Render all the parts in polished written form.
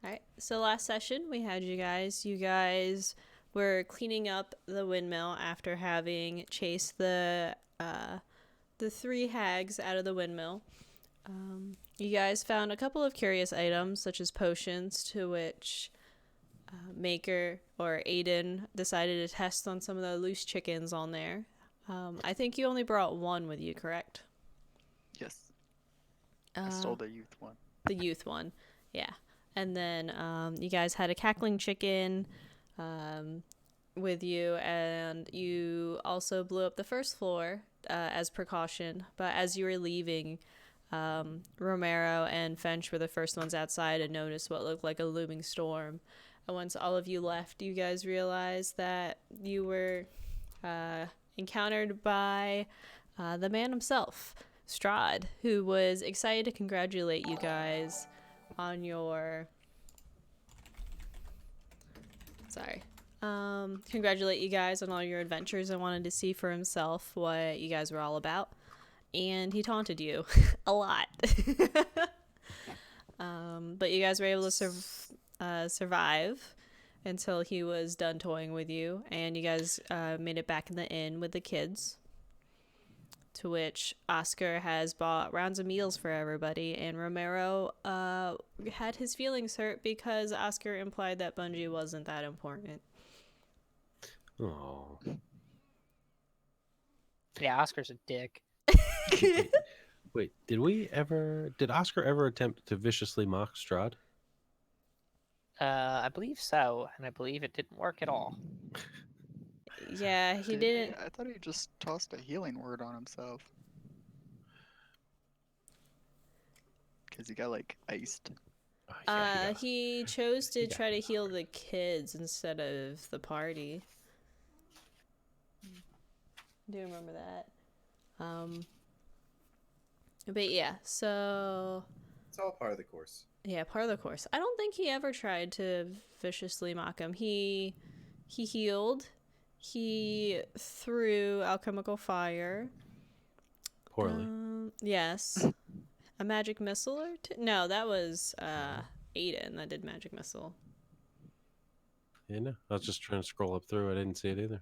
All right. So last session we had you guys. You guys were cleaning up the windmill after having chased the three hags out of the windmill. You guys found a couple of curious items, such as potions, to which Maker or Aiden decided to test on some of the loose chickens on there. I think you only brought one with you, correct? Yes. I stole the youth one. The youth one, yeah. And then you guys had a cackling chicken with you, and you also blew up the first floor as precaution. But as you were leaving, Romero and Fench were the first ones outside and noticed what looked like a looming storm. And once all of you left, you guys realized that you were encountered by the man himself, Strahd, who was excited to congratulate you guys on your... congratulate you guys on all your adventures and wanted to see for himself what you guys were all about. And he taunted you a lot. But you guys were able to survive until he was done toying with you, and you guys made it back in the inn with the kids, to which Oscar has bought rounds of meals for everybody, and Romero had his feelings hurt because Oscar implied that Bungie wasn't that important. Oh. Yeah, Oscar's a dick. Wait, did Oscar ever attempt to viciously mock Strahd? I believe so, and I believe it didn't work at all. Yeah, he didn't. I thought he just tossed a healing word on himself. Because he got, like, iced. Oh, yeah, He chose to try to heal the kids instead of the party. I do remember that. But yeah, so... It's all part of the course. Yeah, part of the course. I don't think he ever tried to viciously mock him. He healed. He threw alchemical fire. Poorly. Yes. A magic missile or two? No, that was Aiden that did magic missile. Yeah, no. I was just trying to scroll up through. I didn't see it either.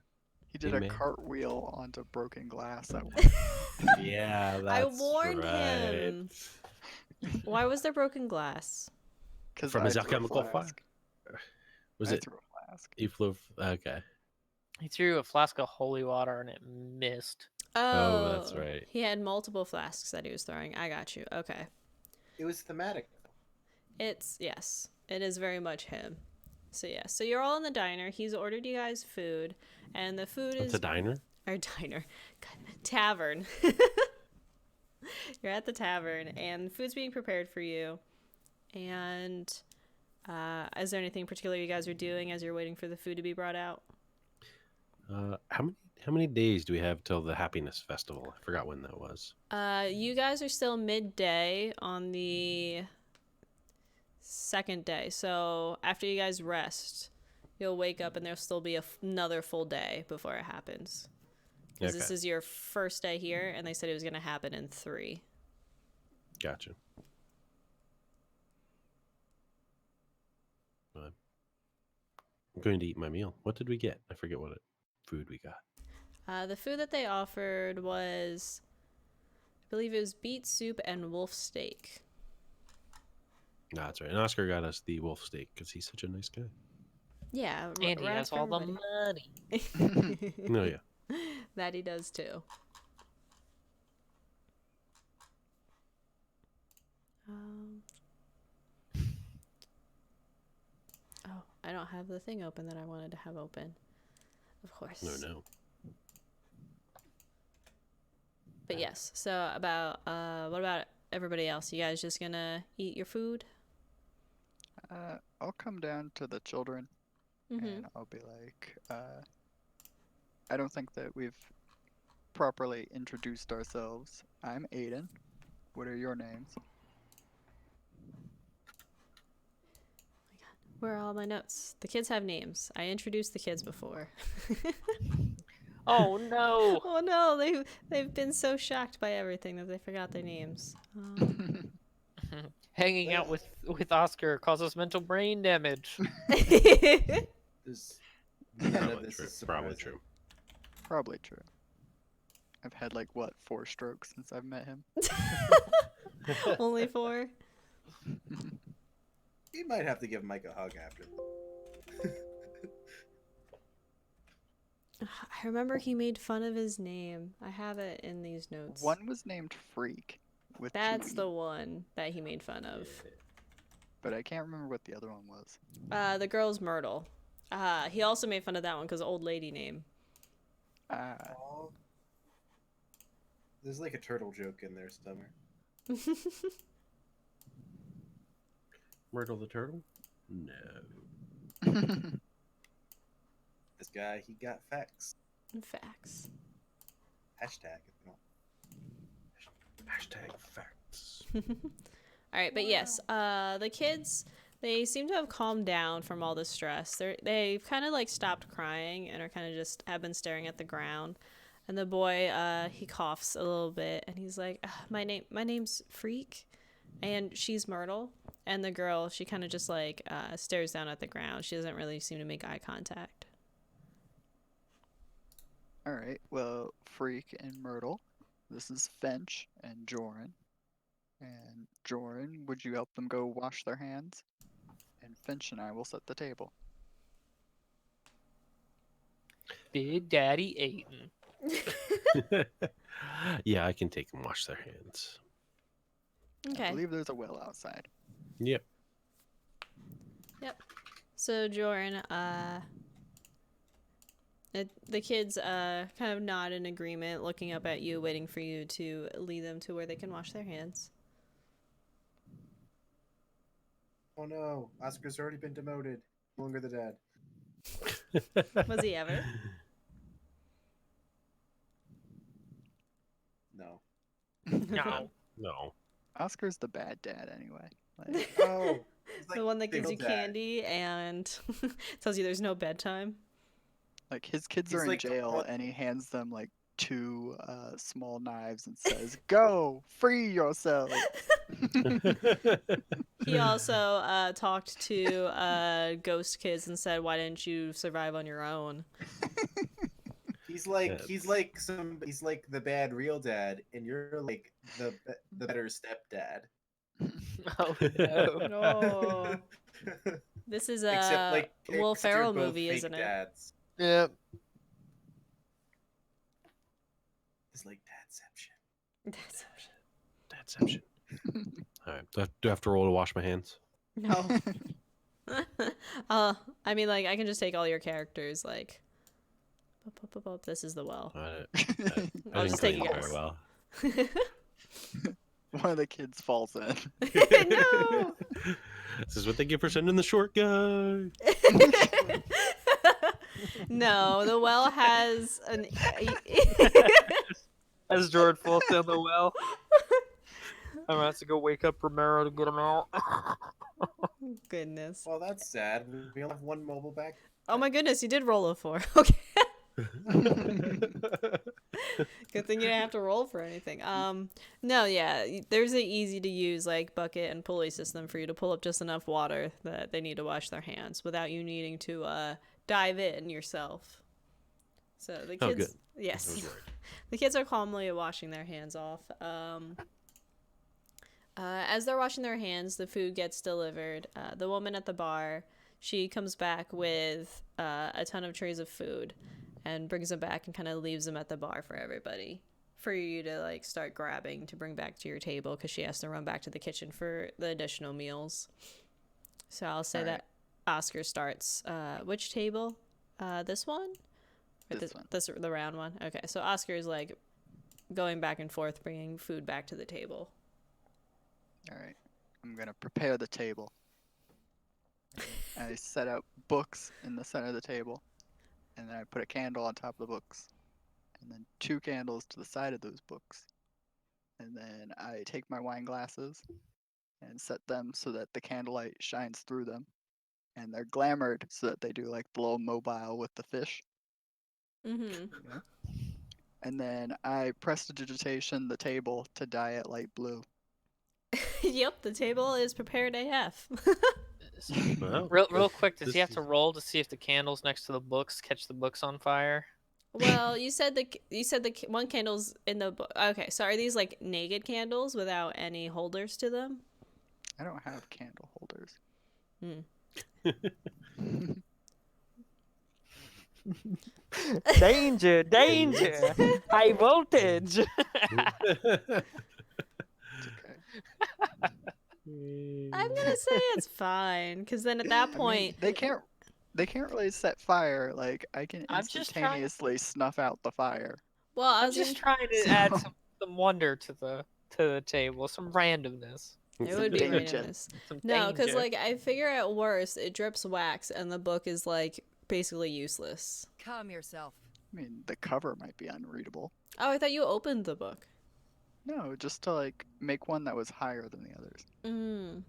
He did Amen. a cartwheel onto broken glass at one. Yeah, that's I warned right. him. Why was there broken glass? From his alchemical fire? Was it? Threw a flask. He flew. Okay. He threw a flask of holy water and it missed. Oh, that's right. He had multiple flasks that he was throwing. I got you. Okay. It was thematic. Yes, it is very much him. So yeah, so you're all in the diner. He's ordered you guys food, and the food is... It's a diner? Our diner. God, tavern. You're at the tavern, and food's being prepared for you. And is there anything particular you guys are doing as you're waiting for the food to be brought out? How many days do we have till the Happiness Festival? I forgot when that was. You guys are still midday on the second day. So after you guys rest, you'll wake up and there'll still be another full day before it happens. Because this is your first day here, and they said it was going to happen in 3. Gotcha. I'm going to eat my meal. What did we get? I forget what food we got. The food that they offered was, I believe it was beet soup and wolf steak. No, that's right. And Oscar got us the wolf steak because he's such a nice guy. Yeah. And he has all the money. No, yeah. That he does too. Oh, I don't have the thing open that I wanted to have open. Of course. No. But yes, so what about everybody else? You guys just gonna eat your food? I'll come down to the children, and I'll be like, I don't think that we've properly introduced ourselves. I'm Aiden. What are your names? Where are all my notes? The kids have names. I introduced the kids before. Oh no! Oh no, they've been so shocked by everything that they forgot their names. Hanging out with Oscar causes mental brain damage. There's none of Probably this true. is Probably surprising. true. Probably true. I've had like what 4 strokes since I've met him. Only 4. You might have to give Mike a hug after. I remember he made fun of his name. I have it in these notes. One was named Freak with That's 2 the E, one that he made fun of. but I can't remember what the other one was. The girl's Myrtle. He also made fun of that one because old lady name. Aw. There's like a turtle joke in there somewhere. Myrtle the turtle? No. This guy, he got facts. Facts. Hashtag. If you want. Hashtag facts. All right, but yes, the kids, they seem to have calmed down from all the stress. They've kind of like stopped crying and are kind of just have been staring at the ground. And the boy, he coughs a little bit and he's like, my name's Freak, and she's Myrtle. And the girl, she kind of just like stares down at the ground. She doesn't really seem to make eye contact. All right. Well, Freak and Myrtle, this is Fench and Jorin. And Jorin, would you help them go wash their hands? And Finch and I will set the table. Big Daddy Aiden. Yeah, I can take and wash their hands. I Okay. believe there's a well outside. Yep. So Jorin, the kids kind of nod in agreement, looking up at you, waiting for you to lead them to where they can wash their hands. Oh no, Oscar's already been demoted. No longer the dad. Was he ever? No. No. No. Oscar's the bad dad anyway. Like, Oh, he's like The one that gives you single dad. candy and tells you there's no bedtime. like his kids He's are in like the jail one- and he hands them like 2 small knives and says, "Go, free yourself." He also talked to ghost kids and said, "Why didn't you survive on your own?" He's like Yes. he's like the bad real dad, and you're like the better stepdad. Oh no. No. This is a Except like Will except you're Ferrell both movie, fake isn't it? dads. Yep. It's like dadception. Dadception. All right. Do I have to roll to wash my hands? No. I mean, like, I can just take all your characters, like, this is the well. I I'll didn't just take clean you very guys. well. One of the kids falls in. No! This is what they get for sending the short guy. No, the well has an. As Jordan falls down the well, I'm gonna have to go wake up Romero to get him out. Goodness. Well, that's sad. We only have one mobile back. Oh my goodness, you did roll a 4. Okay. Good thing you didn't have to roll for anything. No, yeah, there's an easy to use like bucket and pulley system for you to pull up just enough water that they need to wash their hands without you needing to dive in yourself. So the Oh, kids, good. I yes, was worried. the kids are calmly washing their hands off. As they're washing their hands, the food gets delivered. The woman at the bar, she comes back with a ton of trays of food and brings them back and kind of leaves them at the bar for everybody, for you to like start grabbing to bring back to your table, because she has to run back to the kitchen for the additional meals. So I'll say that Oscar starts. Which table? This one? Or This one. the round one? Okay, so Oscar's like going back and forth, bringing food back to the table. All right. I'm going to prepare the table. I set out books in the center of the table. And then I put a candle on top of the books. And then 2 candles to the side of those books. And then I take my wine glasses and set them so that the candlelight shines through them. And they're glamored so that they do like the little mobile with the fish. Mm-hmm. And then I prestidigitation the table to dye it light blue. Yep, the table is prepared AF. Well, Real quick, does this he have to is- roll to see if the candles next to the books catch the books on fire? Well, you said the one candle's in the book. Okay, so are these like naked candles without any holders to them? I don't have candle holders. Danger! Danger! High voltage! It's okay. I'm gonna say it's fine, because then at that I mean, point, they can't really set fire. Like I can I'm just trying- instantaneously snuff out the fire. well, I I'm was just gonna, trying to add some wonder to the table, some randomness, it would be danger. randomness. some No, because danger. like I figure at worst it drips wax, and the book is like basically useless. Calm yourself. I mean, the cover might be unreadable. Oh, I thought you opened the book. No, just to like make one that was higher than the others, Mm.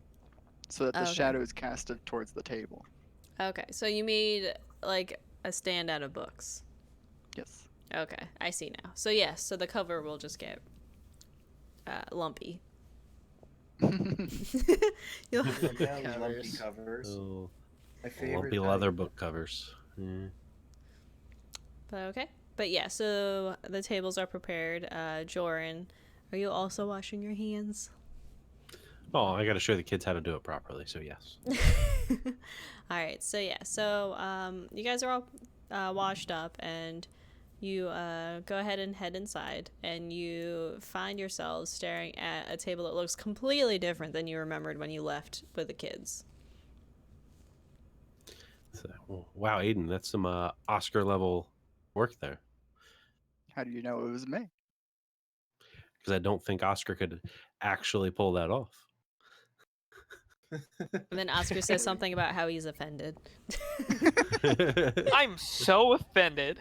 so that the Okay. shadow is casted towards the table. Okay, so you made like a stand out of books. Yes. Okay, I see now. So yes, so the cover will just get lumpy. You'll- Yeah, lumpy Covers. covers. Oh, My favorite. lumpy leather book covers. Yeah. But okay. But yeah, so the tables are prepared. Jorin, are you also washing your hands? Oh, I got to show the kids how to do it properly. So yes. All right. So yeah. So you guys are all washed up, and you go ahead and head inside, and you find yourselves staring at a table that looks completely different than you remembered when you left with the kids. So, wow, Aiden, that's some Oscar level work there. How do you know it was me? Because I don't think Oscar could actually pull that off. And then Oscar says something about how he's offended. I'm so offended.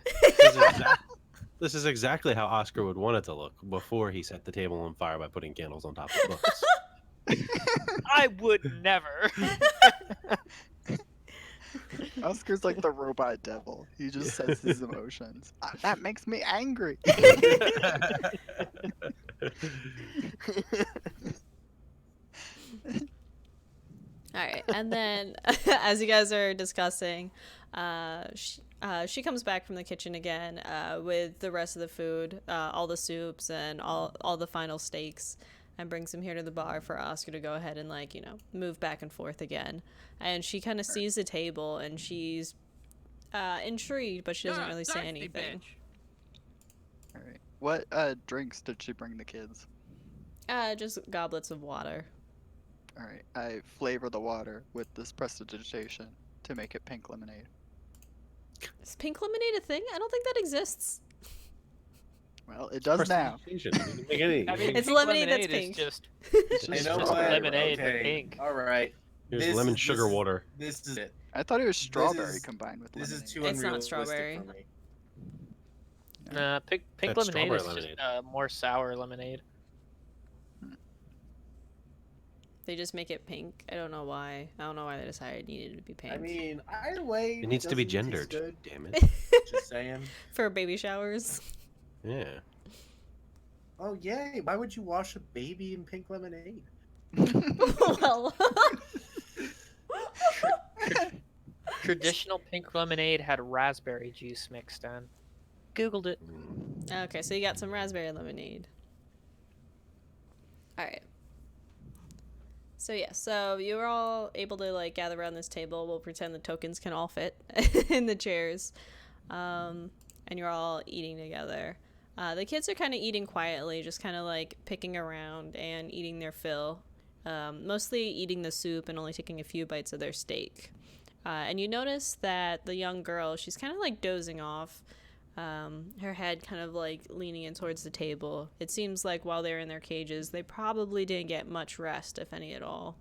This is exactly how Oscar would want it to look before he set the table on fire by putting candles on top of books. I would never. Oscar's like the robot devil. He just says his emotions. That makes me angry. All right, and then as you guys are discussing, she comes back from the kitchen again with the rest of the food, all the soups and all the final steaks, and brings them here to the bar for Oscar to go ahead and move back and forth again. And she kind of sees the table and she's intrigued, but she doesn't really say anything. All right. What drinks did she bring the kids? Just goblets of water. All right. I flavor the water with this prestidigitation to make it pink lemonade. Is pink lemonade a thing? I don't think that exists. Well, it does now. Prestidigitation. You can make any- I mean, It's pink lemonade that's is pink. just It's You just know just what? lemonade, but Okay. pink. All right. Here's This lemon is- sugar this- water. This is it. I thought it was strawberry is- combined with This lemonade. is too It's not unrealistic strawberry. for me. Pink That's lemonade is strawberry just more sour lemonade. They just make it pink. I don't know why. I don't know why they decided it needed to be pink. I mean, either way, It needs to be doesn't taste gendered. good. Damn it. Just saying. For baby showers. Yeah. Oh yay! Why would you wash a baby in pink lemonade? Well, Traditional pink lemonade had raspberry juice mixed in. Googled it. okay, so you got some raspberry lemonade. All right. So yeah, so you're all able to gather around this table. We'll pretend the tokens can all fit in the chairs, and you're all eating together. The kids are kind of eating quietly, just kind of picking around and eating their fill. Mostly eating the soup and only taking a few bites of their steak. And you notice that the young girl, she's kind of dozing off. Her head kind of leaning in towards the table. It seems like while they're in their cages, they probably didn't get much rest, if any at all.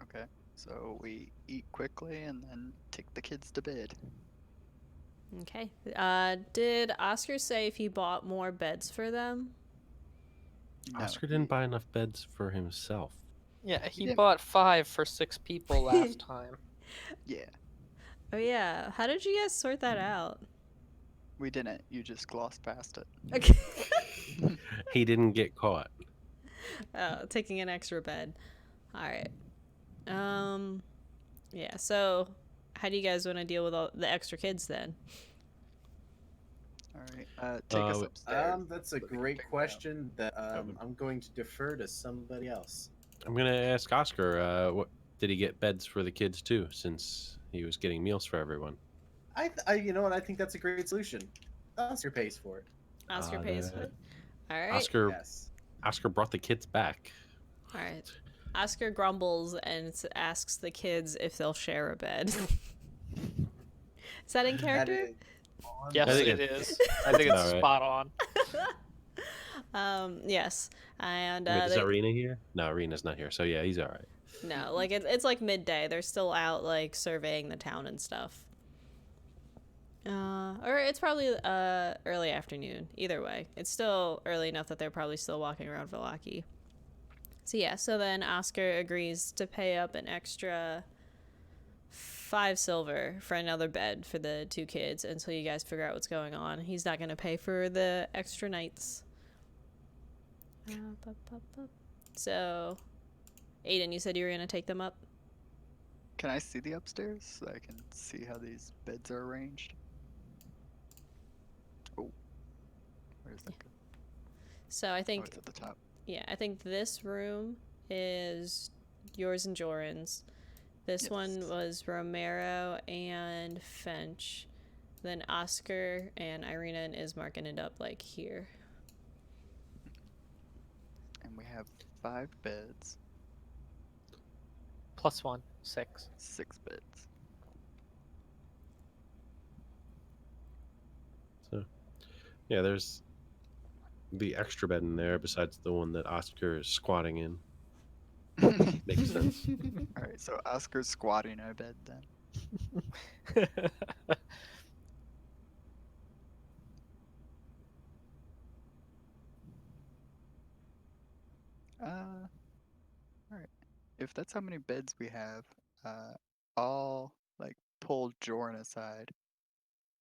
Okay. So we eat quickly and then take the kids to bed. Okay. Did Oscar say if he bought more beds for them? No, Oscar didn't buy enough beds for himself. Yeah, he didn't- bought 5 for 6 people last time. Yeah. Oh yeah. How did you guys sort that out? We didn't. You just glossed past it. Okay. He didn't get caught. Taking an extra bed. All right. Yeah. So, how do you guys want to deal with all the extra kids then? All right. Take us upstairs. That's a so we can great figure it out. question that would- I'm going to defer to somebody else. I'm gonna ask Oscar. What did he get beds for the kids too? Since he was getting meals for everyone. You know what? I think that's a great solution. Oscar pays for it. Oscar pays for it. All right. Oscar. Yes. Oscar brought the kids back. All right. Oscar grumbles and asks the kids if they'll share a bed. Is that in character? Yes, I think it it's- is. I think it's All right. spot on. Yes. And Wait, is they- Arena here? No, Arena's not here. So yeah, he's all right. no, like it's like midday. They're still out like surveying the town and stuff. Or it's probably early afternoon. Either way, it's still early enough that they're probably still walking around Vallaki. So yeah, so then Oscar agrees to pay up an extra 5 silver for another bed for the 2 kids until you guys figure out what's going on. He's not going to pay for the extra nights. So, Aiden, you said you were going to take them up? Can I see the upstairs so I can see how these beds are arranged? Oh, where's that go? So I Oh, think, it's at the top. yeah, I think this room is yours and Jorin's. This one Yes. was Romero and Fench. Then Oscar and Irina and Ismark ended up like here. And we have 5 beds, +1, 6. 6 beds. So yeah, there's the extra bed in there besides the one that Oscar is squatting in. Makes sense. All right, so Oscar's squatting in a bed then. All right. If that's how many beds we have, I'll like pull Jorin aside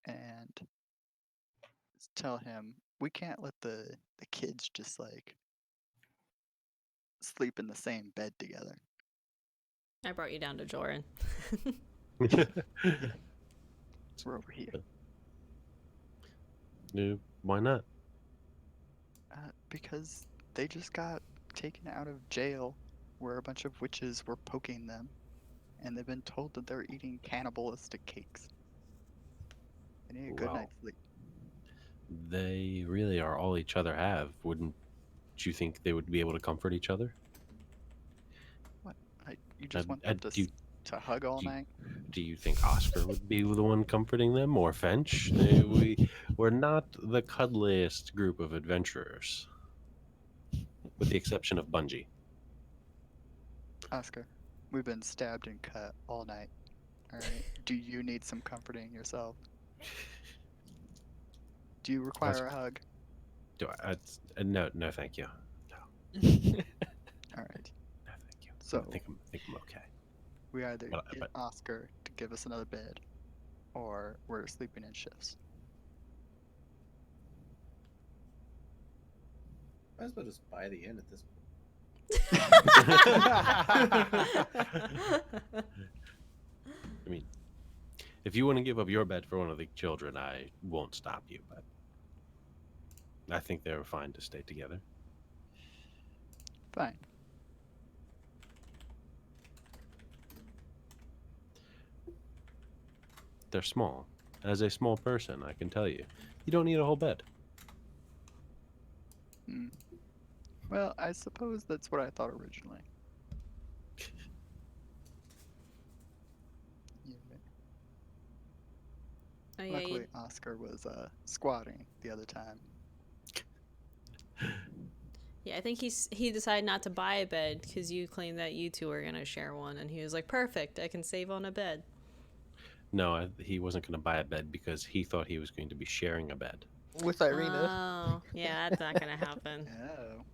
and tell him we can't let the kids just like sleep in the same bed together. I brought you down to Jorin. We're over here. No, why not? Because they just got taken out of jail where a bunch of witches were poking them, and they've been told that they're eating cannibalistic cakes. They need a good Wow. night's sleep. They really are all each other have. Wouldn't you think they would be able to comfort each other? You just want Uh, them do you- to hug all do you- night? Do you think Oscar would be the one comforting them, or Fench? We're not the cuddliest group of adventurers, with the exception of Bungie. Oscar, we've been stabbed and cut all night. All right. Do you need some comforting yourself? Do you require a hug? Do I? No, no, thank you. All right. No, thank you. So I think I'm okay. we either But- get Oscar to give us another bed, or we're sleeping in shifts. Might as well just buy the inn at this point. I mean, if you want to give up your bed for one of the children, I won't stop you. But I think they were fine to stay together. Fine. They're small. As a small person, I can tell you, you don't need a whole bed. Hmm. Well, I suppose that's what I thought originally. Yeah. Oh, yeah, Luckily, Oscar was squatting the other time. yeah, I think he decided not to buy a bed because you claimed that you two were gonna share one, and he was like, "Perfect, I can save on a bed." No, he wasn't going to buy a bed because he thought he was going to be sharing a bed. With Irina. Oh, yeah, that's not gonna happen. Oh.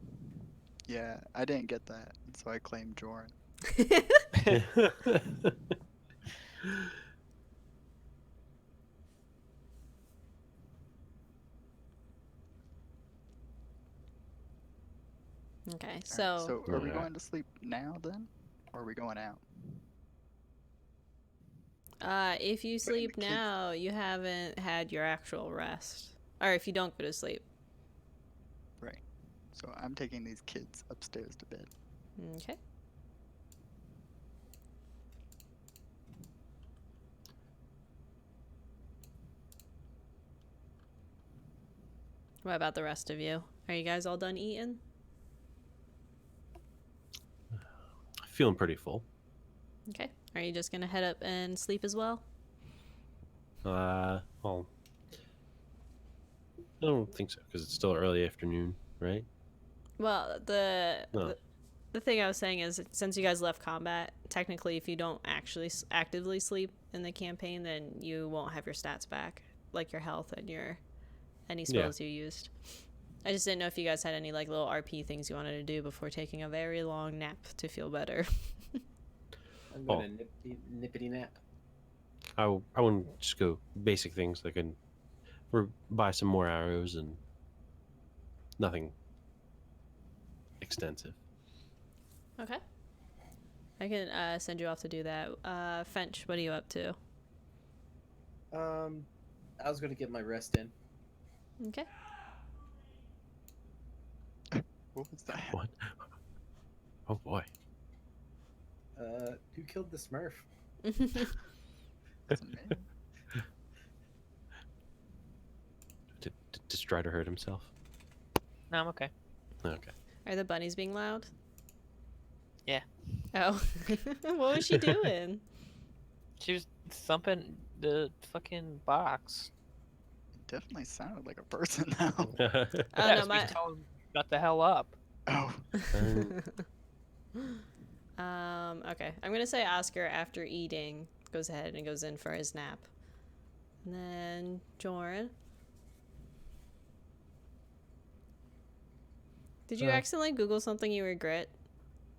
Yeah, I didn't get that, and so I claimed Jorin. Oh. Okay, Alright, so are we Yeah. going to sleep now then? Or are we going out? if you Putting the sleep kids- now, you haven't had your actual rest. Or if you don't go to sleep. Right. So I'm taking these kids upstairs to bed. Okay. What about the rest of you? Are you guys all done eating? Feeling pretty full. Okay. Are you just gonna head up and sleep as well? Well, I don't think so because it's still early afternoon, right? Well, No. the thing I was saying is, since you guys left combat, technically, if you don't actually actively sleep in the campaign, then you won't have your stats back, like your health and your any spells you used. I just didn't know if you guys had any like little RP things you wanted to do before taking a very long nap to feel better. I'm gonna nippity nap. I wouldn't just go basic things like buy some more arrows and nothing extensive. Okay. I can send you off to do that. Fench, what are you up to? I was gonna get my rest in. Okay. What was that? What? Oh boy. Who killed the Smurf? Wasn't me. Did Stryder hurt himself? No, I'm okay. Okay. Are the bunnies being loud? Yeah. Oh. What was she doing? She was thumping the fucking box. It definitely sounded like a person now. Oh Yeah, no, so we my. told him, shut the hell up. Oh. Okay. I'm gonna say Oscar, after eating, goes ahead and goes in for his nap. And then Jorin. Did you accidentally Google something you regret,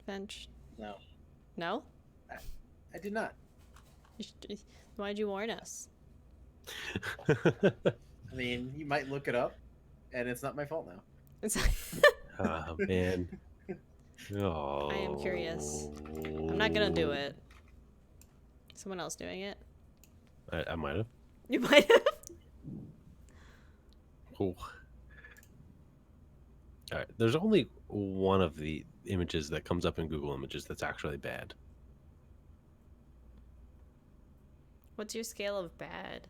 Fench? No, No? I did not. Why'd you warn us? I mean, you might look it up, and it's not my fault now. It's Oh man. Oh. I am curious. I'm not gonna do it. Someone else doing it? I might have. You might have. Oh. All right. There's only one of the images that comes up in Google Images that's actually bad. What's your scale of bad?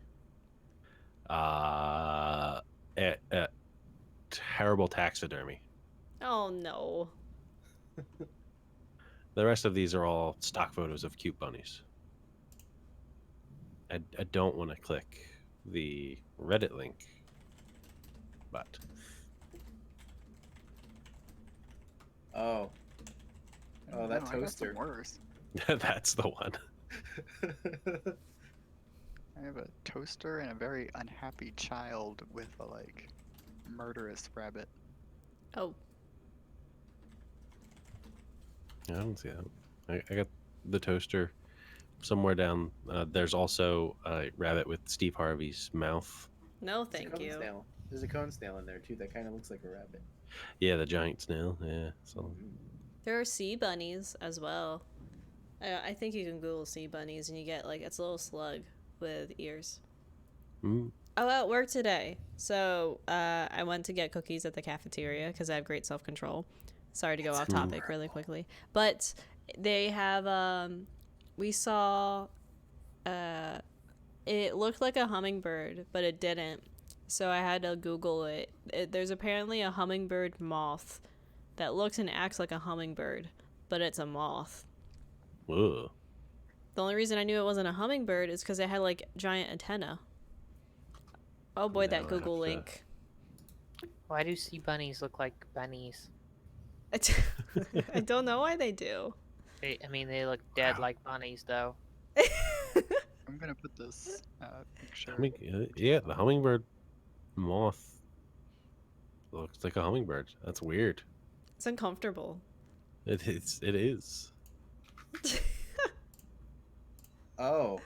Terrible taxidermy. Oh no. The rest of these are all stock photos of cute bunnies. I don't want to click the Reddit link, but Oh, I don't that know, I got some toaster. worse. that's the one. I have a toaster and a very unhappy child with a like murderous rabbit. Oh. I don't see that. I got the toaster somewhere down. There's also a rabbit with Steve Harvey's mouth. No, There's a thank cone you. snail. There's a cone snail in there too. That kind of looks like a rabbit. Yeah, the giant snail. Yeah. So There are sea bunnies as well. I think you can Google sea bunnies and you get like it's a little slug with ears. mm, Oh, at work today. So I went to get cookies at the cafeteria because I have great self-control. Sorry to go off topic really quickly, but they have we saw it looked like a hummingbird, but it didn't. So I had to Google it. There's apparently a hummingbird moth that looks and acts like a hummingbird, but it's a moth. whoa. The only reason I knew it wasn't a hummingbird is because it had like giant antenna. Oh boy, Now I that have Google to- link. Why do sea bunnies look like bunnies? I don't know why they do. They look dead like bunnies, though. I'm gonna put this picture. Yeah, the hummingbird moth looks like a hummingbird. That's weird. It's uncomfortable. It is. It is. Oh,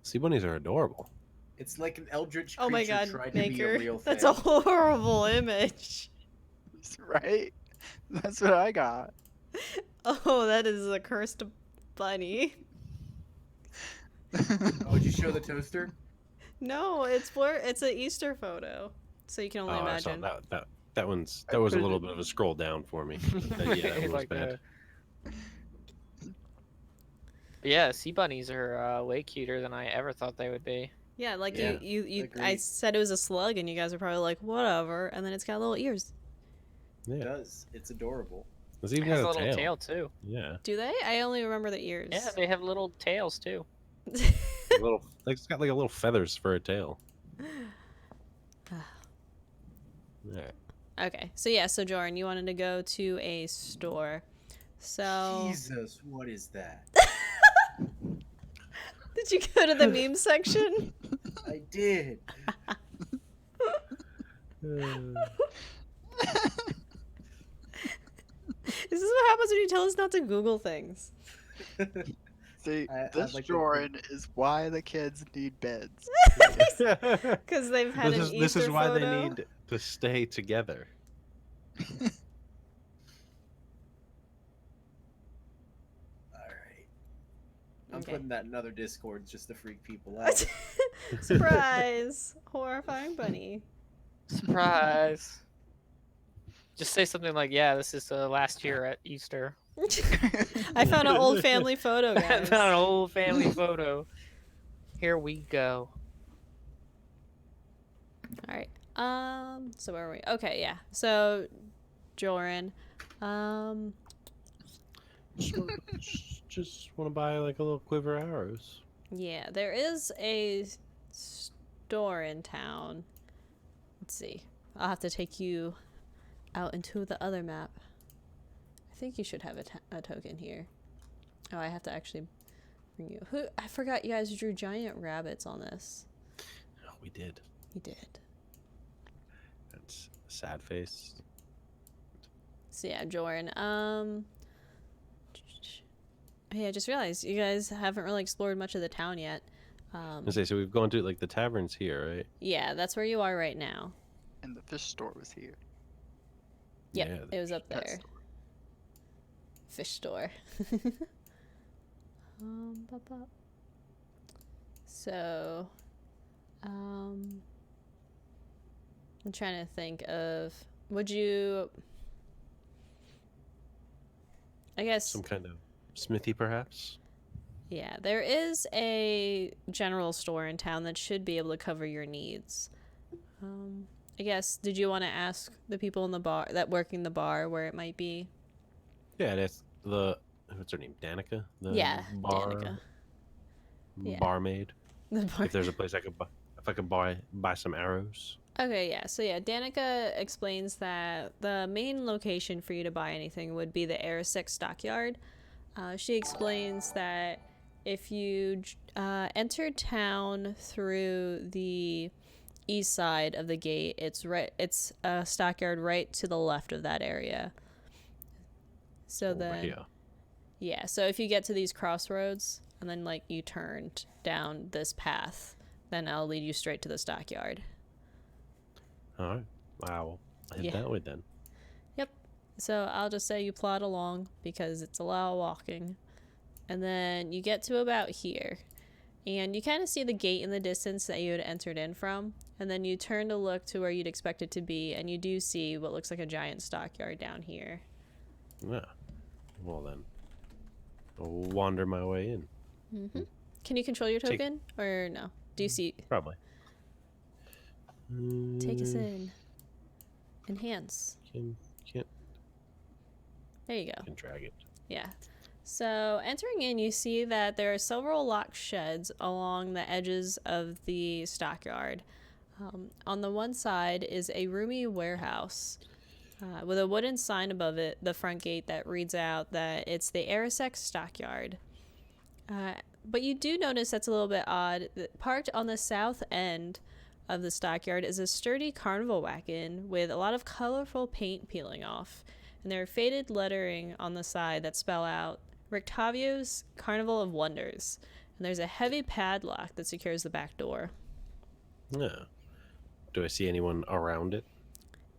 Sea bunnies are adorable. it's like an eldritch creature Oh my god, tried to be a Maker. real thing. That's a horrible image. right? That's what I got. Oh, that is a cursed bunny. Oh, did you show the toaster? No, it's blur. It's an Easter photo, so you can only Oh, I saw imagine. that one's I that was a put little it- bit of a scroll down for me. Yeah, that one was Like bad. Yeah, sea bunnies are way cuter than I ever thought they would be. Yeah, like Yeah, you. I agreed. said it was a slug, and you guys are probably like, whatever. And then it's got little ears. It Yeah, does. It's adorable. it's It even has a got a little tail. tail too. Yeah, Do they? I only remember the ears. Yeah, they have little tails too. little. Like it's got like a little feathers for a tail. Yeah. Okay, so yeah, so Jorin, you wanted to go to a store. So Jesus, what is that? did you go to the meme section? I did. This is what happens when you tell us not to Google things. See, I'd this like to Jorin is why the kids need beds. Because they've had this an is Easter why photo. they need to stay together. All right. I'm Okay. putting that in other Discords just to freak people out. Surprise! Horrifying bunny. Surprise! Just say something like, "Yeah, this is last year at Easter." I found an old family photo, I guys. found an old family photo. Here we go. All right. So where are we? Okay, yeah. So, Jorin, Just want to buy like a little quiver of arrows. yeah, there is a store in town. Let's see. I'll have to take you out into the other map. I think you should have a token here. Oh, I have to actually bring you. Who? I forgot you guys drew giant rabbits on this. Oh, we did. You did. That's a sad face. So yeah, Jorin. Hey, I just realized you guys haven't really explored much of the town yet. I say, so we've gone to like the taverns here, right? Yeah, that's where you are right now. And the fish store was here. Yep, Yeah, it was up Pet there. store. Fish store. Bop, bop. So, I'm trying to think of. Would you? I guess. Some kind of smithy, perhaps. Yeah, there is a general store in town that should be able to cover your needs. I guess, did you want to ask the people in the bar that working the bar where it might be? Yeah, that's the what's her name, Danica. The Yeah, bar, Danica. Yeah. barmaid. The bar. If there's a place I could buy, if I could buy some arrows. Okay, yeah. So yeah, Danica explains that the main location for you to buy anything would be the Arisec stockyard. She explains that if you enter town through the east side of the gate, it's a stockyard right to the left of that area. So Over then, here. yeah. So if you get to these crossroads and then like you turned down this path, then I'll lead you straight to the stockyard. All right. I'll head Yeah. that way then. So I'll just say you plod along because it's a lot of walking. And then you get to about here. And you kind of see the gate in the distance that you had entered in from. And then you turn to look to where you'd expect it to be. And you do see what looks like a giant stockyard down here. Yeah. Well then, I'll wander my way in. Mm-hmm. Can you control your Take- token? Or no? Do you see? Probably. Take us in. Enhance. Can't There you go. can drag it. Yeah. So entering in, you see that there are several locked sheds along the edges of the stockyard. On the one side is a roomy warehouse with a wooden sign above it, the front gate, that reads out that it's the Arisec stockyard. But you do notice that's a little bit odd. Parked on the south end of the stockyard is a sturdy carnival wagon with a lot of colorful paint peeling off. And there are faded lettering on the side that spell out Rictavio's Carnival of Wonders. And there's a heavy padlock that secures the back door. Yeah. Do I see anyone around it?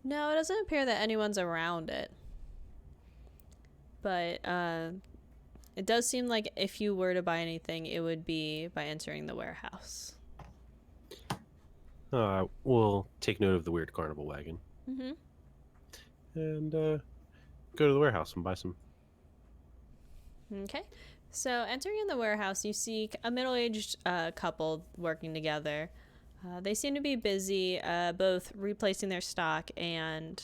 No, it doesn't appear that anyone's around it. But it does seem like if you were to buy anything, it would be by entering the warehouse. We'll take note of the weird carnival wagon Mm-hmm. and go to the warehouse and buy some. Okay. So entering in the warehouse, you see a middle-aged couple working together. They seem to be busy, both replacing their stock and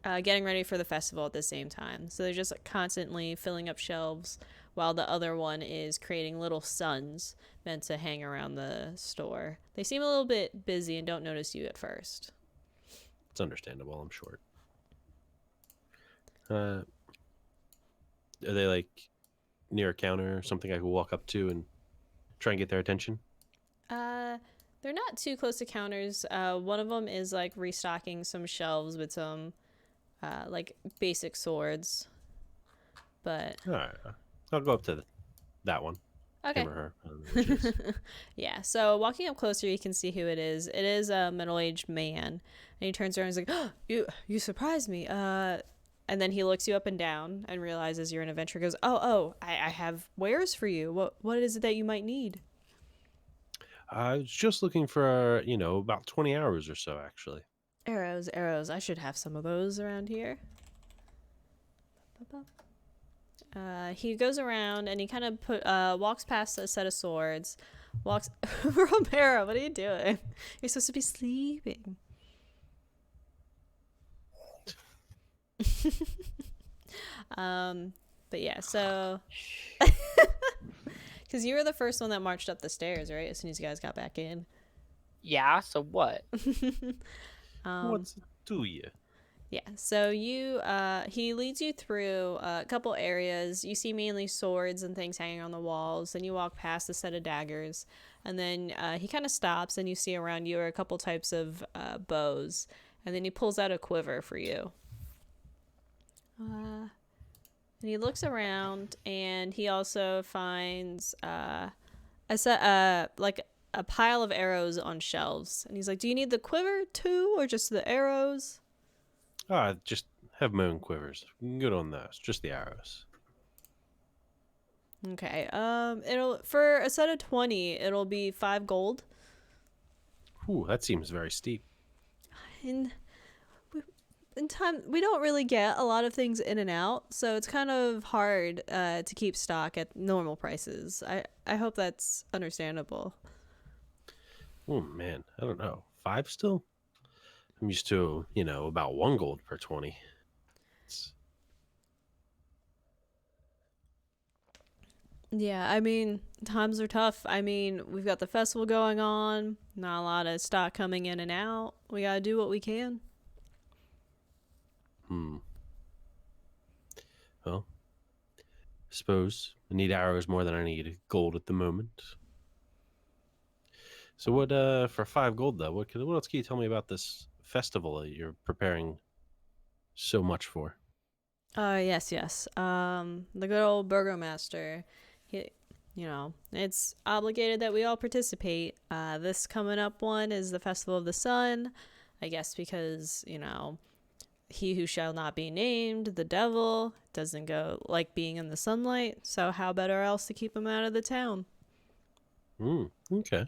getting ready for the festival at the same time. So they're just constantly filling up shelves while the other one is creating little suns meant to hang around the store. They seem a little bit busy and don't notice you at first. It's understandable, I'm short. Are they like near a counter or something I could walk up to and try and get their attention? They're not too close to counters. One of them is like restocking some shelves with some like basic swords. But All right, I'll go up to that one. okay. Him or her. I don't know which it is. Yeah, so walking up closer, you can see who it is. It is a middle-aged man, and he turns around and he's like, oh, you surprised me. And then he looks you up and down and realizes you're an adventurer. Goes, I have wares for you. What is it that you might need? I was just looking for, about 20 hours or so, actually. Arrows. I should have some of those around here. He goes around and he kind of walks past a set of swords. Romero, what are you doing? You're supposed to be sleeping. But yeah, so because you were the first one that marched up the stairs, right? As soon as you guys got back in. Yeah, so what? What's it to you? Yeah, so he leads you through a couple areas. You see mainly swords and things hanging on the walls. Then you walk past a set of daggers, and then he kind of stops, and you see around you are a couple types of bows, and then he pulls out a quiver for you. And he looks around, and he also finds a pile of arrows on shelves, and he's like, "Do you need the quiver too, or just the arrows?" Just have my own quivers. Good on those. Just the arrows. Okay. It'll for a set of 20, it'll be 5 gold. Ooh, that seems very steep. In time, we don't really get a lot of things in and out, so it's kind of hard to keep stock at normal prices. I hope that's understandable. Oh man, I don't know. 5 still? I'm used to, about 1 gold per 20. Yeah, I mean, times are tough. I mean, we've got the festival going on, not a lot of stock coming in and out. We gotta do what we can. Well, I suppose I need arrows more than I need gold at the moment. So what, for 5 gold though, what else can you tell me about this festival that you're preparing so much for? Yes. The good old Burgomaster, it's obligated that we all participate. This coming up one is the Festival of the Sun, I guess because, he who shall not be named, the devil, doesn't go like being in the sunlight, so how better else to keep him out of the town? Okay.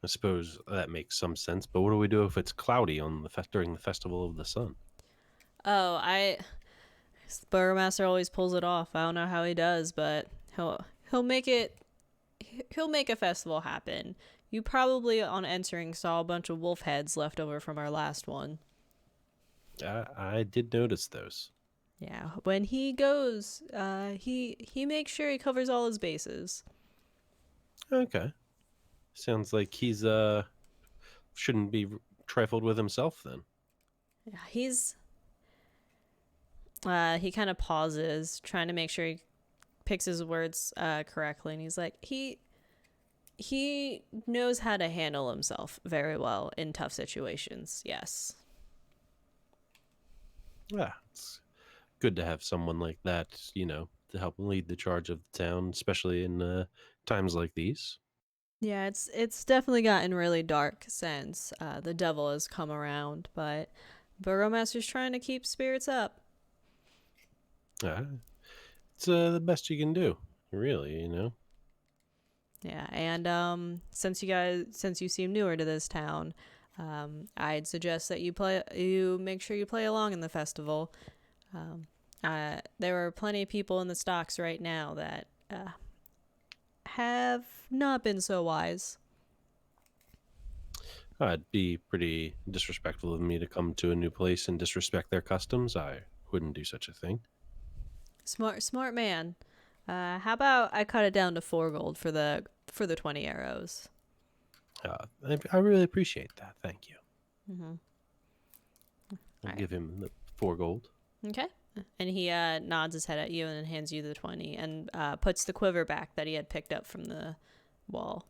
I suppose that makes some sense, but what do we do if it's cloudy on during the Festival of the Sun? The Burgomaster always pulls it off. I don't know how he does, but he'll make a festival happen. You probably on entering saw a bunch of wolf heads left over from our last one. I did notice those. Yeah, when he goes, he makes sure he covers all his bases. Okay. Sounds like he's shouldn't be trifled with himself then. Yeah, he kind of pauses, trying to make sure he picks his words correctly, and he's like, he knows how to handle himself very well in tough situations. Yes. Yeah, it's good to have someone like that, to help lead the charge of the town, especially in times like these. Yeah, it's definitely gotten really dark since the devil has come around, but Burgomaster's trying to keep spirits up. It's the best you can do, really, you know. Yeah, and since you seem newer to this town, I'd suggest that you make sure you play along in the festival. There are plenty of people in the stocks right now that have not been so wise. It'd be pretty disrespectful of me to come to a new place and disrespect their customs. I wouldn't do such a thing. Smart man. How about I cut it down to 4 gold for the 20 arrows? I really appreciate that. Thank you. Mm-hmm. I'll Alright. give him the 4 gold. Okay. And he nods his head at you and then hands you the 20 and puts the quiver back that he had picked up from the wall.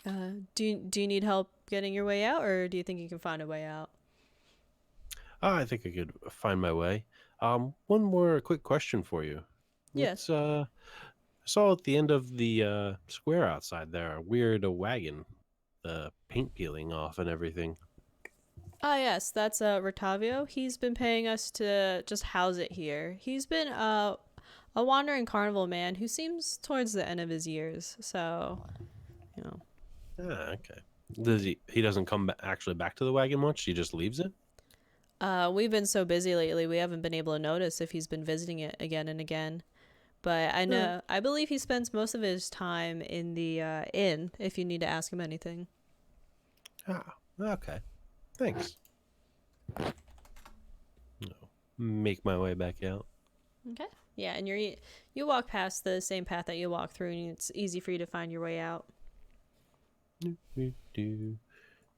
Do you need help getting your way out, or do you think you can find a way out? I think I could find my way. One more quick question for you. Yes. I saw at the end of the square outside there a weird wagon, the paint peeling off and everything. Ah, yes, that's Rotavio. He's been paying us to just house it here. He's been a wandering carnival man who seems towards the end of his years, so, you know. Okay. Does he doesn't come actually back to the wagon much? He just leaves it? We've been so busy lately, we haven't been able to notice if he's been visiting it again and again. But I believe he spends most of his time in the inn, if you need to ask him anything. Ah, okay. Thanks. No. Make my way back out. Okay. Yeah, and you walk past the same path that you walk through, and it's easy for you to find your way out. Do, do, do,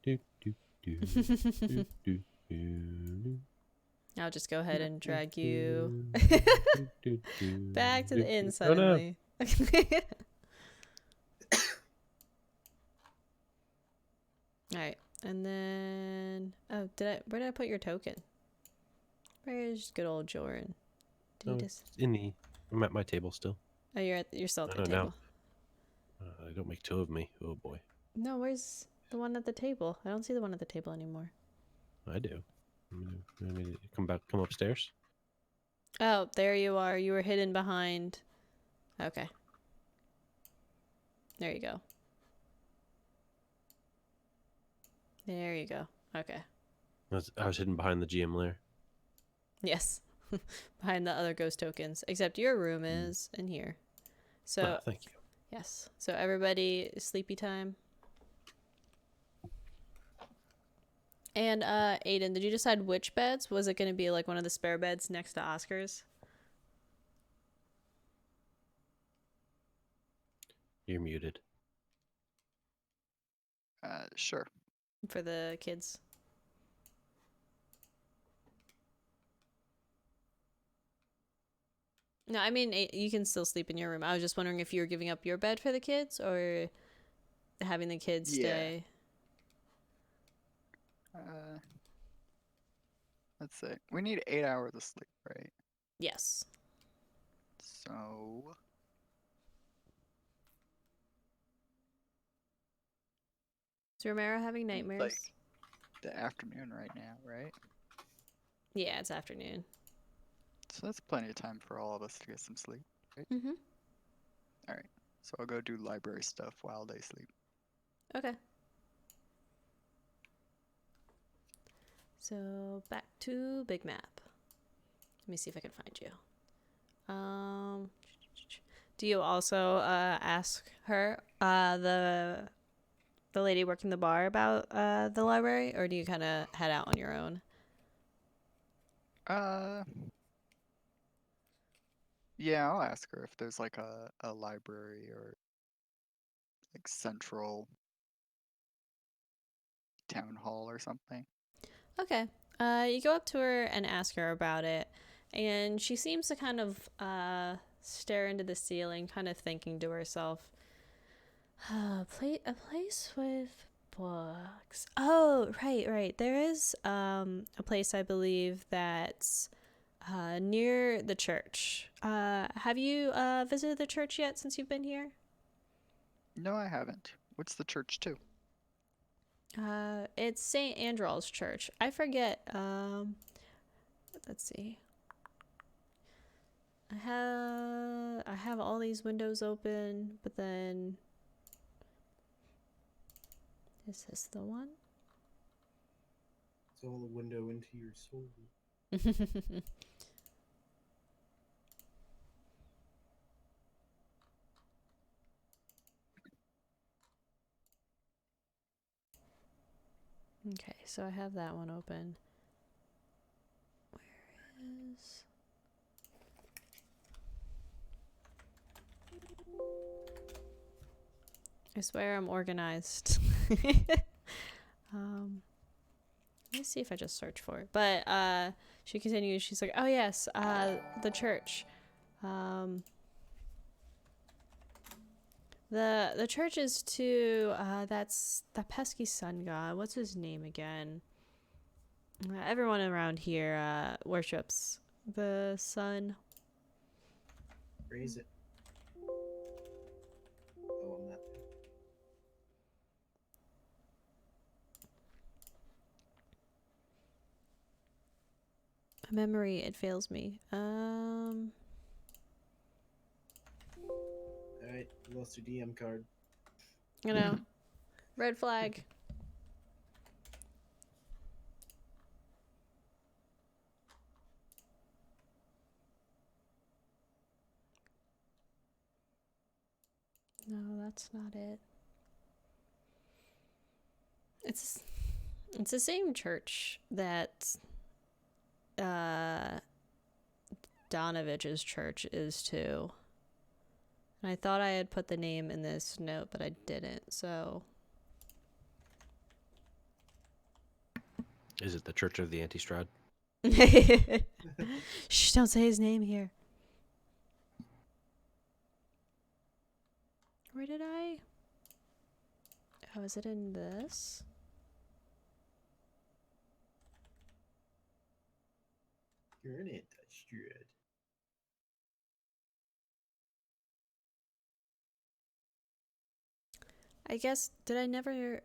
do, do, do, do, do, do. I'll just go ahead and drag you Do, back to the inn Oh, no. suddenly. All right, and then where did I put your token? Where's good old Jorin? No, it's I'm at my table still. Oh, you're still at the I don't know. table. They don't make 2 of me. Oh boy. No, where's the one at the table? I don't see the one at the table anymore. I do. Let me come upstairs. Oh, there you are. You were hidden behind. Okay. There you go. There you go. Okay. I was hidden behind the GM lair. Yes. Behind the other ghost tokens. Except your room is in here. So, Thank you. yes. So everybody, sleepy time. And Aiden, did you decide which beds? Was it going to be like one of the spare beds next to Oscar's? You're muted. Sure. For the kids? No, I mean, you can still sleep in your room. I was just wondering if you were giving up your bed for the kids or having the kids stay. Let's see. We need 8 hours of sleep, right? Yes. So Is Romero having nightmares? like the afternoon right now, right? Yeah, it's afternoon. So that's plenty of time for all of us to get some sleep, right? Mm-hmm. All right. So I'll go do library stuff while they sleep. Okay. So back to big map. Let me see if I can find you. Do you also ask her, the lady working the bar, about the library, or do you kind of head out on your own? Yeah, I'll ask her if there's like a library or like central town hall or something. Okay. You go up to her and ask her about it, and she seems to kind of stare into the ceiling, kind of thinking to herself, a place with books. Oh, right. There is a place, I believe, that's near the church. Have you visited the church yet since you've been here? No, I haven't. What's the church to? It's St. Andrew's Church. I forget. Let's see. I have all these windows open, but then is this the one? It's all a window into your soul. Okay, so I have that one open. Where is... I swear I'm organized. Let me see if I just search for it. But she continues, she's like, oh yes, the church. The church is to that's the pesky sun god. What's his name again? Everyone around here worships the sun. Raise it. Oh, I'm not there. Memory, it fails me. Alright, you lost your DM card. You know, red flag. No, that's not it. It's the same church that Donovich's church is to. And I thought I had put the name in this note, but I didn't, so... Is it the Church of the Anti-Strahd? Shh, don't say his name here. Where did I... Oh, is it in this? You're an anti-Strahd. I guess, did I never...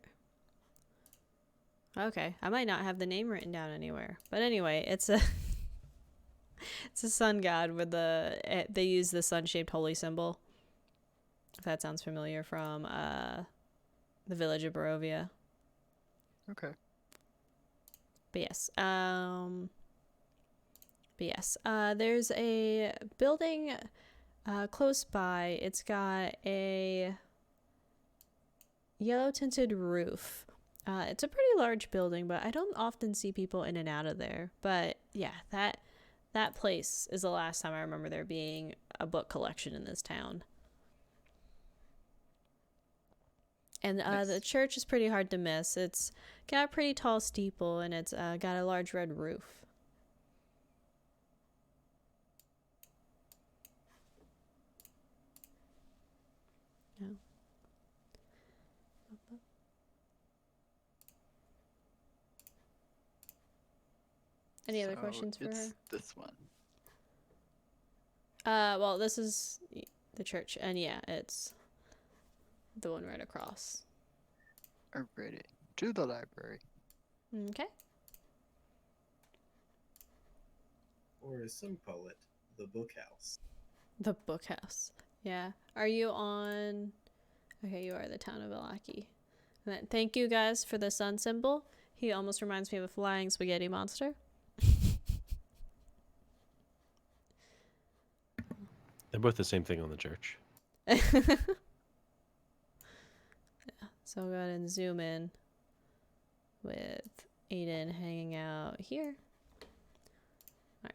Okay, I might not have the name written down anywhere. But anyway, it's a... it's a sun god with the... They use the sun-shaped holy symbol. If that sounds familiar from the village of Barovia. Okay. But yes. There's a building close by. It's got a yellow tinted roof. It's a pretty large building, but I don't often see people in and out of there. But yeah, that place is the last time I remember there being a book collection in this town. And Nice. the church is pretty hard to miss. It's got a pretty tall steeple, and it's got a large red roof. Yeah. Any other So questions for it's her? this one. Well, this is the church, and yeah, it's the one right across. Alrighty. To the library. Okay. Or as some call it, the bookhouse. The bookhouse. Yeah. Are you on... Okay, you are the town of Vallaki. And then, thank you guys for the sun symbol. He almost reminds me of a flying spaghetti monster. They're both the same thing on the church. Yeah. So I'll go ahead and zoom in with Aiden hanging out here. All right.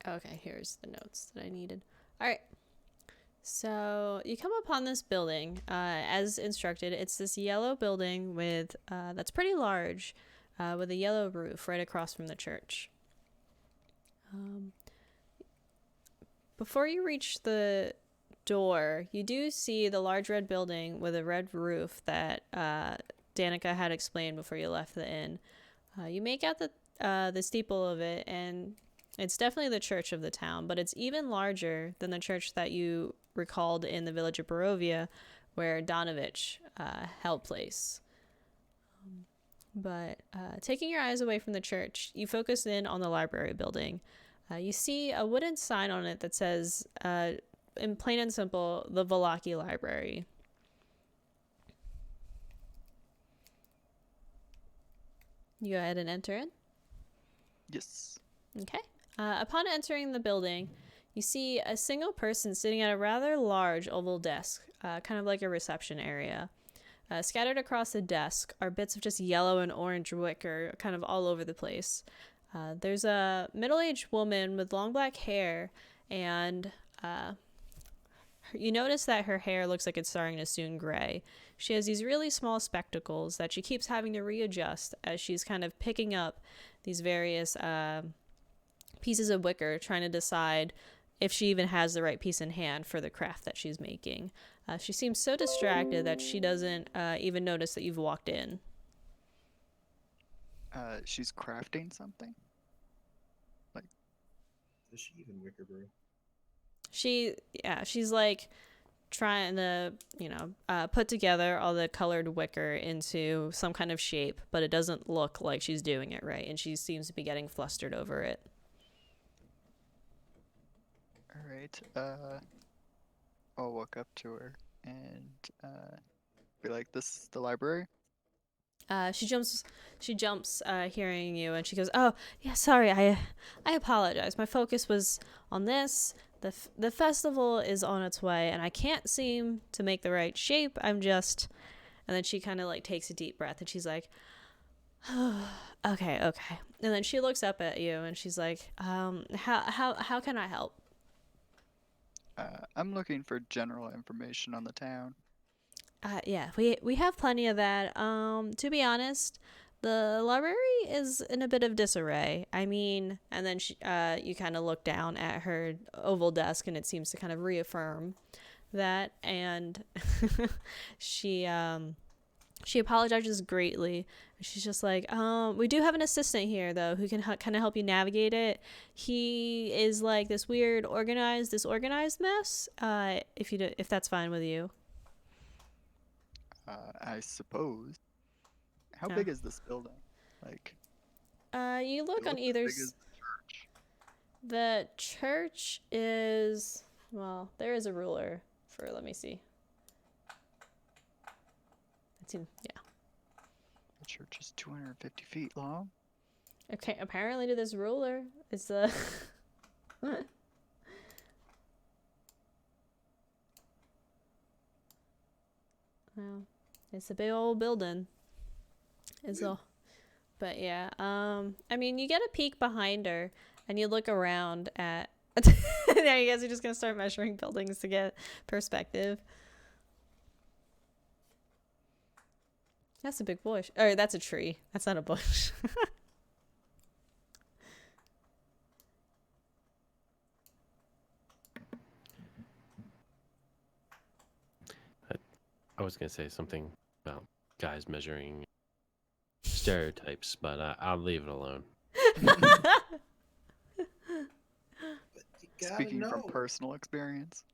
Okay, here's the notes that I needed. All right. So you come upon this building, as instructed. It's this yellow building with that's pretty large, with a yellow roof right across from the church. Before you reach the door, you do see the large red building with a red roof that Danica had explained before you left the inn. You make out the steeple of it, and it's definitely the church of the town, but it's even larger than the church that you recalled in the village of Barovia, where Donovich held place. But taking your eyes away from the church, you focus in on the library building. You see a wooden sign on it that says, in plain and simple, the Vallaki Library. You go ahead and enter in. Yes. Okay. Upon entering the building, you see a single person sitting at a rather large oval desk, kind of like a reception area. Scattered across the desk are bits of just yellow and orange wicker, kind of all over the place. There's a middle-aged woman with long black hair, and you notice that her hair looks like it's starting to soon gray. She has these really small spectacles that she keeps having to readjust as she's kind of picking up these various pieces of wicker, trying to decide if she even has the right piece in hand for the craft that she's making. She seems so distracted that she doesn't even notice that you've walked in. She's crafting something? Does she even wicker brew? She's like trying to, put together all the colored wicker into some kind of shape, but it doesn't look like she's doing it right, and she seems to be getting flustered over it. Alright, I'll walk up to her and be like, this is the library? She jumps, hearing you, and she goes, "Oh, yeah, sorry, I apologize. My focus was on this. The festival is on its way, and I can't seem to make the right shape. I'm just..." And then she kind of like takes a deep breath, and she's like, "Oh, okay." And then she looks up at you, and she's like, how can I help?" I'm looking for general information on the town. Yeah, we have plenty of that. To be honest, the library is in a bit of disarray. I mean, and then you kind of look down at her oval desk, and it seems to kind of reaffirm that. And she apologizes greatly. She's just like, we do have an assistant here though who can kind of help you navigate it. He is like this weird disorganized mess. If that's fine with you. I suppose. How Yeah. big is this building? Like, You look it on looks either. as big as the church. The church is, well, there is a ruler for. Let me see. It seems, yeah. The church is 250 feet long. Okay, apparently to this ruler, it's a. Well, it's a big old building. It's all, but yeah. I mean, you get a peek behind her, and you look around at. There, you guys are just gonna start measuring buildings to get perspective. That's a big bush. Or that's a tree. That's not a bush. I was gonna say something about guys measuring stereotypes, but I'll leave it alone. But you gotta Speaking from know. personal experience.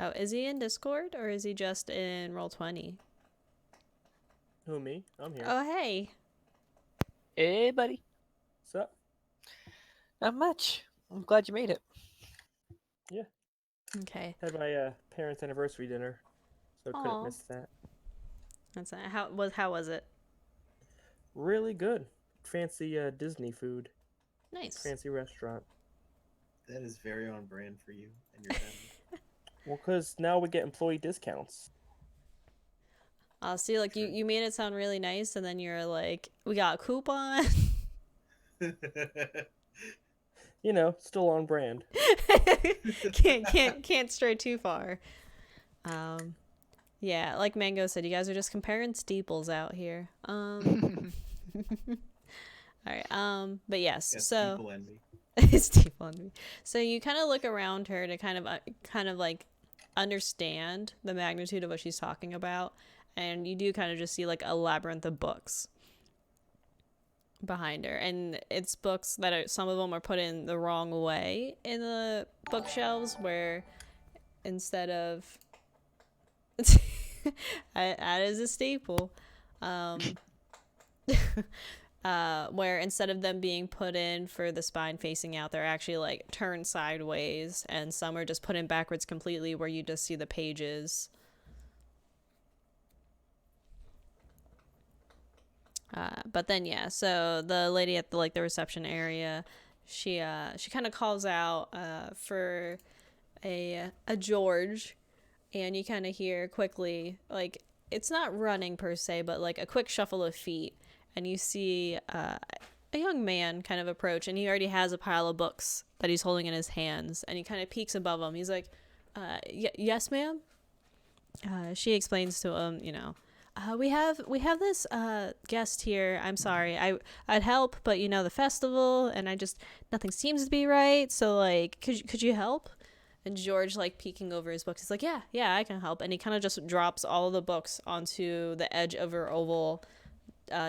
Oh, is he in Discord or is he just in Roll20? Who, me? I'm here. Oh, hey. Hey, buddy. What's up? Not much. I'm glad you made it. Okay. Had my parents' anniversary dinner, so Aw. couldn't miss that. That's how was it? Really good. Fancy Disney food. Nice. Fancy restaurant. That is very on brand for you and your family. Well, because now we get employee discounts. I'll see, like, you made it sound really nice, and then you're like, we got a coupon. You know, still on brand. can't stray too far. Yeah, like Mango said, you guys are just comparing steeples out here. All right. But yes. Yes, So people envy. steeple envy. So you kind of look around her to kind of like understand the magnitude of what she's talking about, and you do kind of just see like a labyrinth of books behind her, and it's books that are, some of them are put in the wrong way in the bookshelves, where instead of that is a staple, where instead of them being put in for the spine facing out, they're actually like turned sideways, and some are just put in backwards completely, where you just see the pages. But then yeah, so the lady at the reception area, she kind of calls out for a George, and you kind of hear quickly, like, it's not running per se, but like a quick shuffle of feet, and you see a young man kind of approach, and he already has a pile of books that he's holding in his hands, and he kind of peeks above him. He's like, yes, ma'am. She explains to him, you know, we have this guest here. I'm sorry, I'd help, but you know, the festival, and nothing seems to be right. So like, could you help? And George, like, peeking over his books, he's like, yeah, I can help. And he kind of just drops all of the books onto the edge of her oval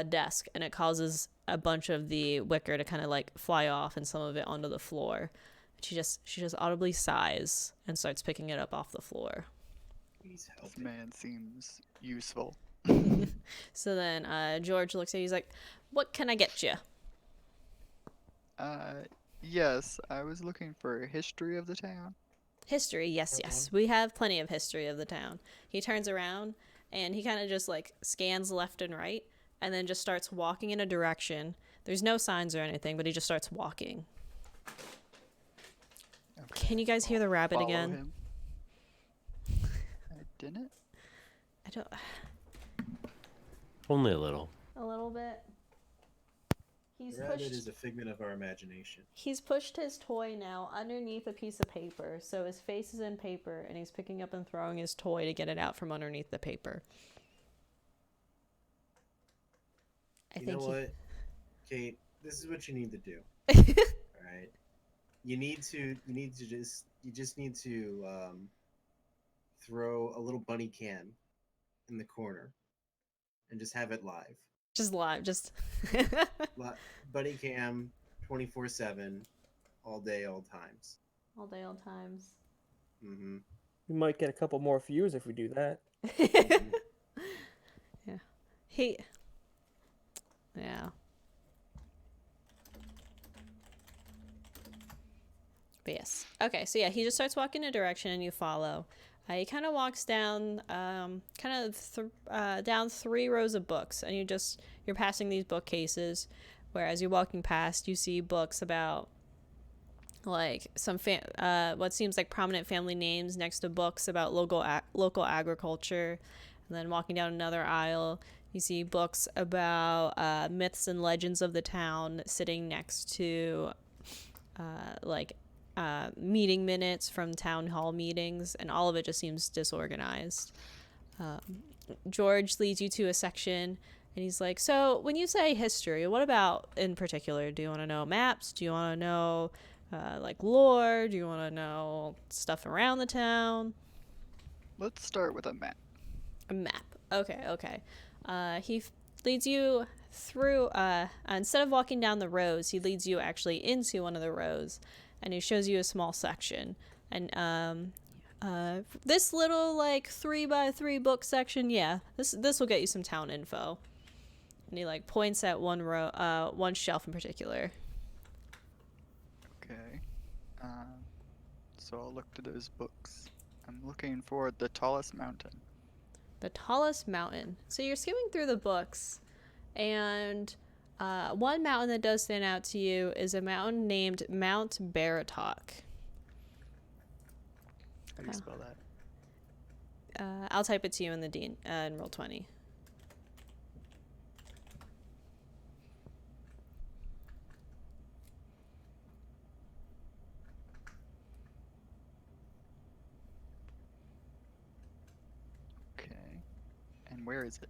desk, and it causes a bunch of the wicker to kind of like fly off, and some of it onto the floor. She just audibly sighs and starts picking it up off the floor. Please help This man seems useful. So then George looks at you, he's like, what can I get you? Yes, I was looking for a history of the town. History, yes. We have plenty of history of the town. He turns around, and he kind of just like scans left and right, and then just starts walking in a direction. There's no signs or anything, but he just starts walking. Okay, Can you guys hear the rabbit follow again? him. I didn't? I don't... Only a little. A little bit. The rabbit is a figment of our imagination. He's pushed his toy now underneath a piece of paper, so his face is in paper, and he's picking up and throwing his toy to get it out from underneath the paper. You know what, Kate? This is what you need to do. All right. You just need to throw a little bunny can in the corner and just have it live. Just live, just... Buddy cam, 24/7, all day, all times. All day, all times. Mm-hmm. We might get a couple more views if we do that. Yeah. Yeah. But yes. Okay, so yeah, he just starts walking in a direction, and you follow. He kind of walks down, down 3 rows of books, and you're passing these bookcases, where as you're walking past, you see books about, like, some what seems like prominent family names next to books about local agriculture. And then walking down another aisle, you see books about myths and legends of the town sitting next to, meeting minutes from town hall meetings, and all of it just seems disorganized. George leads you to a section, and he's like, so when you say history, what about in particular? Do you want to know maps? Do you want to know lore? Do you want to know stuff around the town? Let's start with a map. A map. Okay. He leads you through, instead of walking down the rows, he leads you actually into one of the rows, and he shows you a small section. And this little 3x3 book section, yeah, this will get you some town info. And he points at one row, one shelf in particular. Okay. So I'll look to those books. I'm looking for the tallest mountain. The tallest mountain. So you're skimming through the books, and one mountain that does stand out to you is a mountain named Mount Baratok. How do you spell that? I'll type it to you in the in Roll20. And where is it?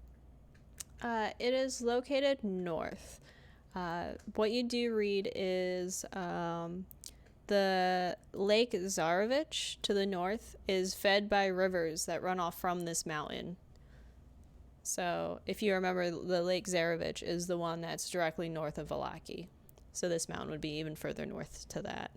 It is located north. What you do read is the Lake Zarovich to the north is fed by rivers that run off from this mountain. So if you remember, the Lake Zarovich is the one that's directly north of Vallaki. So this mountain would be even further north to that.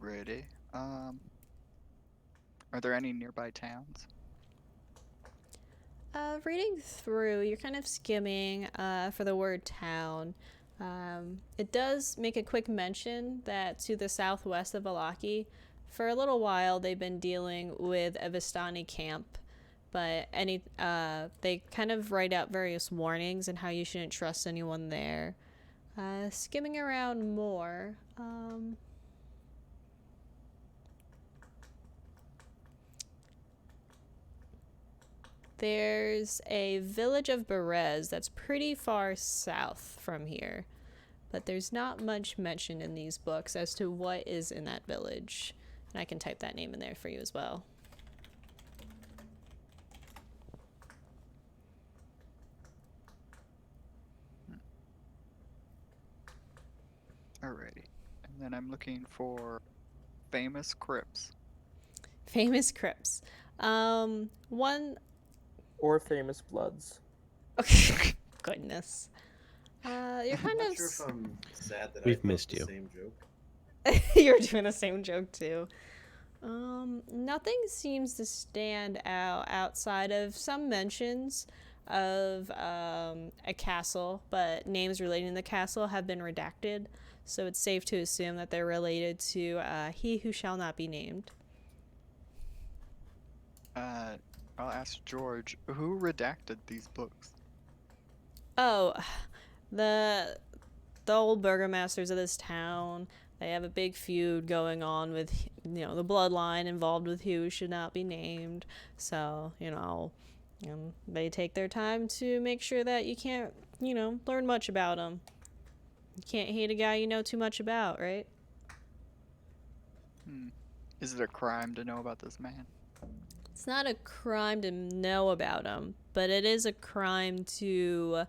Alrighty. Are there any nearby towns? Reading through, you're kind of skimming for the word town. It does make a quick mention that to the southwest of Vallaki, for a little while they've been dealing with a Vistani camp, but they kind of write out various warnings and how you shouldn't trust anyone there. Skimming around more, there's a village of Berez that's pretty far south from here, but there's not much mentioned in these books as to what is in that village. And I can type that name in there for you as well. Alrighty. And then I'm looking for famous crypts. Famous crypts. One... Or famous bloods. Goodness. You're I'm kind not of... sure if I'm sad that We've I thought missed the you. same joke. You're doing the same joke too. Nothing seems to stand out outside of some mentions of a castle, but names relating to the castle have been redacted, so it's safe to assume that they're related to he who shall not be named. I'll ask George, who redacted these books? Oh, the old burgomasters of this town. They have a big feud going on with, the bloodline involved with who should not be named. So, they take their time to make sure that you can't, learn much about them. You can't hate a guy you know too much about, right? Is it a crime to know about this man? It's not a crime to know about him, but it is a crime to...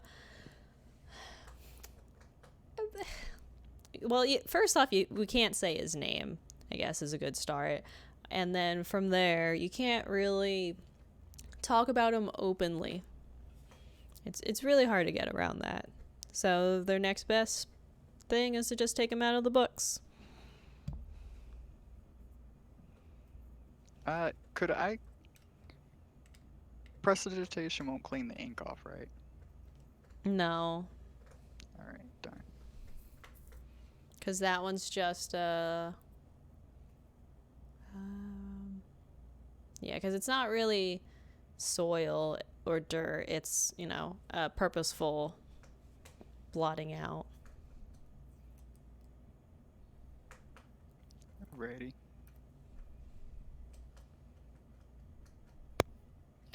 Well, first off, we can't say his name, I guess, is a good start. And then from there, you can't really talk about him openly. It's really hard to get around that. So their next best thing is to just take him out of the books. Could I... Prestidigitation won't clean the ink off, right? No, Alright, darn. because that one's just yeah, because it's not really soil or dirt. It's purposeful blotting out. Ready.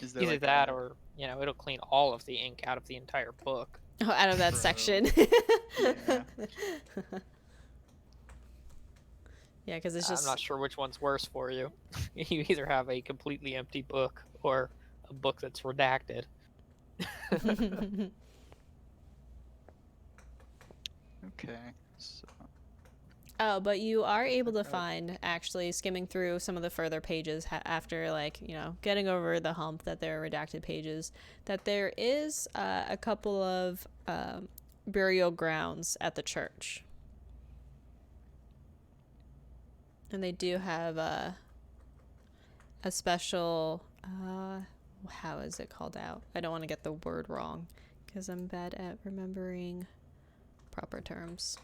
Is there Either like that or, it'll clean all of the ink out of the entire book. Oh, out of that Bro. section. Yeah. Yeah, because it's just... I'm not sure which one's worse for you. You either have a completely empty book or a book that's redacted. Okay, so... Oh, but you are able to find, actually, skimming through some of the further pages after, getting over the hump that they're redacted pages, that there is a couple of burial grounds at the church. And they do have a special, how is it called out? I don't want to get the word wrong, because I'm bad at remembering proper terms.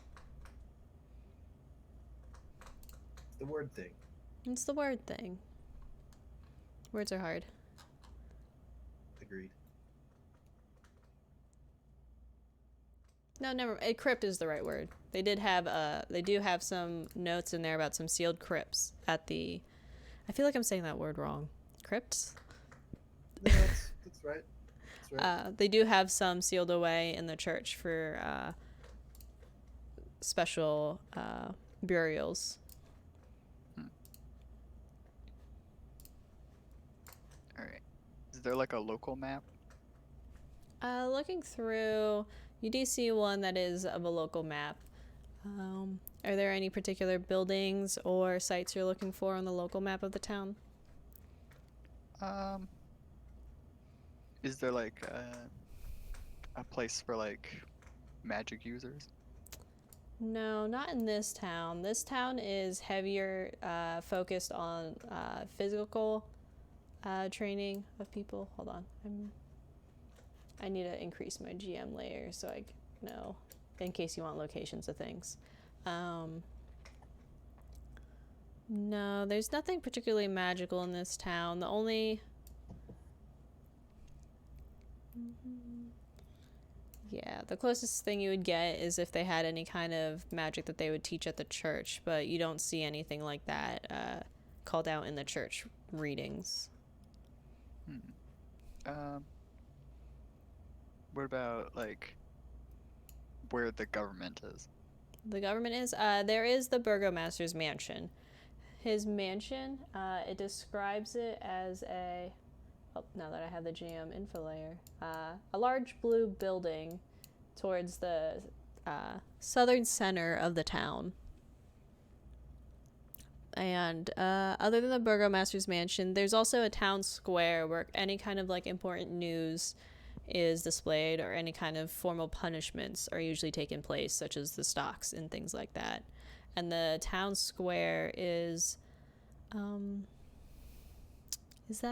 The word thing. It's the word thing. Words are hard. Agreed. No, never. Crypt is the right word. They do have some notes in there about some sealed crypts at the... I feel like I'm saying that word wrong. Crypts? No, that's right. That's right. They do have some sealed away in the church for special burials. Alright. Is there like a local map? Looking through, you do see one that is of a local map. Are there any particular buildings or sites you're looking for on the local map of the town? Is there like a place for like magic users? No, not in this town. This town is heavier focused on physical training of people. Hold on. I need to increase my GM layer so I know, in case you want locations of things. No, there's nothing particularly magical in this town. The only... Yeah, the closest thing you would get is if they had any kind of magic that they would teach at the church, but you don't see anything like that called out in the church readings. What about like where the government is? The government is, there is the Burgomaster's mansion. His mansion, it describes it as a, oh, now that I have the GM info layer, a large blue building towards the southern center of the town. And other than the Burgomaster's mansion, there's also a town square where any kind of like important news is displayed or any kind of formal punishments are usually taking place, such as the stocks and things like that. And the town square is that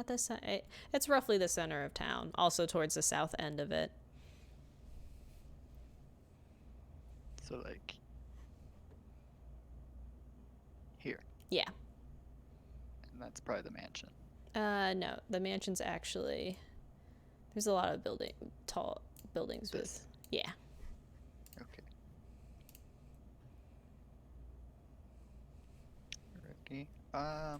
the it's roughly the center of town, also towards the south end of it. So like here. Yeah. And that's probably the mansion. No, the mansion's actually, there's a lot of tall buildings with, yeah. Okay. Alrighty.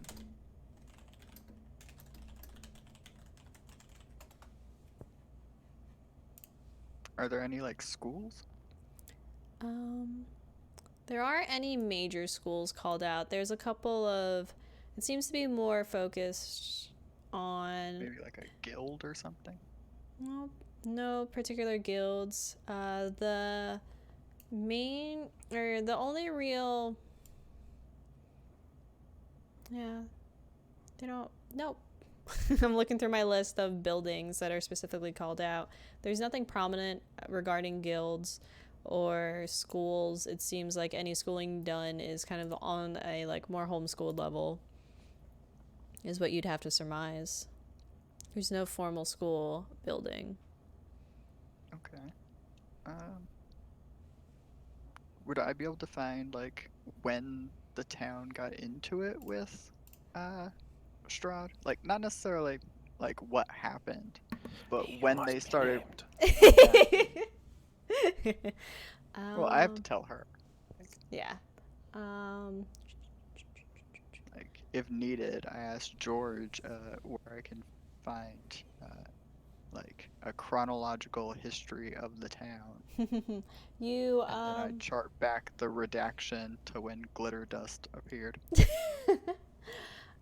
Are there any like schools? There aren't any major schools called out. There's a couple of, it seems to be more focused on, Maybe like a guild or something? well, no particular guilds. The main, or the only real, yeah, they don't, nope. I'm looking through my list of buildings that are specifically called out. There's nothing prominent regarding guilds or schools. It seems like any schooling done is kind of on a like more homeschooled level, is what you'd have to surmise. There's no formal school building. Okay. Would I be able to find like when the town got into it with Strahd? Like not necessarily like what happened, but You when must they be started. named. Well, I have to tell her. Yeah. Like if needed, I asked George where I can find like a chronological history of the town. You And then I chart back the redaction to when glitter dust appeared.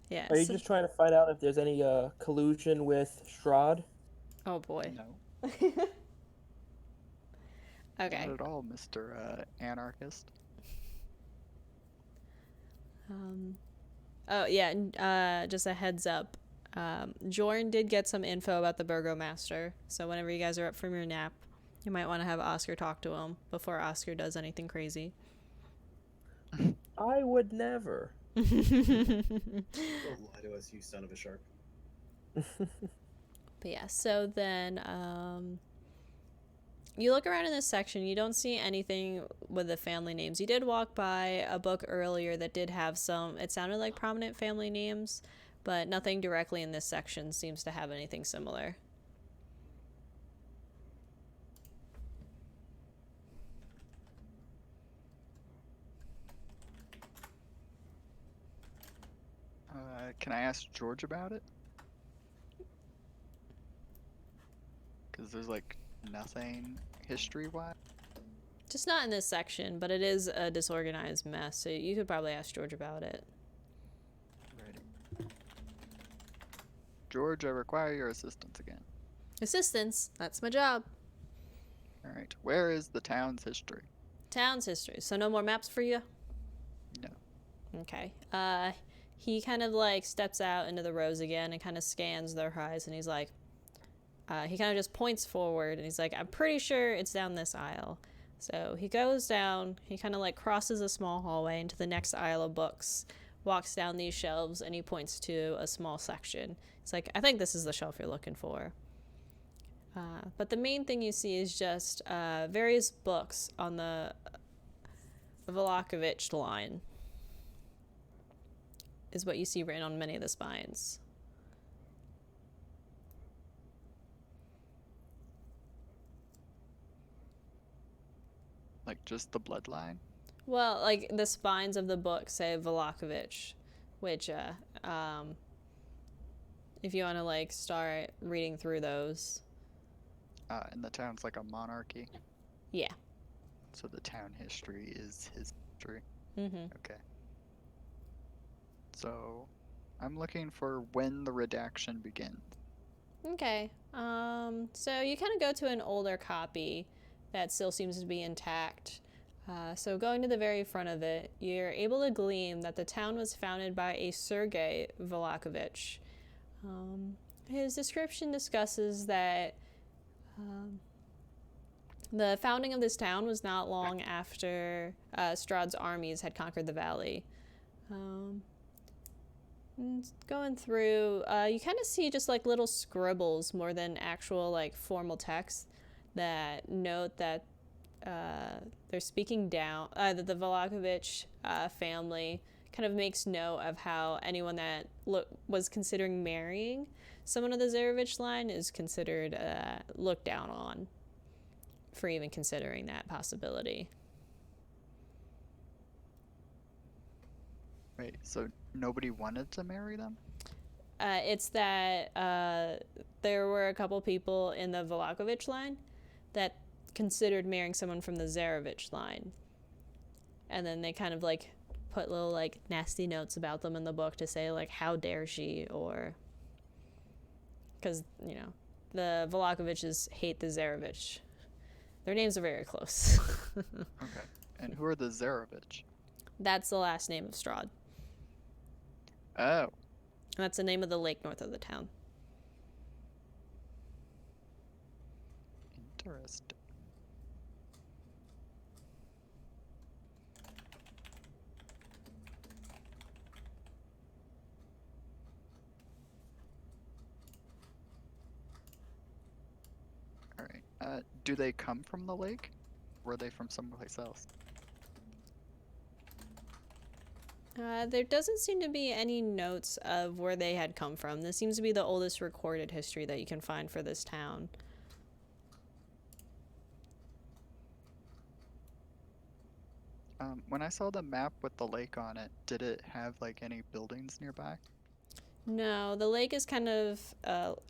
yeah. Are you just trying to find out if there's any collusion with Strahd? Oh boy. No, Okay. not at all, Mr. Anarchist. Oh yeah, just a heads up. Jorin did get some info about the Burgomaster, so whenever you guys are up from your nap, you might want to have Oscar talk to him before Oscar does anything crazy. I would never. Don't lie to us, you son of a shark. But yeah, so then you look around in this section, you don't see anything with the family names. You did walk by a book earlier that did have some, it sounded like prominent family names, but nothing directly in this section seems to have anything similar. Can I ask George about it? Because there's like nothing history-wise. Just not in this section, but it is a disorganized mess, so you could probably ask George about it. Right. George, I require your assistance again. Assistance, that's my job. All right. Where is the town's history? Town's history. So no more maps for you? No. Okay. He kind of like steps out into the rows again and kind of scans their horizon. He's like, he kind of just points forward and he's like, I'm pretty sure it's down this aisle. So he goes down, he kind of like crosses a small hallway into the next aisle of books, walks down these shelves, and he points to a small section. It's like, I think this is the shelf you're looking for. But the main thing you see is just various books on the Vallaki line is what you see written on many of the spines. Like just the bloodline? Well, like the spines of the book say Vallaki, which if you want to like start reading through those. And the town's like a monarchy. Yeah. So the town history is his history. Mm-hmm. Okay. So I'm looking for when the redaction begins. Okay. So you kind of go to an older copy that still seems to be intact. So going to the very front of it, you're able to glean that the town was founded by a Sergei Vallaki. His description discusses that the founding of this town was not long after Strahd's armies had conquered the valley. Going through, you kind of see just like little scribbles more than actual like formal text that note that they're speaking down, that the Vallaki family kind of makes note of how anyone that was considering marrying someone of the Zarevich line is considered looked down on for even considering that possibility. Wait, so nobody wanted to marry them? It's that there were a couple people in the Vallaki line that considered marrying someone from the Zarevich line. And then they kind of like put little like nasty notes about them in the book to say like, how dare she, or because, you know, the Vallakoviches hate the Zarevich. Their names are very close. Okay. And who are the Zarevich? That's the last name of Strahd. Oh. And that's the name of the lake north of the town. Interesting. Alright. Do they come from the lake? Or were they from someplace else? There doesn't seem to be any notes of where they had come from. This seems to be the oldest recorded history that you can find for this town. When I saw the map with the lake on it, did it have like any buildings nearby? No, the lake is kind of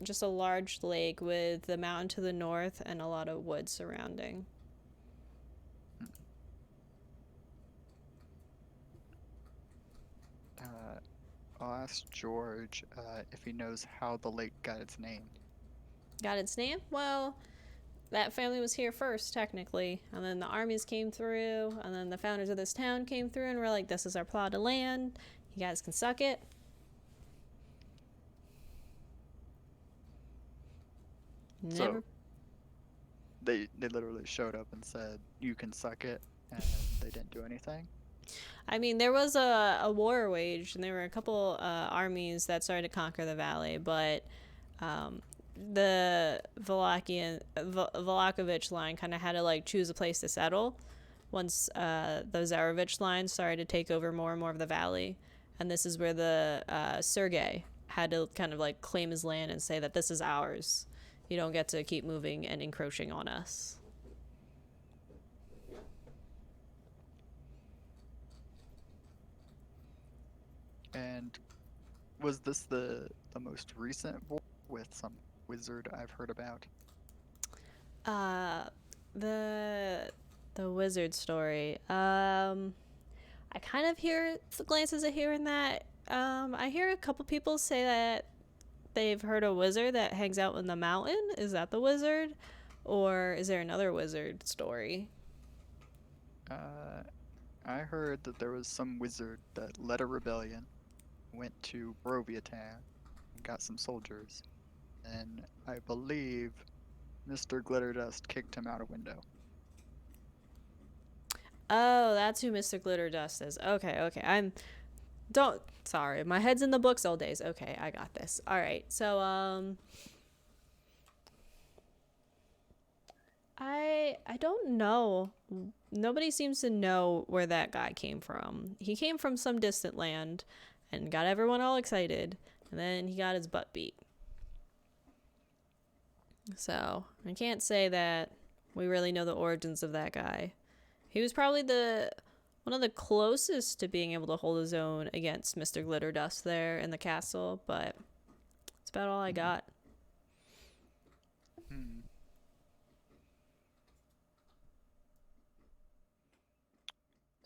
just a large lake with the mountain to the north and a lot of woods surrounding. I'll ask George if he knows how the lake got its name. Got its name? Well, that family was here first, technically. And then the armies came through, and then the founders of this town came through and were like, this is our plot of land. You guys can suck it. Never. So they literally showed up and said, you can suck it, and they didn't do anything? I mean, there was a war waged, and there were a couple armies that started to conquer the valley, but the Vallakovich line kind of had to like choose a place to settle once the Zarevich line started to take over more and more of the valley, and this is where the Sergei had to kind of like claim his land and say that this is ours. You don't get to keep moving and encroaching on us. And was this the most recent war with some wizard I've heard about? The wizard story. I kind of hear glances at hearing that. I hear a couple people say that they've heard a wizard that hangs out in the mountain. Is that the wizard? Or is there another wizard story? I heard that there was some wizard that led a rebellion, went to Barovia Town, and got some soldiers. And I believe Mr. Glitterdust kicked him out a window. Oh, that's who Mr. Glitterdust is. Okay. Sorry, my head's in the books all days. Okay, I got this. All right, so, I don't know. Nobody seems to know where that guy came from. He came from some distant land and got everyone all excited, and then he got his butt beat. So, I can't say that we really know the origins of that guy. He was probably one of the closest to being able to hold his own against Mr. Glitterdust there in the castle, but that's about all I got.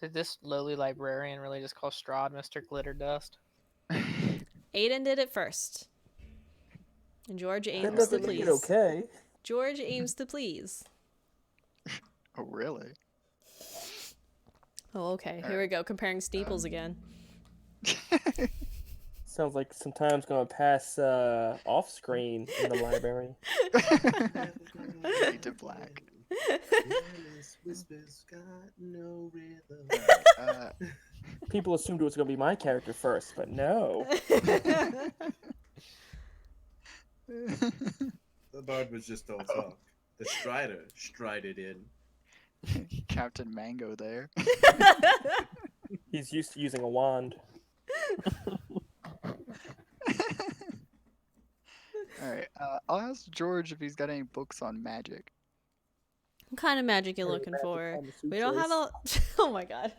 Did this lowly librarian really just call Strahd Mr. Glitterdust? Aiden did it first. And George That aims to doesn't make please. it okay. George aims to please. Oh, really? Oh, okay. Here we go. Comparing steeples again. Sounds like some time's gonna pass off screen in the library. Fade to black. Whispers got no rhythm. People assumed it was gonna be my character first, but no. The bard was just all talk. The Stryder strided in. Captain Mango there. He's used to using a wand. Alright, I'll ask George if he's got any books on magic. What kind of magic you looking for? We don't have a... Oh my god.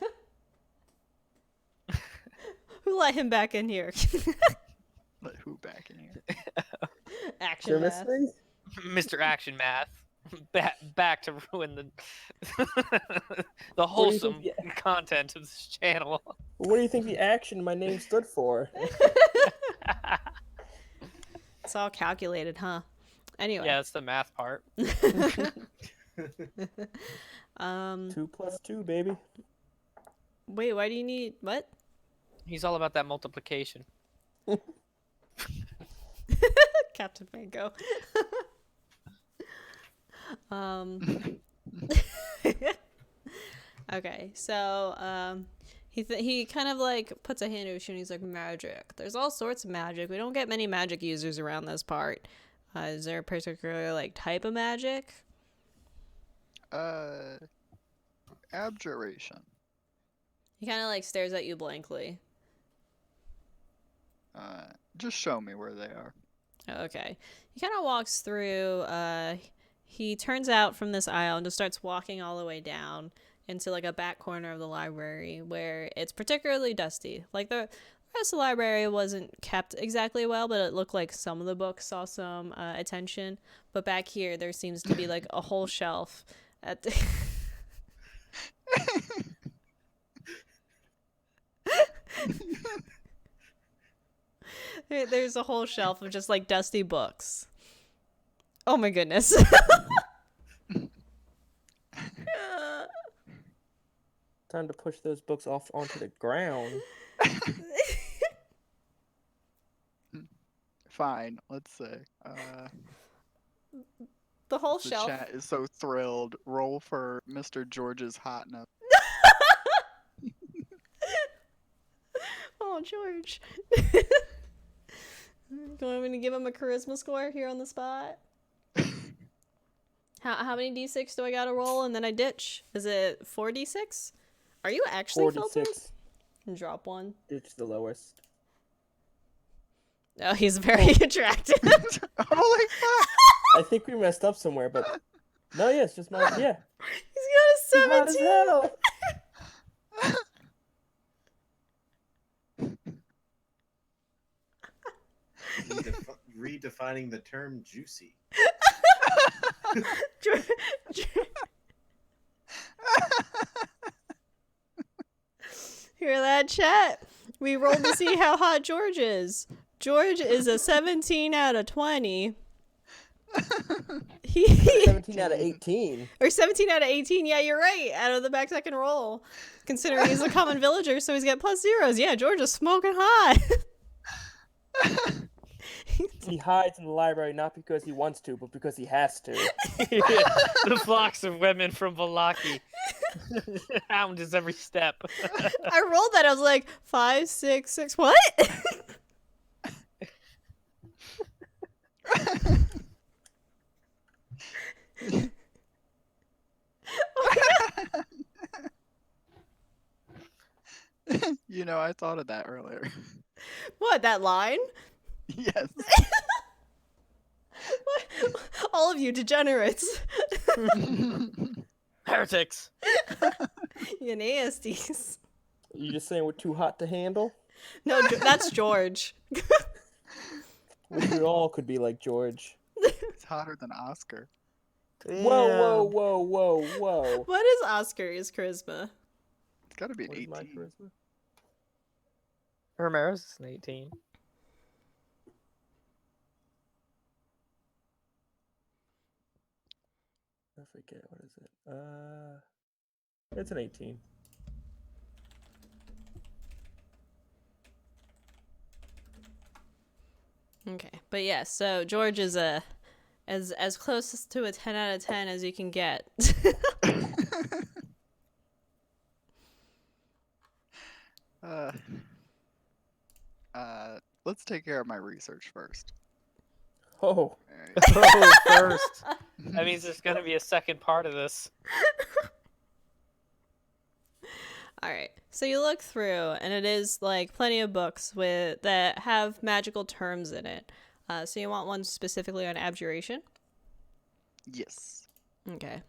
Who let him back in here? Let who back in here? ActionMath. Mr. ActionMath. Back to ruin the wholesome content of this channel. What do you think the action my name stood for? It's all calculated, huh? Anyway. Yeah, that's the math part. 2 plus 2, baby. Wait, why do you need... What? He's all about that multiplication. Captain Mango. Okay, so he kind of like puts a hand over his shoe and he's like, magic. There's all sorts of magic. We don't get many magic users around this part. Is there a particular like type of magic? Abjuration. He kind of like stares at you blankly. Just show me where they are. Okay. He kind of walks through. He turns out from this aisle and just starts walking all the way down into like a back corner of the library where it's particularly dusty. Like the rest of the library wasn't kept exactly well, but it looked like some of the books saw some attention. But back here, there seems to be like a whole shelf at the... There's a whole shelf of just like dusty books. Oh my goodness. Time to push those books off onto the ground. Fine, let's say. The whole The shelf. chat is so thrilled. Roll for Mr. George's hotness. Oh, George. You want me to give him a charisma score here on the spot? How many d6 do I gotta roll and then I ditch? Is it 4d6? Are you actually filtered? 46. Drop one. Ditch the lowest. Oh, he's very attractive. Holy fuck! I think we messed up somewhere, but no, yeah, it's just my yeah. He's got a Hot as 17. hell. Redefining the term juicy. Hear that, chat? We rolled to see how hot George is. George is a 17 out of 20. 17 out of 18. Or 17 out of 18. Yeah, you're right. Out of the back second roll. Considering he's a common villager, so he's got +0s. Yeah, George is smoking hot. He hides in the library not because he wants to, but because he has to. The flocks of women from Vallaki. Hound is every step. I rolled that. I was like, 5, 6, 6. What? You know, I thought of that earlier. What, that line? Yes. What? All of you degenerates. Heretics. You nasties. You just saying we're too hot to handle? No, that's George. We all could be like George. It's hotter than Oscar. Whoa, whoa, whoa, whoa, whoa. What is Oscar's charisma? It's gotta be an What is 18. my charisma? Romero's an 18. I forget, what is it? It's an 18. Okay, but yeah, so George is as close to a 10 out of 10 as you can get. Let's take care of my research first. Oh, All right. Oh, first. That means there's going to be a second part of this. All right, so you look through, and it is like plenty of books that have magical terms in it. So you want one specifically on abjuration? Yes. Okay.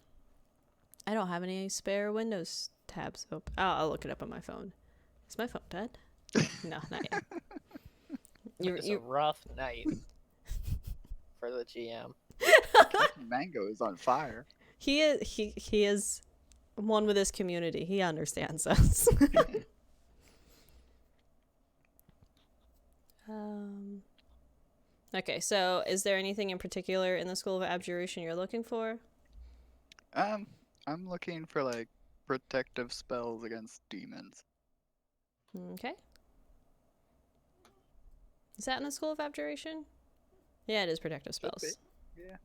I don't have any spare Windows tabs open. Oh, I'll look it up on my phone. Is my phone dead? No, not yet. It's a rough night for the GM. Mango is on fire. He is one with his community. He understands us. Okay, so is there anything in particular in the School of Abjuration you're looking for? I'm looking for like protective spells against demons. Okay. Is that in the School of Abjuration? Yeah, it is protective spells. Yeah.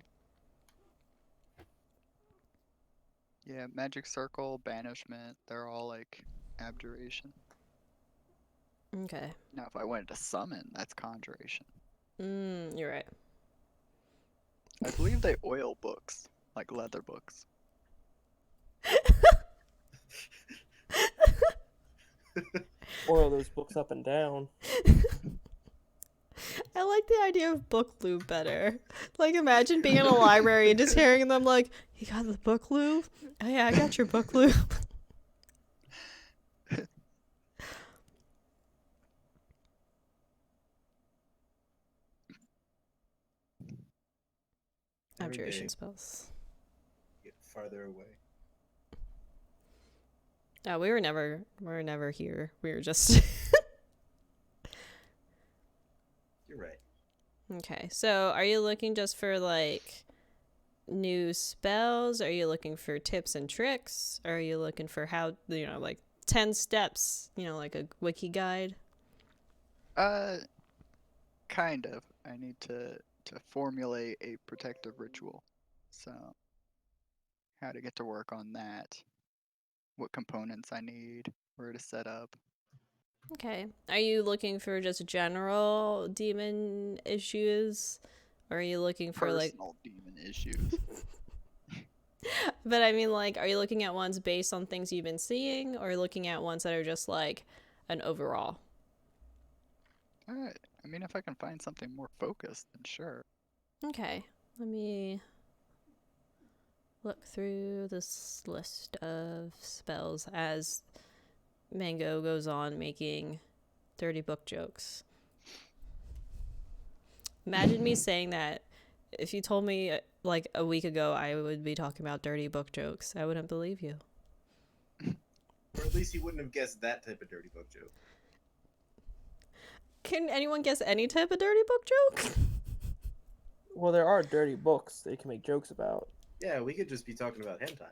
Yeah, magic circle, banishment, they're all like abjuration. Okay. Now if I wanted to summon, that's conjuration. You're right. I believe they oil books, like leather books. oil those books up and down. I like the idea of book lube better. Like, imagine being in a library and just hearing them like, "You got the book lube? Oh yeah, I got your book lube." Abjuration spells. Get farther away. Oh, we were never here. We were just You're right. Okay, so are you looking just for like new spells? Are you looking for tips and tricks? Are you looking for how, like 10 steps, like a wiki guide? Kind of. I need to formulate a protective ritual. So, how to get to work on that. What components I need, where to set up. Okay. Are you looking for just general demon issues? Or are you looking for Personal demon issues. But I mean, like, are you looking at ones based on things you've been seeing, or looking at ones that are just like an overall? Alright. I mean, if I can find something more focused, then sure. Okay. Let me look through this list of spells as Mango goes on making dirty book jokes. Imagine me saying that if you told me like a week ago I would be talking about dirty book jokes, I wouldn't believe you. Or at least you wouldn't have guessed that type of dirty book joke. Can anyone guess any type of dirty book joke? Well, there are dirty books that you can make jokes about. Yeah, we could just be talking about hentai.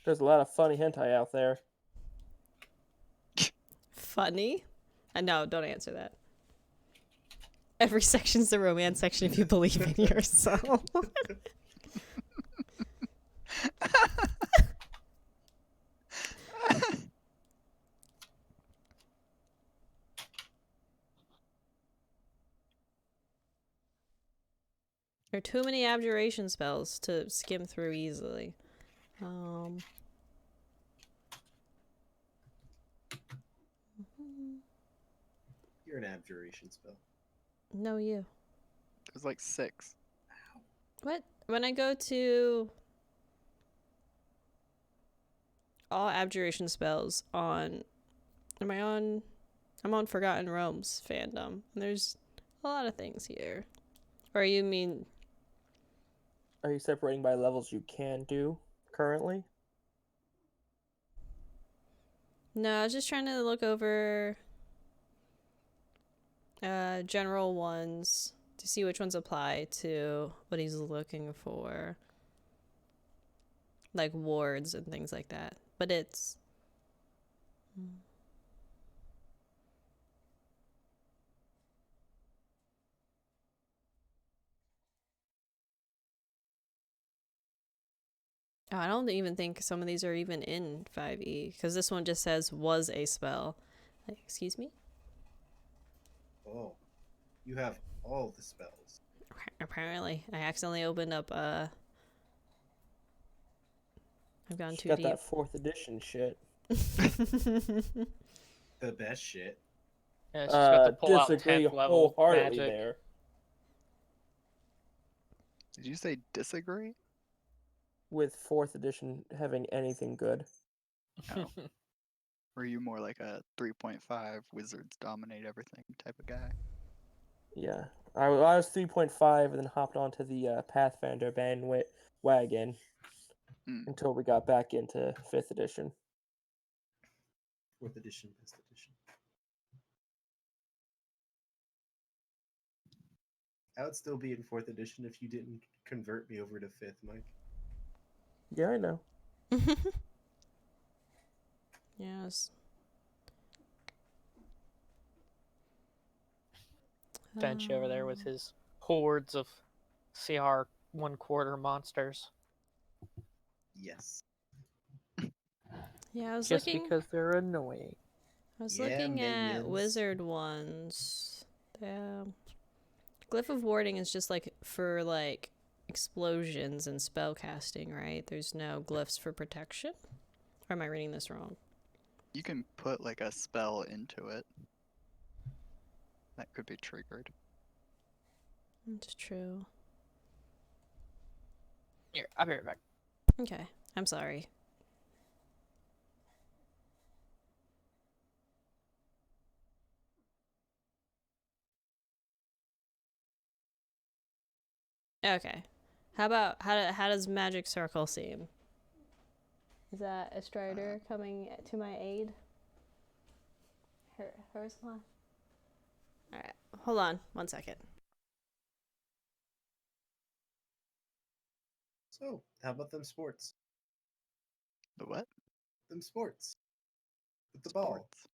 There's a lot of funny hentai out there. Funny? No, don't answer that. Every section's the romance section if you believe in yourself. There are too many abjuration spells to skim through easily. You're an abjuration spell. No, you. There's like 6. What? When I go to all abjuration spells on... I'm on Forgotten Realms fandom. And there's a lot of things here. Or you mean... Are you separating by levels you can do currently? No, I was just trying to look over general ones to see which ones apply to what he's looking for. Like wards and things like that. But it's... Oh, I don't even think some of these are even in 5e, because this one just says was a spell. Like, excuse me? Oh, you have all the spells. Apparently. I accidentally opened up, I've gone She's too got deep. that 4th edition shit. The best shit. Yeah, she's got to pull out Disagree 10th level wholeheartedly magic. there. Did you say disagree? With 4th edition having anything good. Oh. Were you more like a 3.5 wizards dominate everything type of guy? Yeah. I was 3.5 and then hopped onto the Pathfinder bandwagon until we got back into 5th edition. 4th edition, best edition. I would still be in 4th edition if you didn't convert me over to 5th, Mike. Yeah, I know. Yes. Fench over there with his hordes of CR 1/4 monsters. Yes. Yeah, I was Just looking... because they're annoying. I was Yeah, looking at minions. wizard ones. Glyph of Warding is just like for like explosions and spell casting, right? There's no glyphs for protection? Or am I reading this wrong? You can put like a spell into it. That could be triggered. It's true. Here, I'll be right back. Okay, I'm sorry. Okay. How about how does Magic Circle seem? Is that a Stryder coming to my aid? Hers one. All right, hold on 1 second. So, how about them sports? The what? Them sports. With the ball. Sports.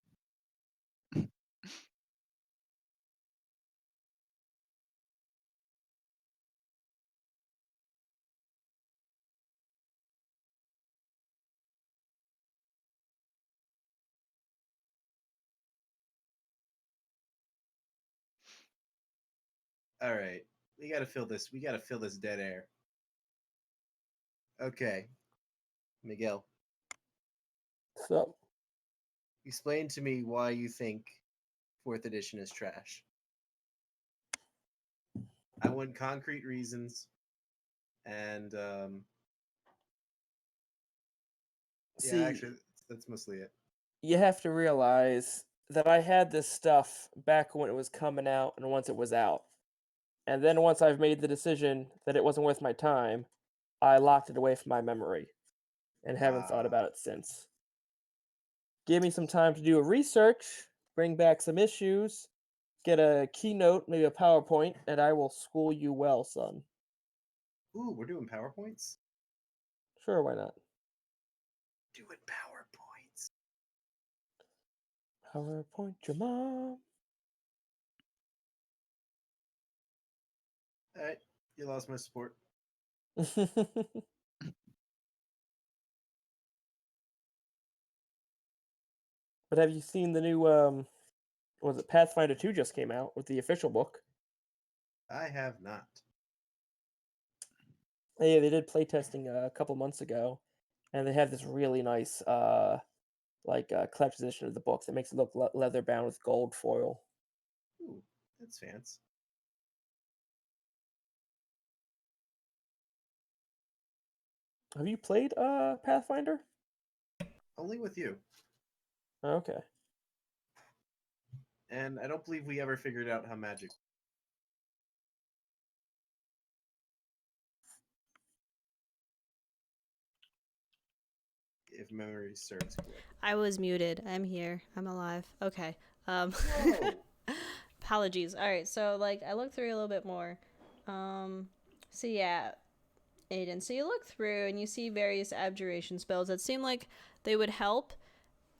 All right. We got to fill this. We got to fill this dead air. Okay. Miguel, So, explain to me why you think 4th edition is trash. I want concrete reasons, and see, yeah, actually, that's mostly it. you have to realize that I had this stuff back when it was coming out and once it was out. And then once I've made the decision that it wasn't worth my time, I locked it away from my memory and haven't thought about it since. Give me some time to do a research, bring back some issues, get a keynote, maybe a PowerPoint, and I will school you well, son. Ooh, we're doing PowerPoints? Sure, why not? Doing PowerPoints. PowerPoint your mom. Alright, you lost my support. But have you seen the new, was it Pathfinder 2 just came out with the official book? I have not. Yeah, they did playtesting a couple months ago, and they have this really nice, collector's edition of the book that makes it look leather bound with gold foil. Ooh, that's fancy. Have you played Pathfinder? Only with you. Okay. And I don't believe we ever figured out how magic. If memory serves correctly. I was muted. I'm here. I'm alive. Okay. Apologies. All right. So I looked through a little bit more. So yeah, Aiden. So you look through and you see various abjuration spells that seem like they would help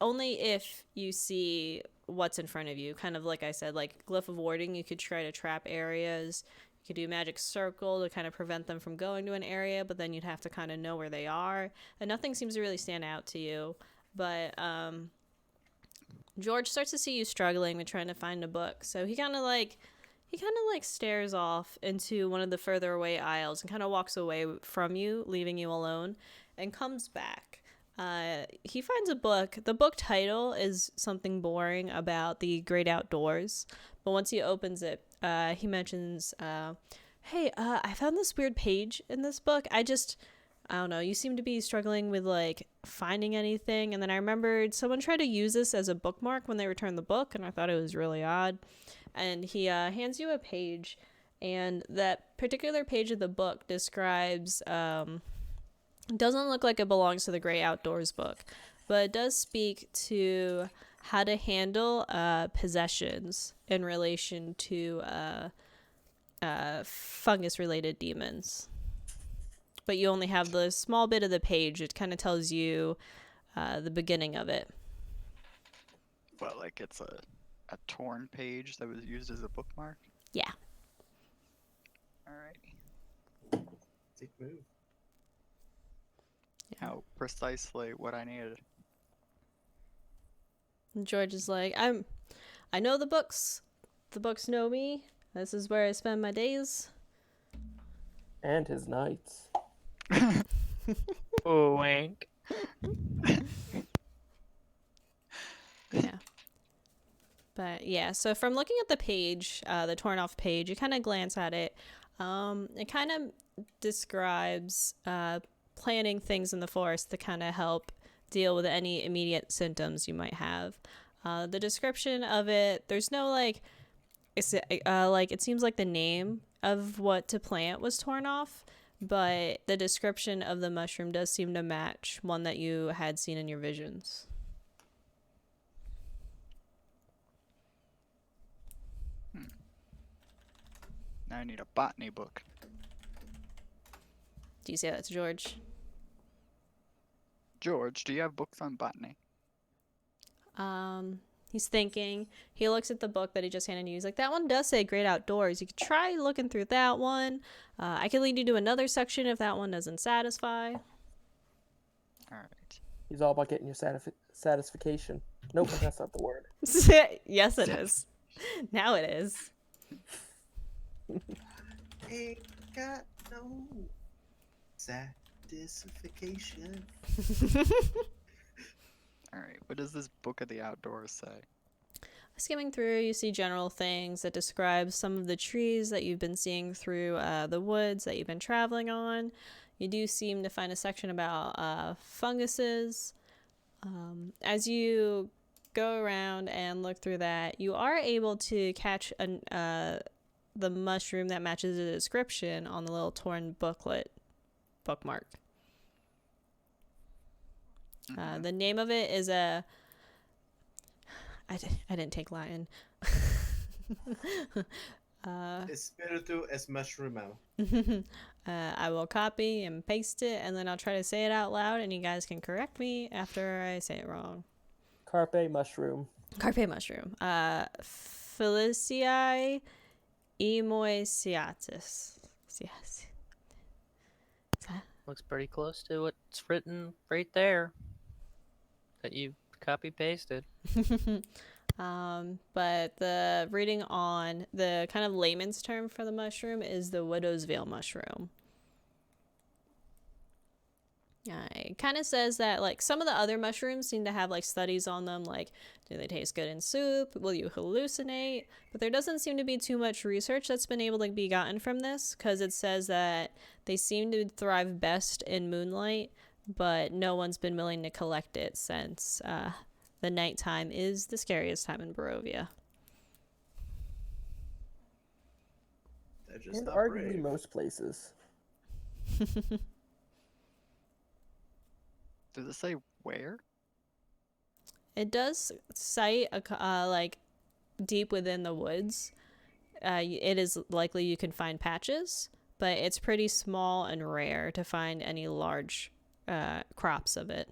only if you see what's in front of you. Kind of like I said, like Glyph of Warding, you could try to trap areas. You could do Magic Circle to kind of prevent them from going to an area, but then you'd have to kind of know where they are. And nothing seems to really stand out to you. But George starts to see you struggling with trying to find a book. So he kind of stares off into one of the further away aisles and kind of walks away from you, leaving you alone, and comes back. He finds a book. The book title is something boring about the great outdoors, but once he opens it, he mentions, hey, I found this weird page in this book. I don't know, you seem to be struggling with finding anything, and then I remembered someone tried to use this as a bookmark when they returned the book, and I thought it was really odd. And he hands you a page, and that particular page of the book describes doesn't look like it belongs to the Great Outdoors book, but it does speak to how to handle possessions in relation to fungus-related demons. But you only have the small bit of the page. It kind of tells you the beginning of it. Well, it's a torn page that was used as a bookmark? Yeah. Alrighty. Take move. How precisely what I needed. And George is like, I know the books. The books know me. This is where I spend my days. And his nights. Oh, wink. Yeah. But yeah, so from looking at the page, the torn off page, you kind of glance at it. It kind of describes planting things in the forest to kind of help deal with any immediate symptoms you might have. The description of it, there's no it seems like the name of what to plant was torn off, but the description of the mushroom does seem to match one that you had seen in your visions. Now I need a botany book. Do you say that to George? George, do you have books on botany? He's thinking. He looks at the book that he just handed you. He's like, that one does say Great Outdoors. You could try looking through that one. I can lead you to another section if that one doesn't satisfy. Alright. He's all about getting your satisfaction. Nope, that's not the word. Yes, it is. Now it is. Ain't got no satisfaction. Alright, what does this book of the outdoors say? Skimming through, you see general things that describe some of the trees that you've been seeing through the woods that you've been traveling on. You do seem to find a section about funguses. As you go around and look through that, you are able to catch the mushroom that matches the description on the little torn bookmark. The name of it is I didn't take Latin. Espiritu es mushroomel. I will copy and paste it, and then I'll try to say it out loud, and you guys can correct me after I say it wrong. Carpe mushroom. Carpe mushroom. Feliciae emoisiatis. Yes. Looks pretty close to what's written right there that you copy pasted. But the reading on the kind of layman's term for the mushroom is the widow's veil mushroom. It kind of says that like some of the other mushrooms seem to have like studies on them, like do they taste good in soup, will you hallucinate, but there doesn't seem to be too much research that's been able to be gotten from this, because it says that they seem to thrive best in moonlight, but no one's been willing to collect it since the nighttime is the scariest time in Barovia. And arguably most places. Does it say where? It does cite like deep within the woods. It is likely you can find patches, but it's pretty small and rare to find any large crops of it.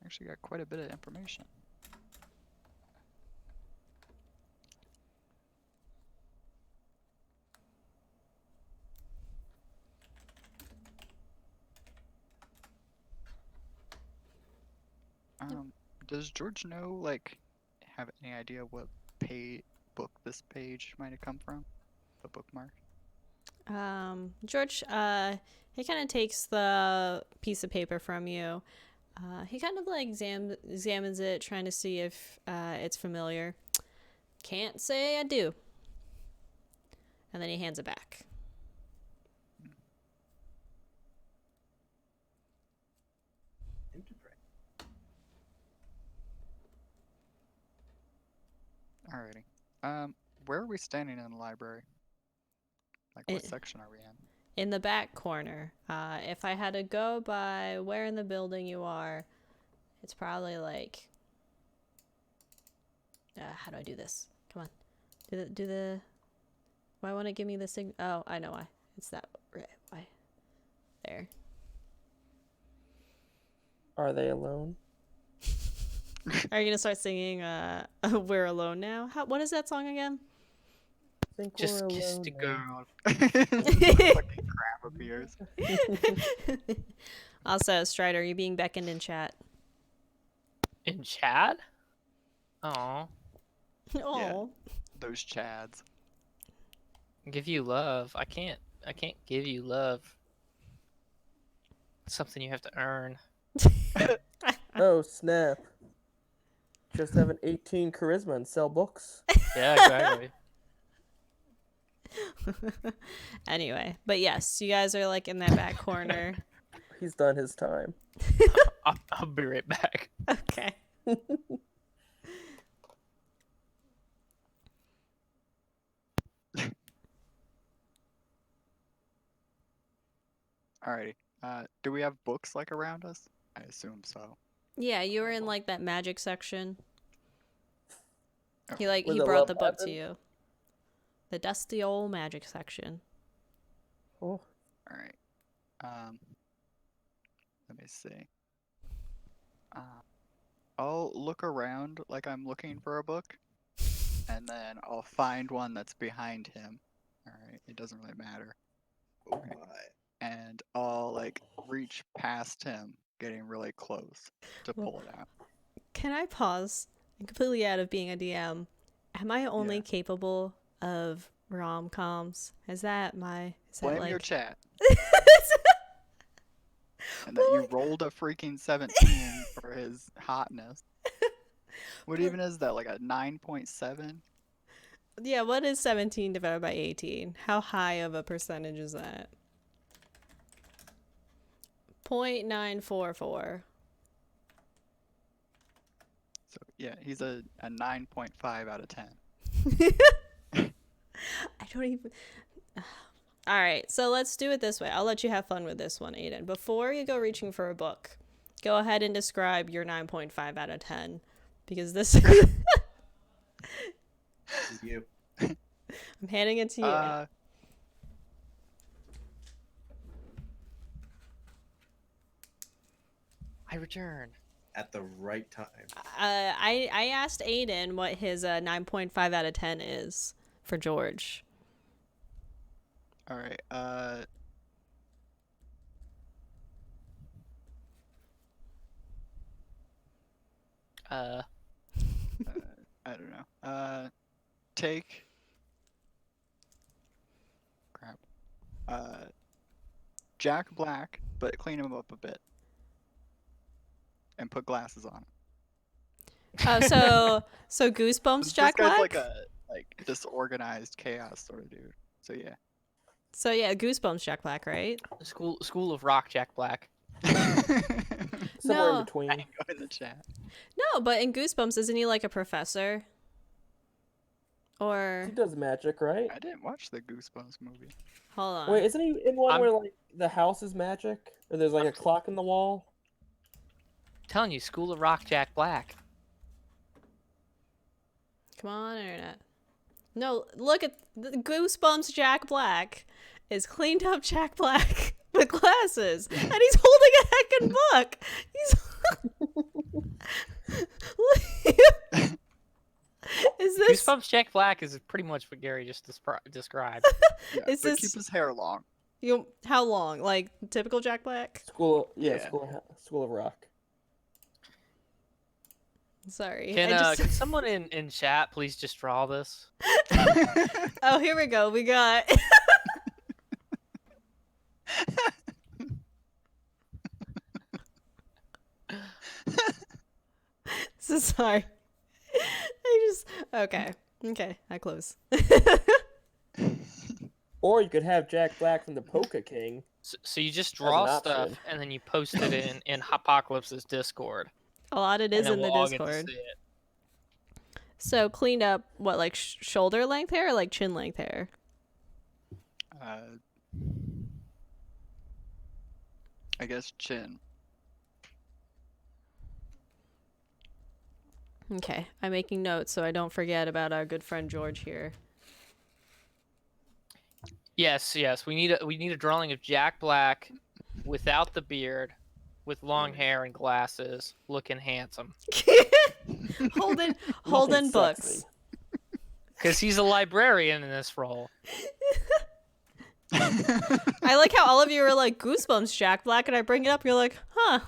Actually got quite a bit of information. Does George know, like, have any idea what book this page might have come from? The bookmark? George, he kind of takes the piece of paper from you. He kind of like examines it, trying to see if it's familiar. Can't say I do. And then he hands it back. Alrighty. Where are we standing in the library? Like, what section are we in? In the back corner. If I had to go by where in the building you are, it's probably like... how do I do this? Come on. Do the... Why won't it give me the signal? Oh, I know why. It's that... Why? There. Are they alone? Are you gonna start singing We're Alone Now? What is that song again? Just kiss the girl. Fucking crap appears. Also, Stryder, are you being beckoned in chat? In chat? Oh. Oh. Yeah, those chads. Give you love. I can't give you love. It's something you have to earn. Oh, snap. Just have an 18 charisma and sell books. Yeah, exactly. Anyway, but yes, you guys are like in that back corner. He's done his time. I'll be right back. Okay. Alrighty. Do we have books like around us? I assume so. Yeah, you were in like that magic section. Oh. He brought the book to you. The dusty old magic section. Oh. Alright. Let me see. I'll look around like I'm looking for a book, and then I'll find one that's behind him. Alright, it doesn't really matter. Okay. And I'll like reach past him, getting really close to pull it out. Can I pause? I'm completely out of being a DM. Am I only Yeah. capable of rom-coms? Blame like... your chat. And that you rolled a freaking 17 for his hotness. What even is that? Like a 9.7? Yeah, what is 17 divided by 18? How high of a percentage is that? 0.944. So yeah, he's a 9.5 out of 10. I don't even... All right, so let's do it this way. I'll let you have fun with this one, Aiden. Before you go reaching for a book, go ahead and describe your 9.5 out of 10. Because this... You. I'm handing it to you. I return. At the right time. I asked Aiden what his 9.5 out of 10 is for George. All right. I don't know. Take. Crap. Jack Black, but clean him up a bit. And put glasses on him. Oh, so Goosebumps Jack This guy's Black? like a disorganized chaos sort of dude. So yeah. So yeah, Goosebumps Jack Black, right? School of Rock Jack Black. Somewhere in No. between. I can go in the chat. No, but in Goosebumps, isn't he like a professor? He Or does magic, right? I didn't watch the Goosebumps movie. hold on. Wait, isn't he in one I'm- where like the house is magic, or there's like a clock in the wall? I'm telling you, School of Rock Jack Black. Come on, internet. No, look at the Goosebumps Jack Black is cleaned up Jack Black with glasses, and he's holding a heckin' book. Is this? Goosebumps Jack Black is pretty much what Gary just described. Yeah, Is but this- keep his hair long. How long? Like typical Jack Black? Yeah. School of Rock. Sorry. Can someone in chat please just draw this? Oh, here we go. We got. So sorry. Okay. I close. Or you could have Jack Black from the Polka King. So you just an draw stuff option. and then you post it in Hoppocalypse's Discord. A lot it and is then in the we'll all get to Discord. see it. So cleaned up what, like shoulder length hair or like chin length hair? I guess chin. Okay, I'm making notes so I don't forget about our good friend George here. Yes. We need a drawing of Jack Black without the beard, with long hair and glasses, looking handsome. Holding Looking books. sexy. Because he's a librarian in this role. I like how all of you are like Goosebumps Jack Black, and I bring it up, and you're like, huh?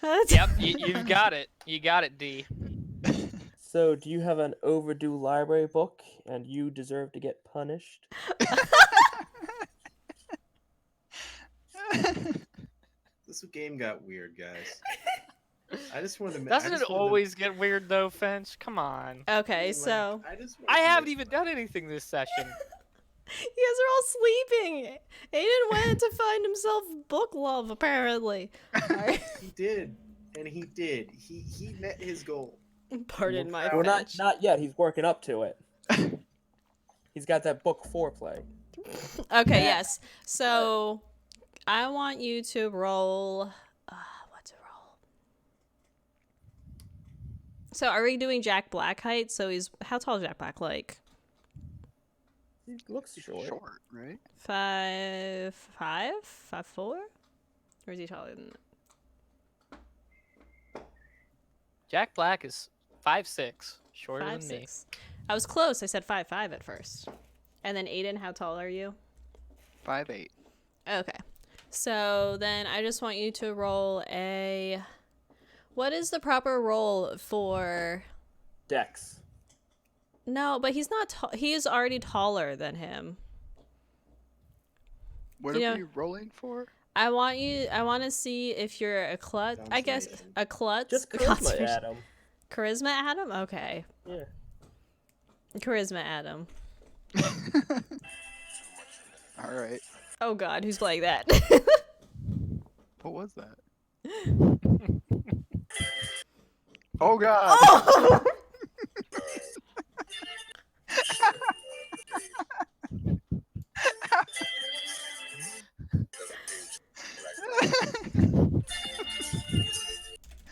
That's... Yep, you've got it. You got it, D. So, do you have an overdue library book, and you deserve to get punished? This game got weird, guys. I just wanted to. Doesn't it always get weird though, Fench? Come on. Okay, so I haven't even done anything this session. you guys are all sleeping. Aiden went to find himself book love, apparently. Alright. He did, and he did. He met his goal. Pardon my Well, French. not yet. He's working up to it. He's got that book foreplay. Okay, yes. So I want you to roll. What's a roll? So are we doing Jack Black height? So how tall is Jack Black? Like He looks short. Short, right? 5'5", 5'4", or is he taller than that? Jack Black is 5'6", shorter than me. 5'6". I was close. I said 5'5" at first. And then Aiden, how tall are you? 5'8". Okay. So then I just want you to roll a... What is the proper roll for... Dex. No, but he's not... He is already taller than him. What You are know- we rolling for? I want to see if you're a klutz. I guess Consummation. a klutz. Just charisma, Consummation. Adam. Charisma Adam? Okay. Yeah. Charisma Adam. All right. Oh god, who's playing that? What was that? Oh god. Oh!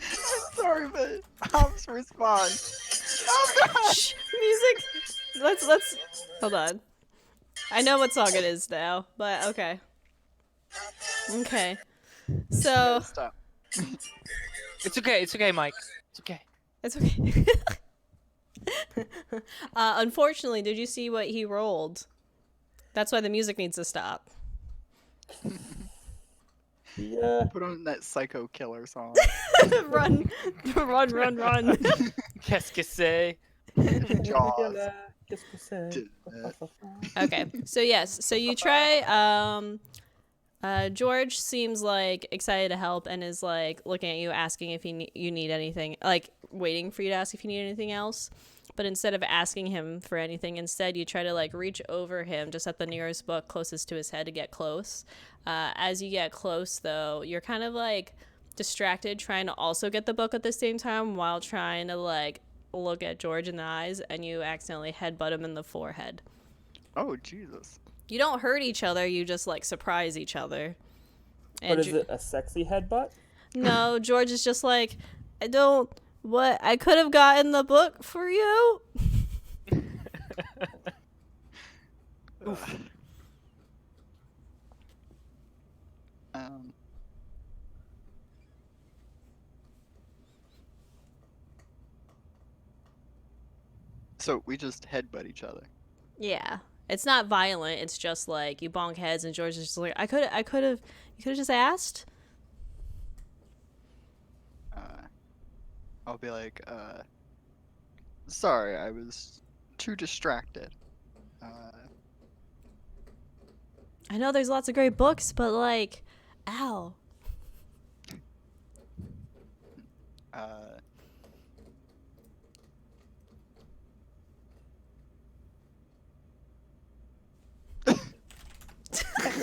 I'm sorry, but Hops response. Oh god. Shh, music. Let's hold on. I know what song it is now, but okay. Okay. So Stop. It's okay, Mike. It's okay. it's okay. Unfortunately, did you see what he rolled? That's why the music needs to stop. Yeah. Put on that psycho killer song. Run, run. Qu'est-ce que c'est? Jaws. Qu'est-ce que c'est? Okay, so yes, so you try. George seems like excited to help and is like looking at you, asking if you need anything, like waiting for you to ask if you need anything else. But instead of asking him for anything, instead you try to like reach over him just at the nearest book closest to his head to get close. As you get close, though, you're kind of like distracted trying to also get the book at the same time while trying to like look at George in the eyes, and you accidentally headbutt him in the forehead. Oh Jesus. You don't hurt each other, you just like surprise each other. But is it a sexy headbutt? No, George is just like, I could have gotten the book for you. So we just headbutt each other. Yeah. It's not violent, it's just like you bonk heads and George is just like, you could have just asked. I'll be like, sorry, I was too distracted. I know there's lots of great books, but like, ow.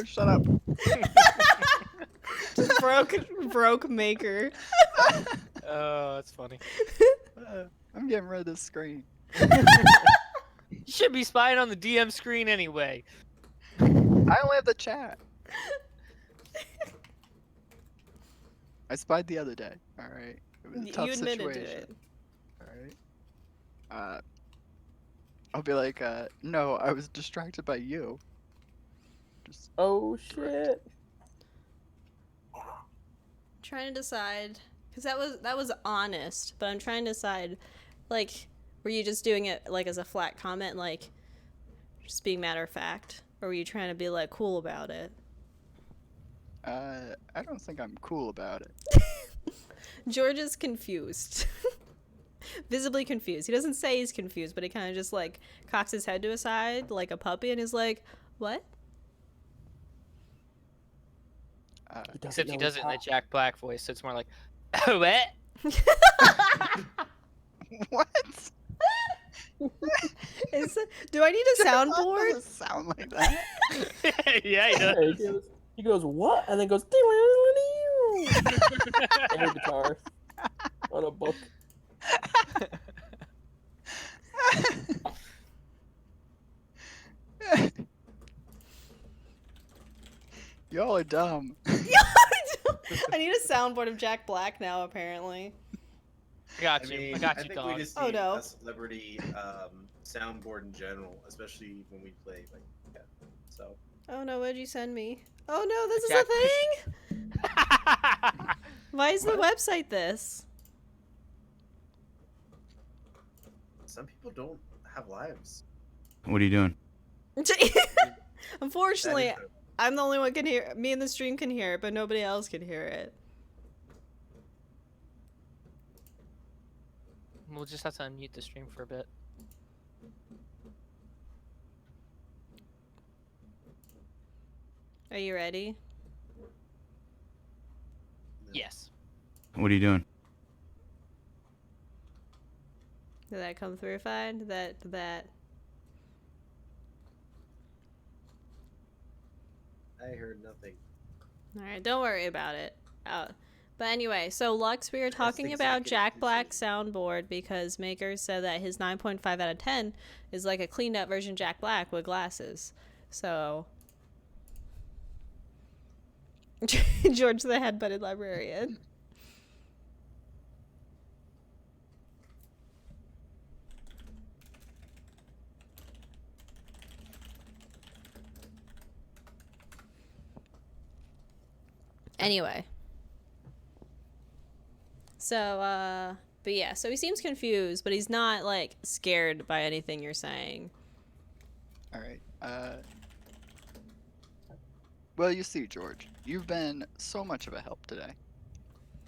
Shut up. broke maker. Oh, that's funny. I'm getting rid of this screen. You should be spying on the DM screen anyway. I only have the chat. I spied the other day. All right, it was a tough You admitted situation. to it. All right. I'll be like, no, I was distracted by you. Just Oh shit. Trying to decide, because that was honest, but I'm trying to decide, like, were you just doing it like as a flat comment, like just being matter of fact, or were you trying to be like cool about it? I don't think I'm cool about it. George is confused. Visibly confused. He doesn't say he's confused, but he kind of just like cocks his head to his side like a puppy and is like, what? Except he does it in a Jack Black voice, so it's more like, oh, what? What? Do I need a soundboard? Doesn't sound like that. Yeah, he does. He goes, what? And then goes, air guitar on a book. Y'all are dumb. I need a soundboard of Jack Black now, apparently. I got you. I got you, think dog. we just Oh, need no. a celebrity soundboard in general, especially when we play like that. So. Oh no, what did you send me? Oh no, this is Jack- a thing? Why is the website this? Some people don't have lives. What are you doing? Unfortunately, That is I'm the only one can hear. Me in the stream can hear it, but nobody else can hear it. We'll just have to unmute the stream for a bit. Are you ready? Yes. What are you doing? Did that come through fine? Did that... I heard nothing. Alright, don't worry about it. But anyway, so Lux, we were talking about executive Jack Black decision. soundboard because Maker said that his 9.5 out of 10 is like a cleaned up version Jack Black with glasses. So... George the head-butted librarian. Anyway. So, but yeah, so he seems confused, but he's not, like, scared by anything you're saying. Alright, well, you see, George, you've been so much of a help today.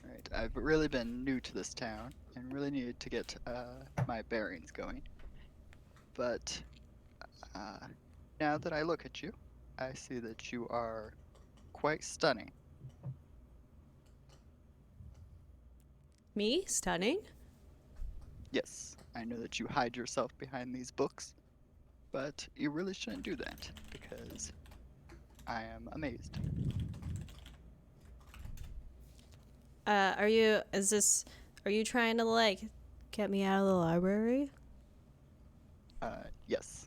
Right, I've really been new to this town and really needed to get my bearings going. But now that I look at you, I see that you are quite stunning. Me? Stunning? Yes, I know that you hide yourself behind these books, but you really shouldn't do that because I am amazed. Are you trying to, like, get me out of the library? Yes.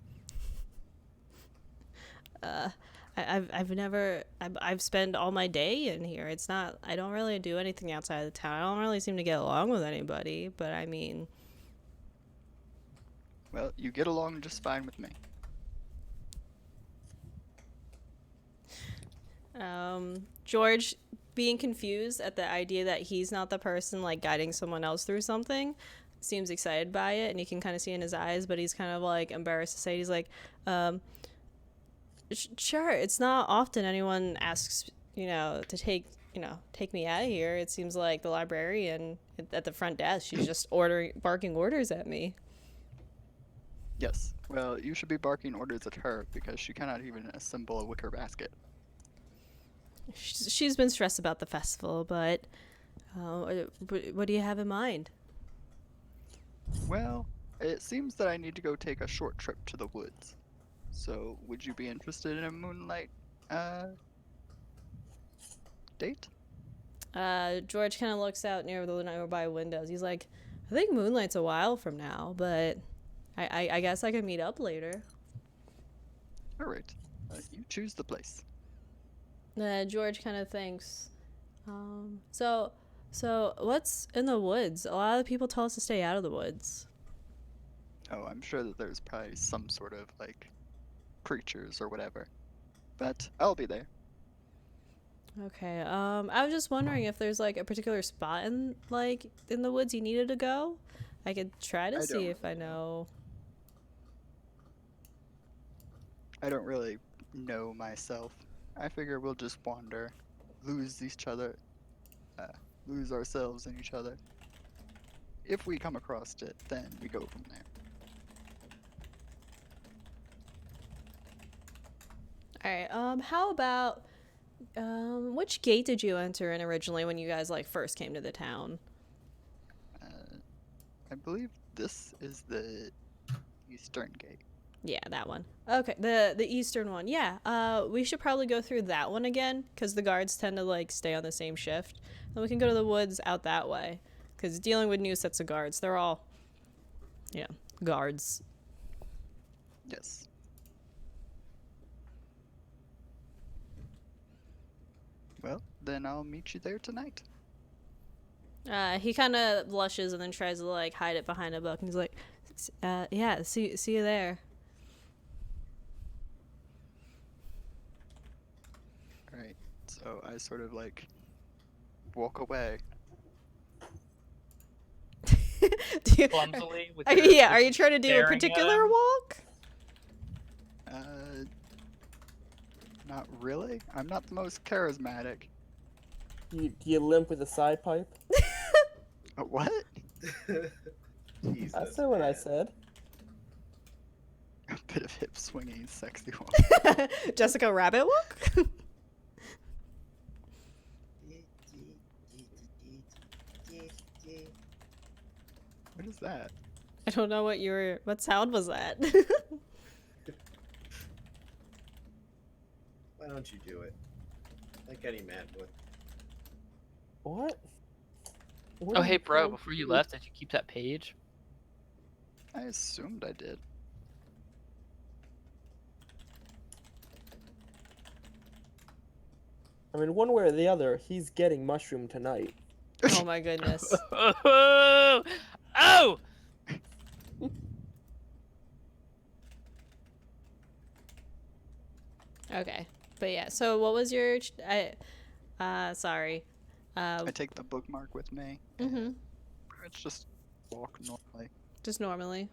I've spent all my day in here. It's not, I don't really do anything outside of the town. I don't really seem to get along with anybody, but I mean... Well, you get along just fine with me. George being confused at the idea that he's not the person, like, guiding someone else through something, seems excited by it, and you can kind of see in his eyes, but he's kind of, like, embarrassed to say. He's like, sure, it's not often anyone asks, to take me out of here. It seems like the librarian at the front desk, she's just barking orders at me. Yes. Well, you should be barking orders at her because she cannot even assemble a wicker basket. She's been stressed about the festival, but what do you have in mind? Well, it seems that I need to go take a short trip to the woods. So, would you be interested in a moonlight date? George kind of looks out near the nearby windows. He's like, I think moonlight's a while from now, but I guess I can meet up later. All right. You choose the place. George kind of thinks, so what's in the woods? A lot of people tell us to stay out of the woods. Oh, I'm sure that there's probably some sort of, like, creatures or whatever. But I'll be there. Okay, I was just wondering if there's, like, a particular spot in the woods you needed to go. I could try to see if I know. I don't really know myself. I figure we'll just wander, lose ourselves in each other. If we come across it, then we go from there. Alright, how about, which gate did you enter in originally when you guys, like, first came to the town? I believe this is the eastern gate. Yeah, that one. Okay, the eastern one. Yeah, we should probably go through that one again, because the guards tend to, like, stay on the same shift. Then we can go to the woods out that way, because dealing with new sets of guards, they're all, guards. Yes. Well, then I'll meet you there tonight. He kind of blushes and then tries to, like, hide it behind a book, and he's like, yeah, see you there. Alright, so I sort of, like, walk away. Clumsily. With Are you trying to do a staring at particular him? walk? Not really. I'm not the most charismatic. Do you limp with a side pipe? What? Jesus, I said what I man. said. A bit of hip swinging, sexy walk. Jessica Rabbit walk? What is that? I don't know what sound was that? Why don't you do it? Like any man would. What? Oh, hey, bro, before you left, did you keep that page? I assumed I did. I mean, one way or the other, he's getting mushroom tonight. Oh my goodness. Oh! Oh! Okay. But yeah, so what was your... sorry. I take the bookmark with me. Mm-hmm. It's just walk normally. Just normally.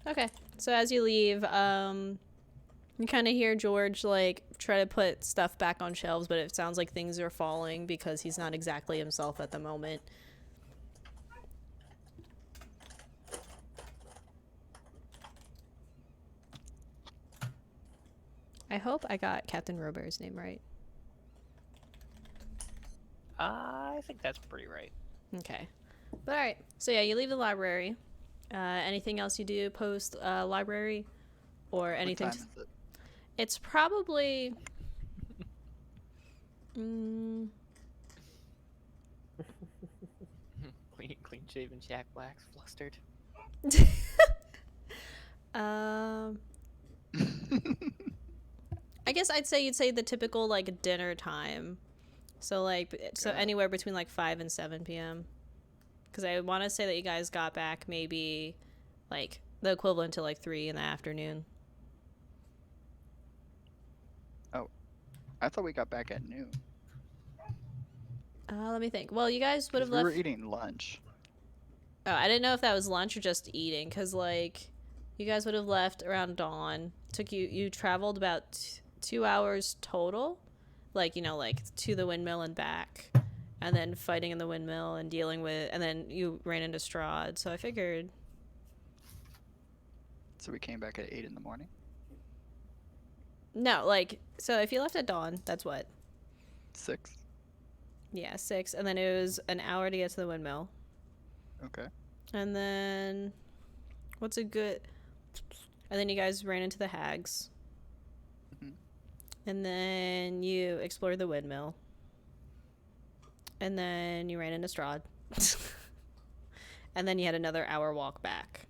Okay. So as you leave, you kind of hear George, like, try to put stuff back on shelves, but it sounds like things are falling because he's not exactly himself at the moment. I hope I got Captain Robert's name right. I think that's pretty right. Okay. But alright. So yeah, you leave the library. Anything else you do post library? Or anything? What time is it? It's probably... Mm, Clean shaven Jack Black's flustered. I guess I'd say you'd say the typical like dinner time. So like so anywhere between like 5 and 7 p.m. Cuz I want to say that you guys got back maybe like the equivalent to like 3 in the afternoon. Oh. I thought we got back at noon. Let me think. Well, you guys would have We left were eating lunch. Oh, I didn't know if that was lunch or just eating cuz like you guys would have left around dawn. You traveled about 2 hours total. Like, you know, like to the windmill and back. And then fighting in the windmill and dealing with... And then you ran into Strahd. So I figured... So we came back at 8 in the morning? No, like... So if you left at dawn, that's what? 6. Yeah, 6. And then it was an hour to get to the windmill. Okay. And then... What's a good... And then you guys ran into the hags. Mhm. And then you explored the windmill. And then you ran into Strahd. And then you had another hour walk back.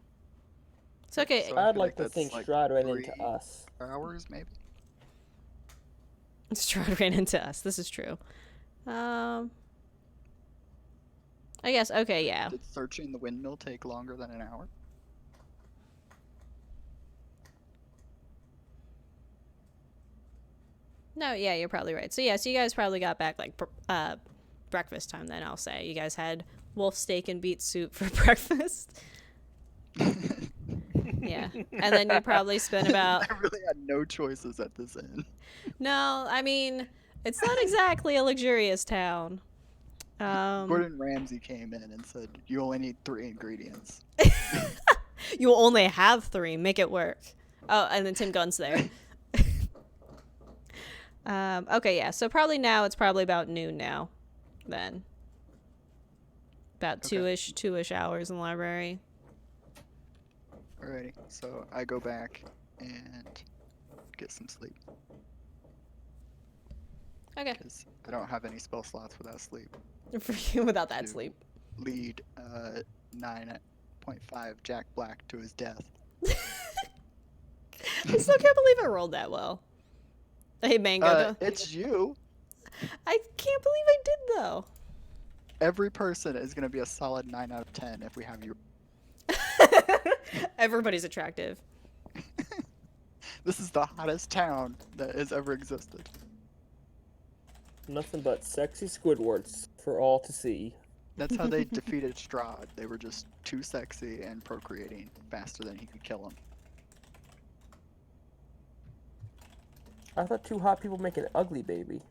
So okay. So I I'd feel like to that's think like Stryder ran into 3 us. hours, maybe? Strahd ran into us. This is true. I guess, okay, yeah. Did searching the windmill take longer than an hour? No, yeah, you're probably right. So yeah, so you guys probably got back like breakfast time then, I'll say. You guys had wolf steak and beet soup for breakfast. Yeah. And then you probably spent about... I really had no choices at this inn. No, I mean, it's not exactly a luxurious town. Gordon Ramsay came in and said, you only need 3 ingredients. You will only have 3. Make it work. Oh, and then Tim Gunn's there. Okay, yeah. So probably now it's probably about noon now. Then. About Okay. two-ish hours in the library. Alrighty, so I go back and get some sleep. Okay. Because I don't have any spell slots without sleep. For you without that To sleep. Lead 9.5 Jack Black to his death. I still can't believe I rolled that well. Hey, Mango. It's you. I can't believe I did, though. Every person is going to be a solid 9 out of 10 if we have you. Everybody's attractive. This is the hottest town that has ever existed. Nothing but sexy Squidwards for all to see. That's how they defeated Strahd. They were just too sexy and procreating faster than he could kill them. I thought 2 hot people make an ugly baby.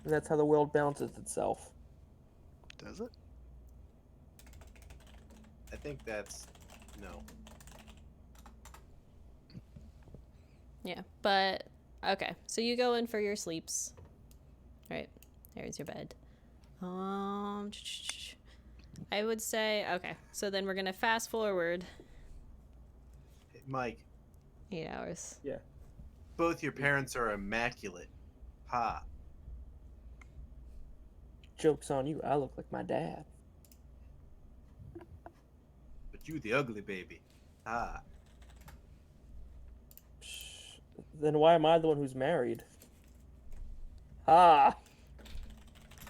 And that's how the world balances itself. Does it? I think that's no. Yeah, but okay. So you go in for your sleeps. All right, there's your bed. I would say, okay, so then we're going to fast forward Mike, 8 hours. Yeah. both your parents are immaculate. Ha. Joke's on you. I look like my dad. But you the ugly baby. Ha. Psh, then why am I the one who's married? Ah.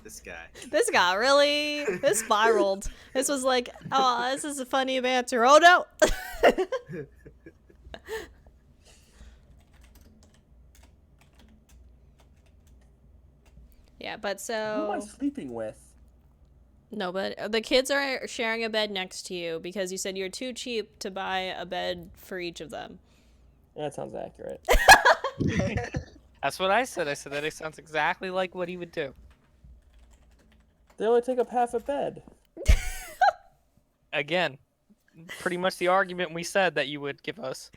This guy. This got really, this spiraled. This was like, oh, this is a funny banter. Oh no. Yeah, but Who am I so sleeping with? no, but the kids are sharing a bed next to you because you said you're too cheap to buy a bed for each of them. That sounds accurate. That's what I said. I said that it sounds exactly like what he would do. They only take up half a bed. Again, pretty much the argument we said that you would give us.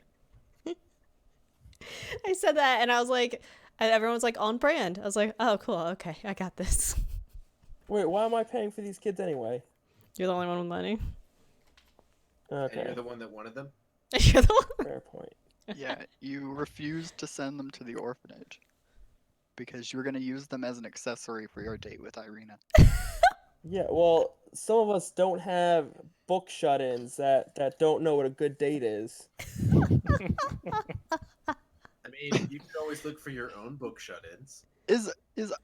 I said that and I was like, and everyone's like on brand. I was like, oh, cool. Okay, I got this. Wait, why am I paying for these kids anyway? You're the only one with money. And Okay, you're the one that wanted them? You're the one. fair point. Yeah, you refused to send them to the orphanage because you were going to use them as an accessory for your date with Irina. Yeah, well, some of us don't have book shut-ins that don't know what a good date is. I mean, you can always look for your own book shut-ins. Is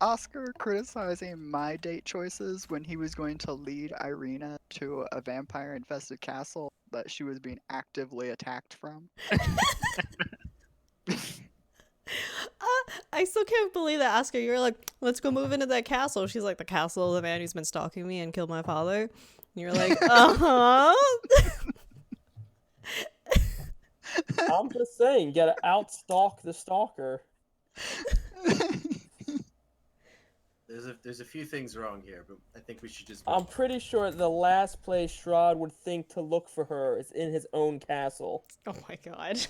Oscar criticizing my date choices when he was going to lead Irina to a vampire-infested castle that she was being actively attacked from? I still can't believe that, Oscar. You were like, let's go move into that castle. She's like, the castle of the man who's been stalking me and killed my father. And you're like, uh-huh. I'm just saying, you gotta outstalk the stalker. There's a few things wrong here, but I think we should just. I'm pretty sure the last place Strahd would think to look for her is in his own castle. Oh my god.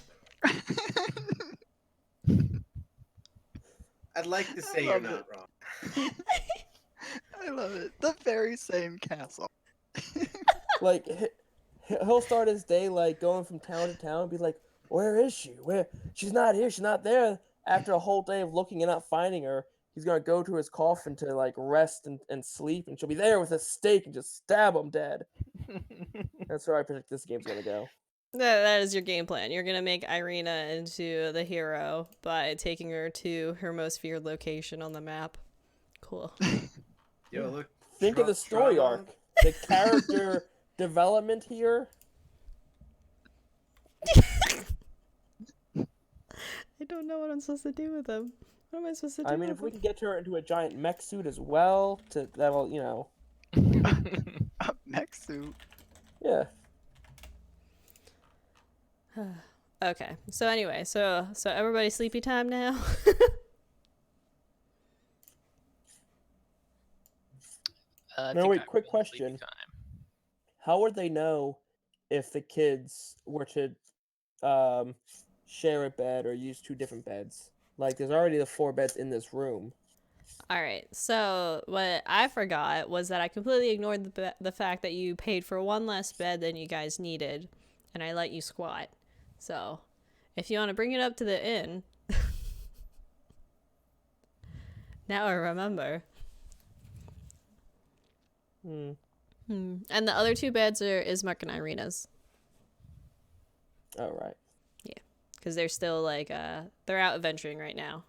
I'd like to say you're not wrong. I love it. The very same castle. Like, he'll start his day like going from town to town and be like, "Where is she? Where? She's not here. She's not there." After a whole day of looking and not finding her, he's gonna go to his coffin to like rest and sleep, and she'll be there with a stake and just stab him dead. That's where I predict this game's gonna go. That is your game plan. You're going to make Irina into the hero by taking her to her most feared location on the map. Cool. Yo, look. Think of the story arc, the character development here. I don't know what I'm supposed to do with him. What am I supposed to do I mean, with if we him? can get her into a giant mech suit as well, that'll, you know. A mech suit. Yeah. Okay. So anyway, so everybody sleepy time now? No, wait, quick question. How would they know if the kids were to share a bed or use two different beds? Like, there's already the 4 beds in this room. All right. So what I forgot was that I completely ignored the fact that you paid for one less bed than you guys needed, and I let you squat. So if you want to bring it up to the inn, now I remember. And the other 2 beds are Ismark and Irina's. Oh, right. Yeah, because they're still like they're out adventuring right now.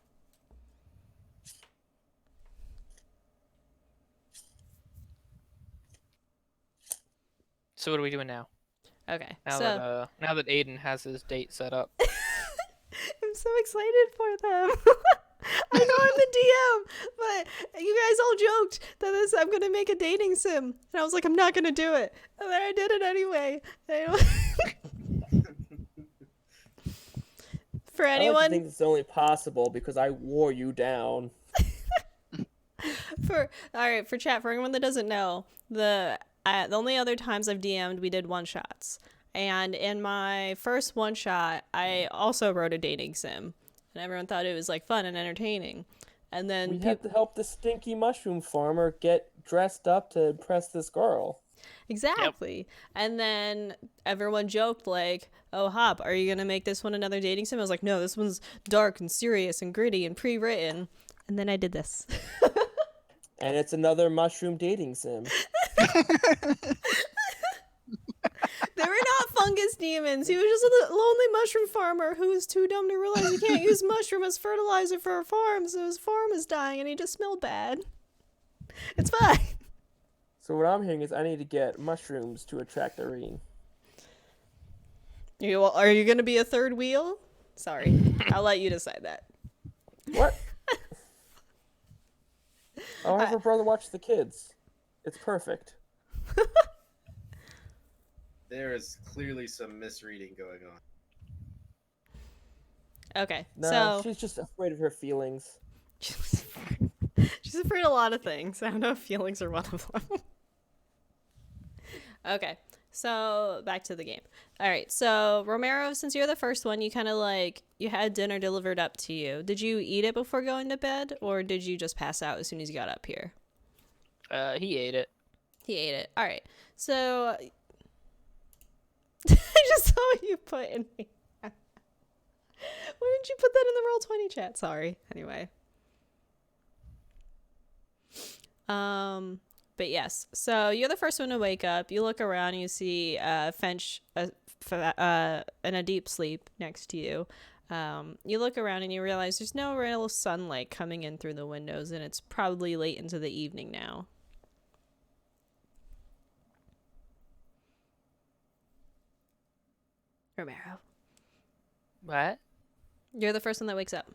So what are we doing now? Okay. Now that Aiden has his date set up. I'm so excited for them. I know I'm the DM, but you guys all joked that I'm gonna make a dating sim, and I was like, I'm not gonna do it, and then I did it anyway. For I anyone, like to think it's only possible because I wore you down. for chat, for anyone that doesn't know, the only other times I've DM'd, we did one shots, and in my first one shot, I also wrote a dating sim. And everyone thought it was like fun and entertaining. And then we had to help the stinky mushroom farmer get dressed up to impress this girl. Exactly. And then everyone joked like, "Oh, Hop, are you gonna make this one another dating sim?" I was like, "No, this one's dark and serious and gritty and pre-written." And then I did this. And it's another mushroom dating sim. They were not fungus demons. He was just a lonely mushroom farmer who was too dumb to realize he can't use mushroom as fertilizer for a farm, so his farm is dying and he just smelled bad. It's fine. So what I'm hearing is I need to get mushrooms to attract Irene. Are you going to be a third wheel? Sorry. I'll let you decide that. What? I'll have her brother watch the kids. It's perfect. There is clearly some misreading going on. Okay, No, so... she's just afraid of her feelings. She's afraid of a lot of things. I don't know if feelings are one of them. Okay, so back to the game. All right, so Romero, since you're the first one, you kind of like, you had dinner delivered up to you. Did you eat it before going to bed, or did you just pass out as soon as you got up here? He ate it. He ate it. All right, so... I just saw what you put in me. Why didn't you put that in the Roll20 chat? Sorry. Anyway. But yes, so you're the first one to wake up. You look around, you see Fench in a deep sleep next to you. You look around and you realize there's no real sunlight coming in through the windows, and it's probably late into the evening now. Romero. What? You're the first one that wakes up.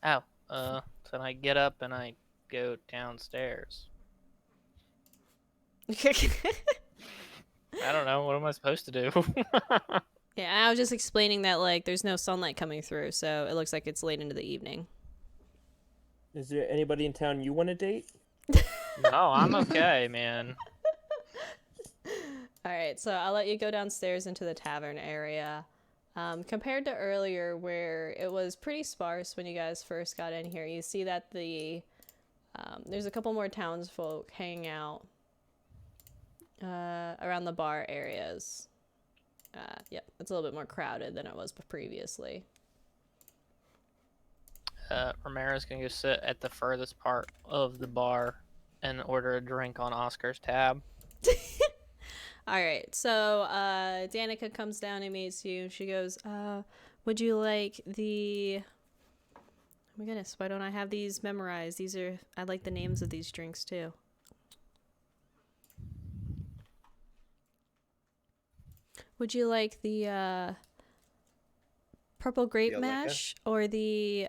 Oh, so I get up and I go downstairs. I don't know. What am I supposed to do? Yeah, I was just explaining that, like, there's no sunlight coming through, so it looks like it's late into the evening. Is there anybody in town you want to date? No, I'm okay, man. All right, so I'll let you go downstairs into the tavern area. Compared to earlier, where it was pretty sparse when you guys first got in here, you see that there's a couple more townsfolk hanging out around the bar areas. Yep, it's a little bit more crowded than it was previously. Romero's gonna go sit at the furthest part of the bar and order a drink on Oscar's tab. All right, so Danica comes down and meets you. She goes, would you like the... Oh my goodness, why don't I have these memorized? I like the names of these drinks too. Would you like the purple grape mash or the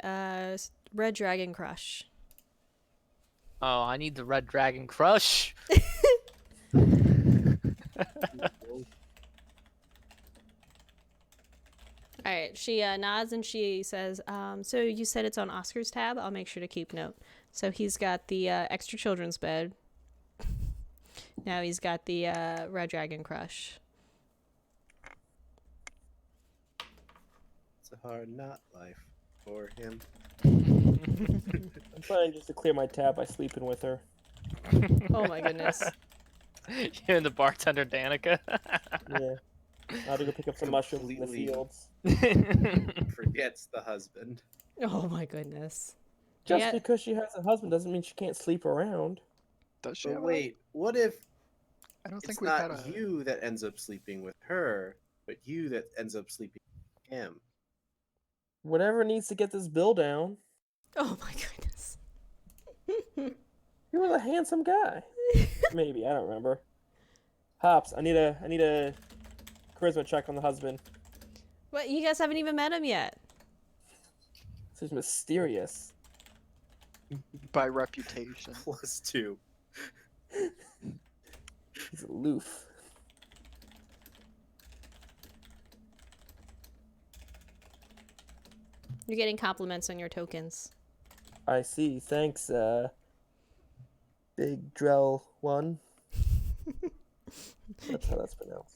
red dragon crush? Oh, I need the Red Dragon Crush. All right, she nods and she says, so you said it's on Oscar's tab? I'll make sure to keep note. So he's got the extra children's bed. Now he's got the Red Dragon Crush. It's a hard not life for him. I'm trying just to clear my tab by sleeping with her. Oh my goodness. You and the bartender Danica. Yeah. I had to go pick up some mushrooms in the fields. Forgets the husband. Oh my goodness. Just because she has a husband doesn't mean she can't sleep around. Does she? But wait, what if I don't think it's we've not had a... you that ends up sleeping with her, but you that ends up sleeping with him? Whatever needs to get this bill down. Oh my goodness. He was a handsome guy. Maybe, I don't remember. Hops, I need a charisma check on the husband. What? You guys haven't even met him yet. This is mysterious. By reputation. +2. He's aloof. You're getting compliments on your tokens. I see. Thanks, Big Drell 1. That's how that's pronounced.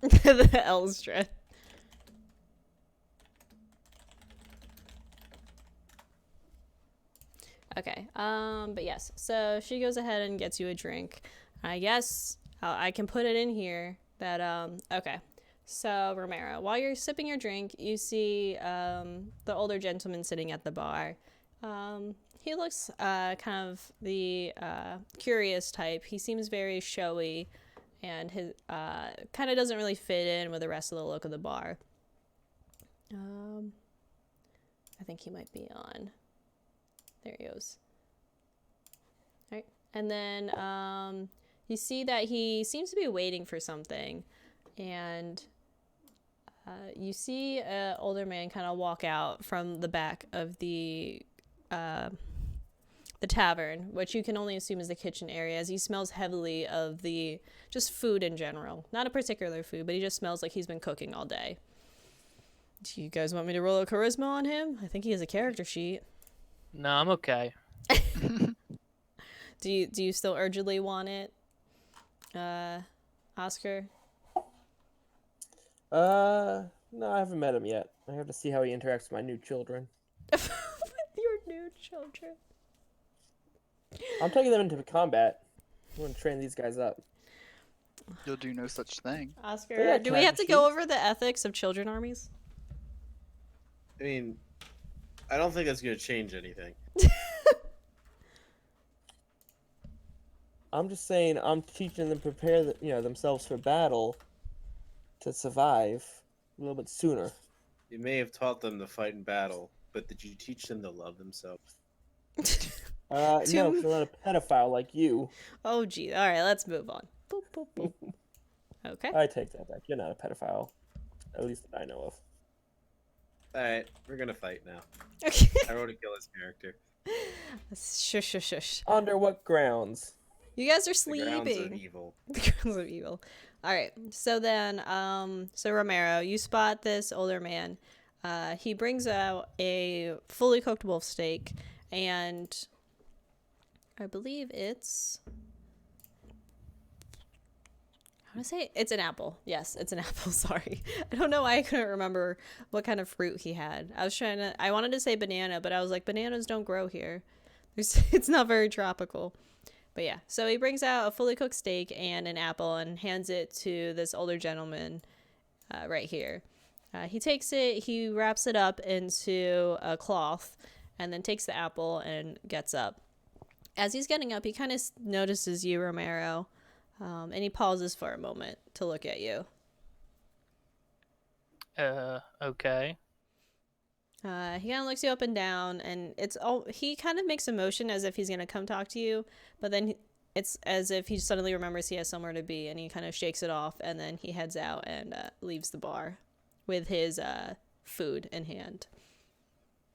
The Elstrad. Okay. But yes. So she goes ahead and gets you a drink. I guess I can put it in here that okay. So Romero, while you're sipping your drink, you see the older gentleman sitting at the bar. He looks kind of the curious type. He seems very showy, and his kind of doesn't really fit in with the rest of the look of the bar. I think he might be on. There he goes. All right. And then you see that he seems to be waiting for something. And you see an older man kind of walk out from the back of the tavern, which you can only assume is the kitchen area, as he smells heavily of the just food in general. Not a particular food, but he just smells like he's been cooking all day. Do you guys want me to roll a charisma on him? I think he has a character sheet. No, I'm okay. Do you still urgently want it, Oscar? No, I haven't met him yet. I have to see how he interacts with my new children. With your new children. I'm taking them into combat. I'm going to train these guys up. You'll do no such thing. Oscar, Yeah, do we have to go over the ethics of children armies? I mean, I don't think that's going to change anything. I'm just saying I'm teaching them to prepare themselves for battle to survive a little bit sooner. You may have taught them to fight in battle, but did you teach them to love themselves? No, 'cause I'm not a pedophile like you. Oh, gee. All right, let's move on. Boop, boop, boop. Okay. I take that back. You're not a pedophile. At least that I know of. Alright, we're going to fight now. Okay. I wrote to kill his character. Shush, shush, shush. Under what grounds? You guys are The sleeping. grounds of evil. The grounds of evil. All right. So then, so Romero, you spot this older man. He brings out a fully cooked wolf steak, and I believe it's, how to say it? It's an apple. Yes, it's an apple. Sorry. I don't know why I couldn't remember what kind of fruit he had. I wanted to say banana, but I was like, bananas don't grow here. It's not very tropical. But yeah, so he brings out a fully cooked steak and an apple and hands it to this older gentleman right here. He takes it, he wraps it up into a cloth, and then takes the apple and gets up. As he's getting up, he kind of notices you, Romero, and he pauses for a moment to look at you. Okay. He kind of looks you up and down, and he kind of makes a motion as if he's going to come talk to you, but then it's as if he suddenly remembers he has somewhere to be, and he kind of shakes it off, and then he heads out and leaves the bar with his food in hand.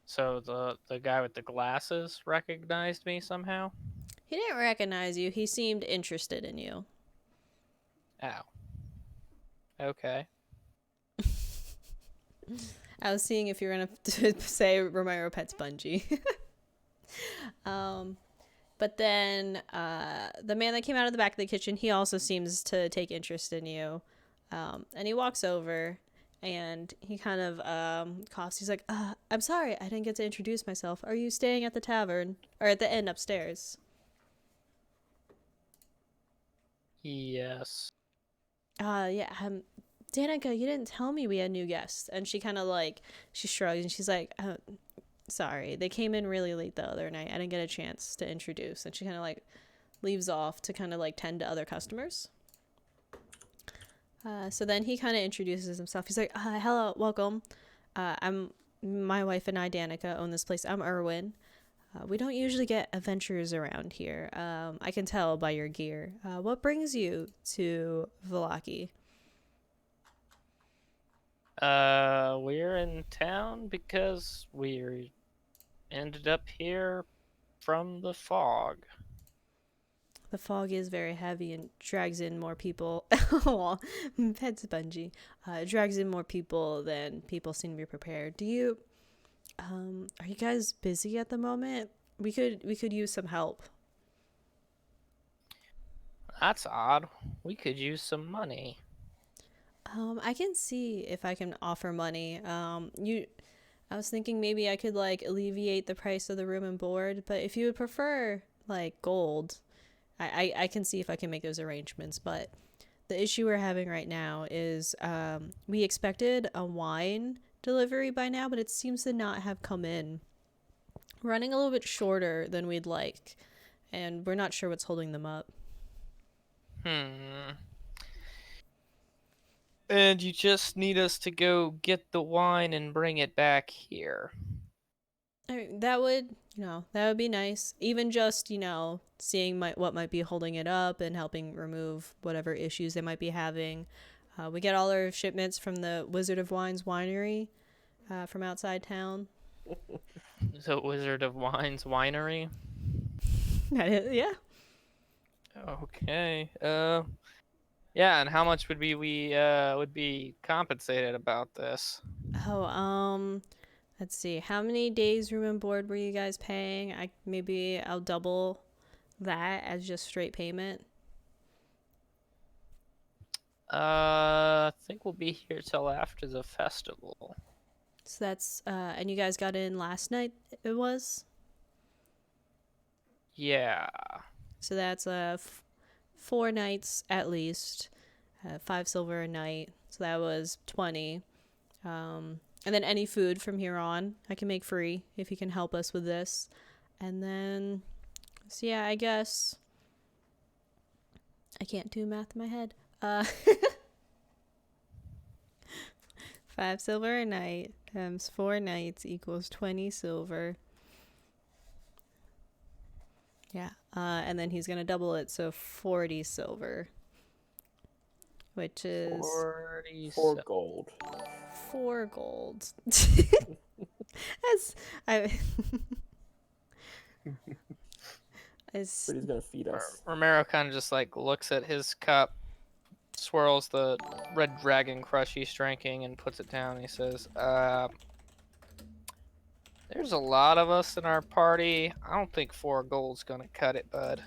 So the guy with the glasses recognized me somehow? He didn't recognize you. He seemed interested in you. Ow. Okay. I was seeing if you're going to say Romero pets Bungie. But then the man that came out of the back of the kitchen, he also seems to take interest in you. And he walks over and he kind of coughs. He's like, I'm sorry, I didn't get to introduce myself. Are you staying at the tavern or at the inn upstairs? Yes. Yeah, Danica, you didn't tell me we had new guests. And she kind of she shrugs and she's like, sorry, they came in really late the other night. I didn't get a chance to introduce. And she kind of leaves off to kind of tend to other customers. So then he kind of introduces himself. He's like, hello, welcome. My wife and I, Danica, own this place. I'm Erwin. We don't usually get adventurers around here. I can tell by your gear. What brings you to Vallaki? We're in town because we ended up here from the fog. The fog is very heavy and drags in more people. Pets Bungie. Drags in more people than people seem to be prepared. Do you, are you guys busy at the moment? We could use some help. That's odd. We could use some money. I can see if I can offer money. I was thinking maybe I could like alleviate the price of the room and board, but if you would prefer like gold, I can see if I can make those arrangements. But the issue we're having right now is we expected a wine delivery by now, but it seems to not have come in. We're running a little bit shorter than we'd like, and we're not sure what's holding them up. And you just need us to go get the wine and bring it back here. That would, that would be nice. Even just, seeing what might be holding it up and helping remove whatever issues they might be having. We get all our shipments from the Wizard of Wines winery from outside town. So Wizard of Wines winery? Yeah. Okay. Yeah, and how much would we would be compensated about this? Oh, let's see. How many days room and board were you guys paying? I'll double that as just straight payment. I think we'll be here till after the festival. So that's and you guys got in last night, it was? Yeah. So that's 4 nights at least, 5 silver a night. So that was 20. And then any food from here on, I can make free if you can help us with this. And then, so yeah, I guess I can't do math in my head. 5 silver a night times 4 nights equals 20 silver. Yeah, and then he's gonna double it, so 40 silver, which is 4 gold. 4 gold. That's But he's gonna feed us. Romero kind of just like looks at his cup, swirls the red dragon crush he's drinking, and puts it down. He says, there's a lot of us in our party. I don't think 4 gold's gonna cut it, bud.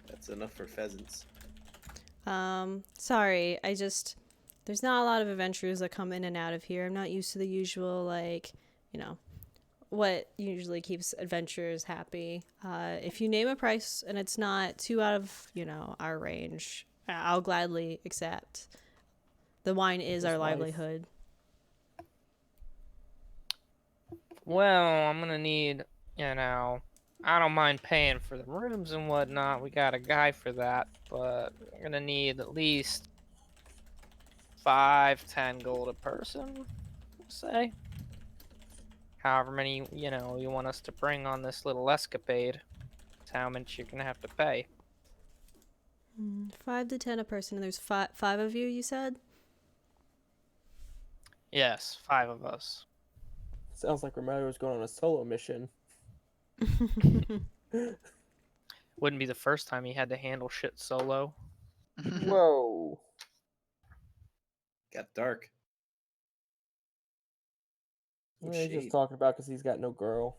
That's enough for pheasants. Sorry, there's not a lot of adventurers that come in and out of here. I'm not used to the usual, like, what usually keeps adventurers happy. If you name a price and it's not too out of, our range, I'll gladly accept. The wine is our livelihood. Well, I'm gonna need, I don't mind paying for the rooms and whatnot. We got a guy for that, but we're gonna need at least 5-10 gold a person, say. However many, you want us to bring on this little escapade. That's how much you're gonna have to pay. 5 to 10 a person, and there's 5 of you, you said? Yes, 5 of us. Sounds like Romero was going on a solo mission. Wouldn't be the first time he had to handle shit solo. Whoa. Got dark. Yeah, he's just talking about because he's got no girl.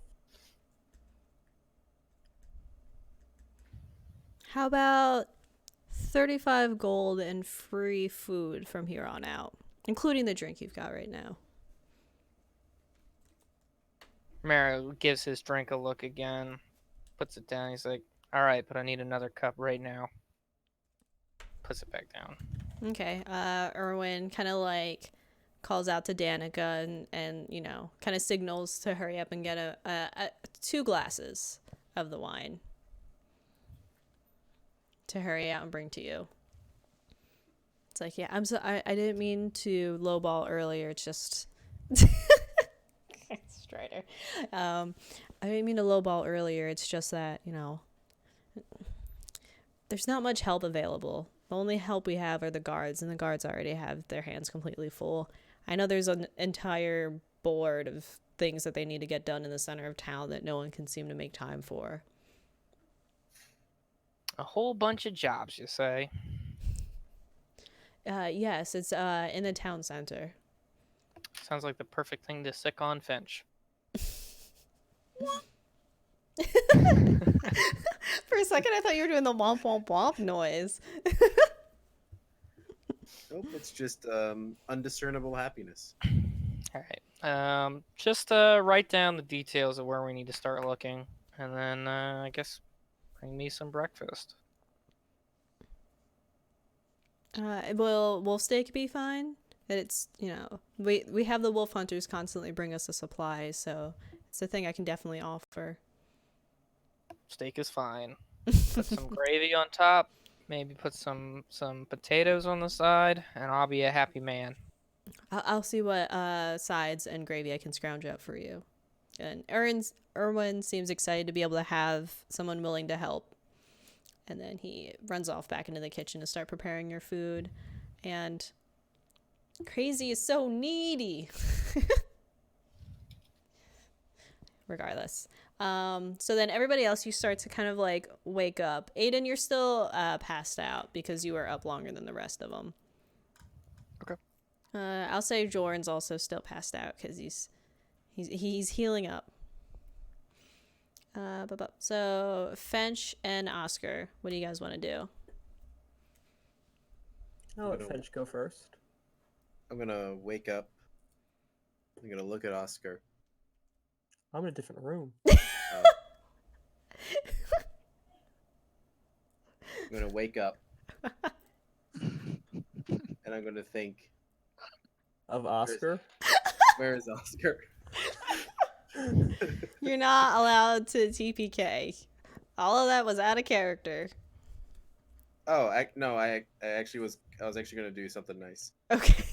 How about 35 gold and free food from here on out, including the drink you've got right now? Romero gives his drink a look again, puts it down. He's like, all right, but I need another cup right now. Puts it back down. Okay. Erwin kind of like calls out to Danica and kind of signals to hurry up and get a 2 glasses of the wine to hurry out and bring to you. It's like, yeah, I didn't mean to lowball earlier. It's just Stryder. I didn't mean to lowball earlier. It's just that, there's not much help available. The only help we have are the guards, and the guards already have their hands completely full. I know there's an entire board of things that they need to get done in the center of town that no one can seem to make time for. A whole bunch of jobs, you say? Yes, it's in the town center. Sounds like the perfect thing to sick on Fench. For a second, I thought you were doing the womp womp womp noise. Nope, it's just undiscernible happiness. All right. Just write down the details of where we need to start looking, and then I guess bring me some breakfast. Will wolf steak be fine? It's, we have the wolf hunters constantly bring us the supplies, so it's a thing I can definitely offer. Steak is fine. Put some gravy on top. Maybe put some potatoes on the side, and I'll be a happy man. I'll see what sides and gravy I can scrounge up for you. And Erwin seems excited to be able to have someone willing to help. And then he runs off back into the kitchen to start preparing your food. And Crazy is so needy. Regardless. So then everybody else, you start to kind of like wake up. Aiden, you're still passed out because you were up longer than the rest of them. Okay. I'll say Jorin's also still passed out because he's healing up. So Fench and Oscar, what do you guys want to do? I'll let Fench go first. I'm gonna wake up. I'm gonna look at Oscar. I'm in a different room. I'm gonna wake up. And I'm gonna think. Of Oscar? Where is Oscar? You're not allowed to TPK. All of that was out of character. Oh, I actually was. I was actually gonna do something nice. Okay.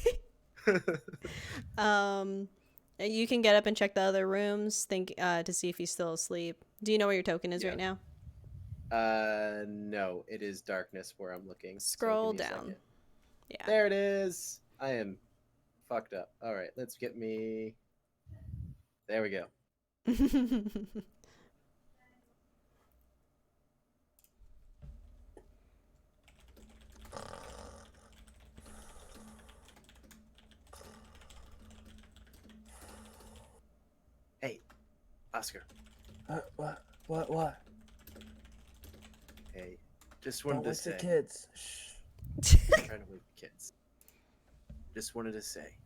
You can get up and check the other rooms, to see if he's still asleep. Do you know where your token is right now? No, it is darkness where I'm looking. Scroll so give me a down. second. Yeah. There it is. I am fucked up. All right, let's get me. There we go. Hey, Oscar. What? Hey, just wanted Don't to wake say. the kids. Shh. I'm trying to wake the kids. Just wanted to say.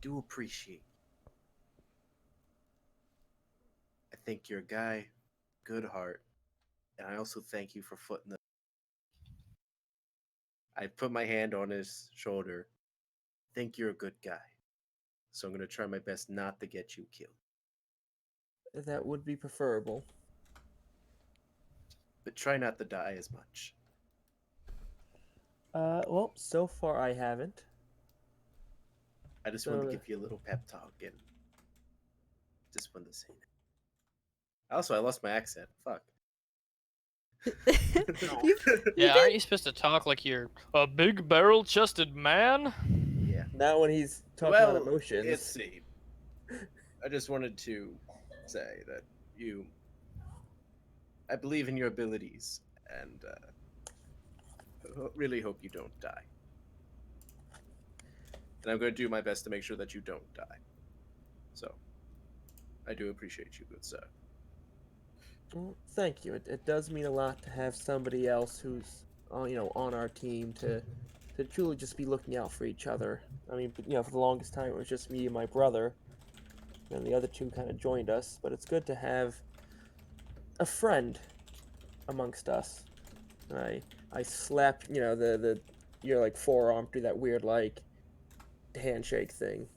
Do appreciate. I think you're a guy, good heart, and I also thank you for footing the. I put my hand on his shoulder. Think you're a good guy, so I'm gonna try my best not to get you killed. That would be preferable. But try not to die as much. Well, so far I haven't. I just wanted to give you a little pep talk and just wanted to say that. Also, I lost my accent. Fuck. Yeah, aren't you supposed to talk like you're a big barrel-chested man? Yeah. Not when he's talking about emotions. Let's see. I just wanted to say that I believe in your abilities, and really hope you don't die. And I'm going to do my best to make sure that you don't die. So, I do appreciate you, good sir. Well, thank you. It does mean a lot to have somebody else who's on our team to truly just be looking out for each other. I mean, for the longest time it was just me and my brother, and the other two kind of joined us. But it's good to have a friend amongst us. I slap your like forearm through that weird like handshake thing.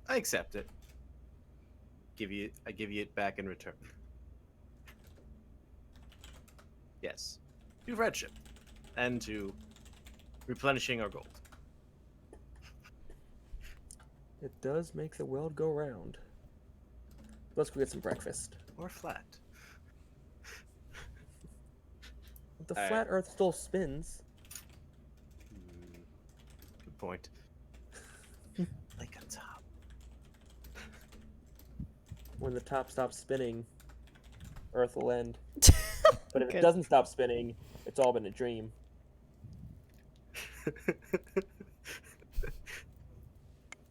I accept it. I give you it back in return. Yes. To friendship. And to replenishing our gold. It does make the world go round. Let's go get some breakfast. Or flat. The flat Earth still spins. Good point. Like a top. When the top stops spinning, Earth will end. But if it doesn't stop spinning, it's all been a dream.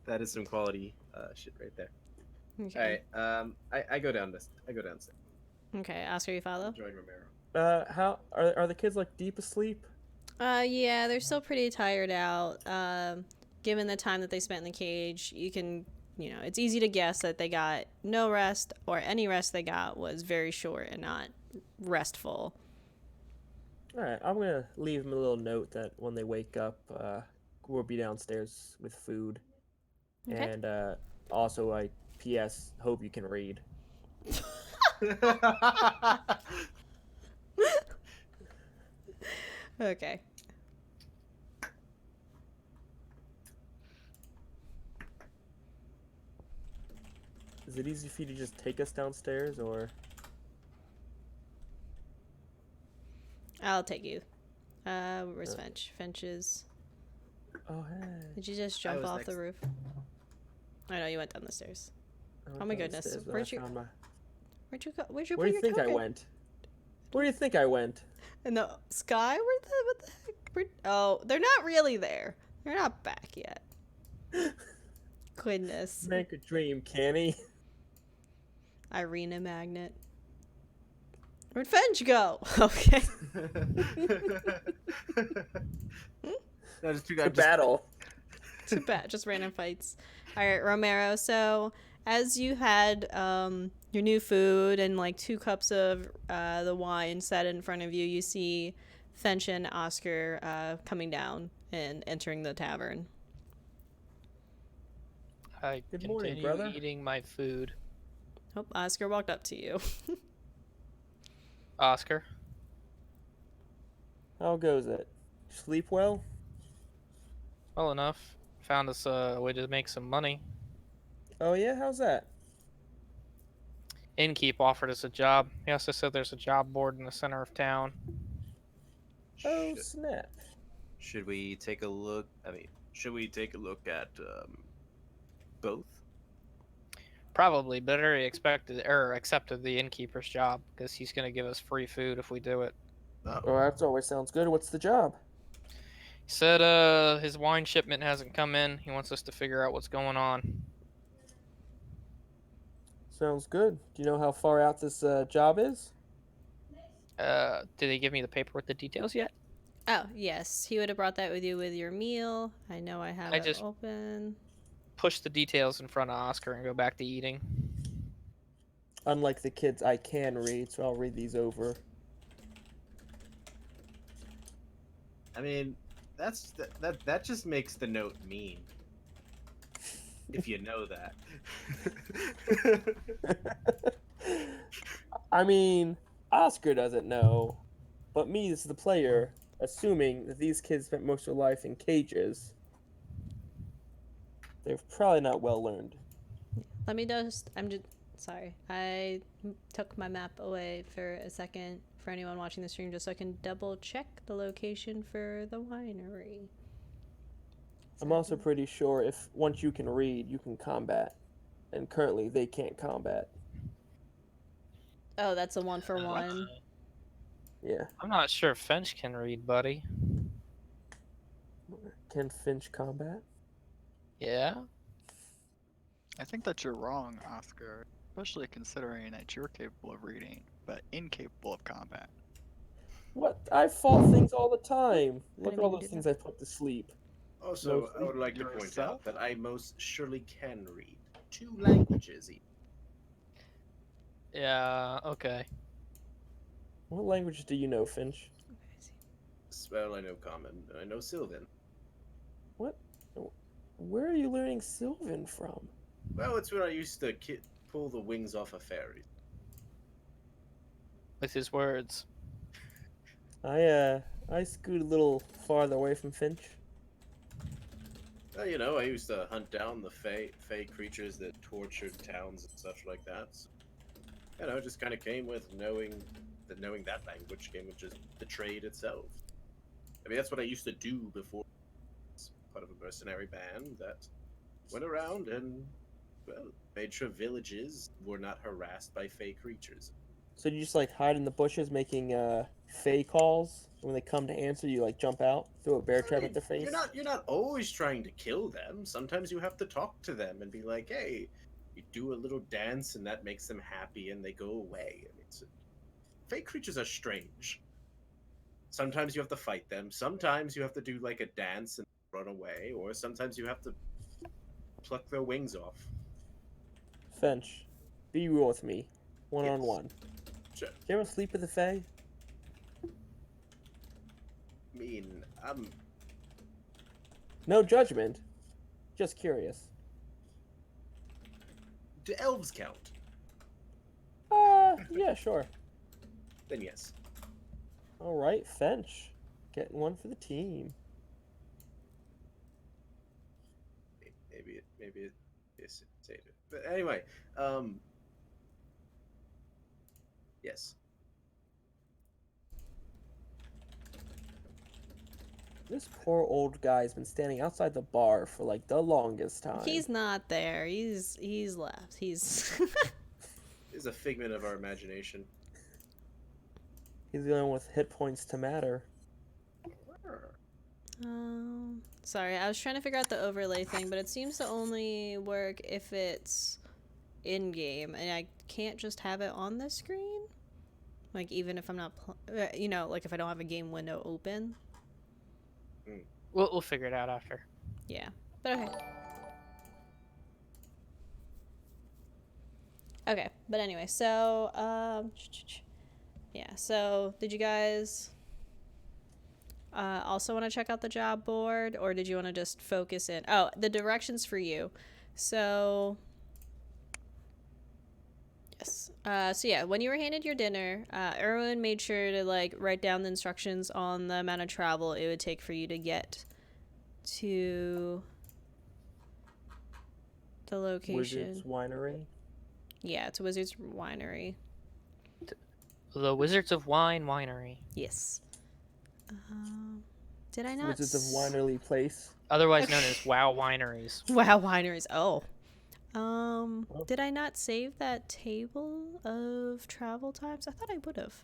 That is some quality shit right there. Okay. All right. I go down this. I go downstairs. Okay, Oscar, you follow? Join Romero. How are the kids like deep asleep? Yeah, they're still pretty tired out. Given the time that they spent in the cage, it's easy to guess that they got no rest, or any rest they got was very short and not restful. All right, I'm gonna leave them a little note that when they wake up, we'll be downstairs with food, Okay. and also I P.S. hope you can read. Okay. Is it easy for you to just take us downstairs, or? I'll take you. Where's Fench? Fench is... Oh, hey. Did you just jump off the roof? I know, you went down the stairs. Oh my goodness. Where'd you go? Where'd you Where put do you your think I token? went? Where do you think I went? In the sky? What the heck? Oh, they're not really there. They're not back yet. Goodness. Make a dream, Canny. Irina Magnet. Where'd Fench go? Okay. No, just two The guys. battle. Too bad. Just random fights. All right, Romero. So as you had your new food and like 2 cups of the wine set in front of you, you see Fench and Oscar coming down and entering the tavern. I Good continue morning, brother. eating my food. Oh, Oscar walked up to you. Oscar? How goes it? Sleep well? Well enough. Found us a way to make some money. Oh yeah, how's that? Innkeep offered us a job. He also said there's a job board in the center of town. Oh snap. Should we take a look? Should we take a look at both? Probably, but I already accepted the innkeeper's job because he's going to give us free food if we do it. Oh, Oh, that always sounds good. What's the job? He said his wine shipment hasn't come in. He wants us to figure out what's going on. Sounds good. Do you know how far out this job is? Did they give me the paper with the details yet? Oh, yes. He would have brought that with you with your meal. I know I have it open. Push the details in front of Oscar and go back to eating. Unlike the kids, I can read, so I'll read these over. I mean, that just makes the note mean. If you know that. I mean, Oscar doesn't know, but me as the player, assuming that these kids spent most of their life in cages, they're probably not well learned. Let me sorry. I took my map away for a second for anyone watching the stream just so I can double check the location for the winery. I'm also pretty sure if once you can read, you can combat. And currently they can't combat. Oh, that's a 1-for-1. Yeah. I'm not sure Fench can read, buddy. Can Finch combat? Yeah? I think that you're wrong, Oscar. Especially considering that you're capable of reading, but incapable of combat. What? I fought things all the time. Look at didn't all mean those to do things I put to sleep. Also, I would like to point Yourself? out that I most surely can read 2 languages. Yeah, okay. What language do you know, Finch? Well, I know Common, and I know Sylvan. What? Where are you learning Sylvan from? Well, it's when I used to pull the wings off a fairy. With his words. I scoot a little farther away from Finch. Well, you know, I used to hunt down the fey creatures that tortured towns and such like that. So, you know, it just kind of came with knowing that language came with just the trade itself. I mean, that's what I used to do before. Part of a mercenary band that went around and, well, made sure villages were not harassed by fey creatures. So you just like hide in the bushes making fey calls? When they come to answer, you like jump out, throw a bear trap at their face? You're not always trying to kill them. Sometimes you have to talk to them and be like, hey, You do a little dance, and that makes them happy, and they go away. And fey creatures are strange. Sometimes you have to fight them. Sometimes you have to do like a dance and run away, or sometimes you have to pluck their wings off. Fench, be real with me, one-on-one. Sure. Do you ever sleep with the Fae? I mean, No judgment. Just curious. do elves count? Yeah, sure. Then yes. All right, Fench, getting one for the team. Maybe it is sated. But anyway, yes. This poor old guy's been standing outside the bar for like the longest time. He's not there. He's left. He's It's a figment of our imagination. He's the only one with hit points to matter. Sorry, I was trying to figure out the overlay thing, but it seems to only work if it's in game, and I can't just have it on the screen. Like even if I'm not, like if I don't have a game window open. We'll figure it out after. Yeah, but okay. Okay, but anyway, so yeah. So did you guys also want to check out the job board, or did you want to just focus in? Oh, the directions for you. So yes. So yeah, when you were handed your dinner, Erwin made sure to like write down the instructions on the amount of travel it would take for you to get to the location. Wizard's Winery. Yeah, it's Wizard's Winery. The Wizards of Wine Winery. Yes. Did I not? Wizards of Winery Place. Otherwise known as WoW Wineries. WoW Wineries. Oh. Did I not save that table of travel times? I thought I would have.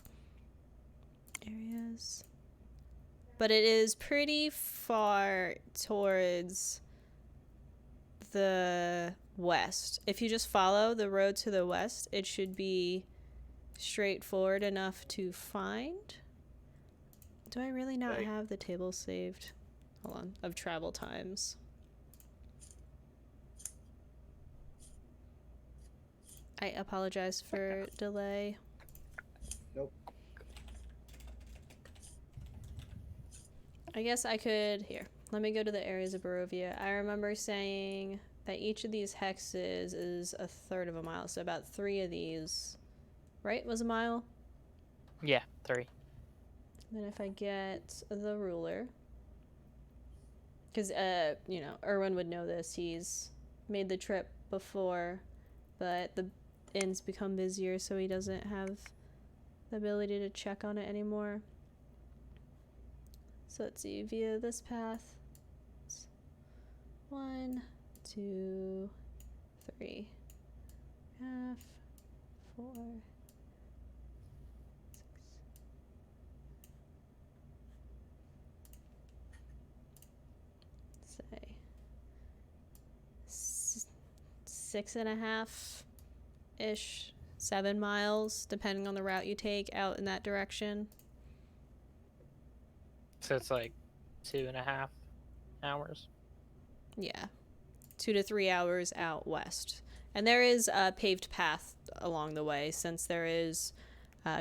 Areas. But it is pretty far towards the west. If you just follow the road to the west, it should be straightforward enough to find. Do I really not have the table saved? Hold on. Of travel times. I apologize for delay. Nope. I guess I could... Here. Let me go to the areas of Barovia. I remember saying that each of these hexes is a third of a mile. So about 3 of these... Right? Was a mile? Yeah, 3. Then if I get the ruler... Because, Erwin would know this. He's made the trip before, but the inns become busier, so he doesn't have the ability to check on it anymore. So let's see, via this path. 1, 2, 3, half, 4, 6. Say 6.5-ish, 7 miles, depending on the route you take out in that direction. So it's like 2.5 hours. Yeah, 2 to 3 hours out west. And there is a paved path along the way, since there is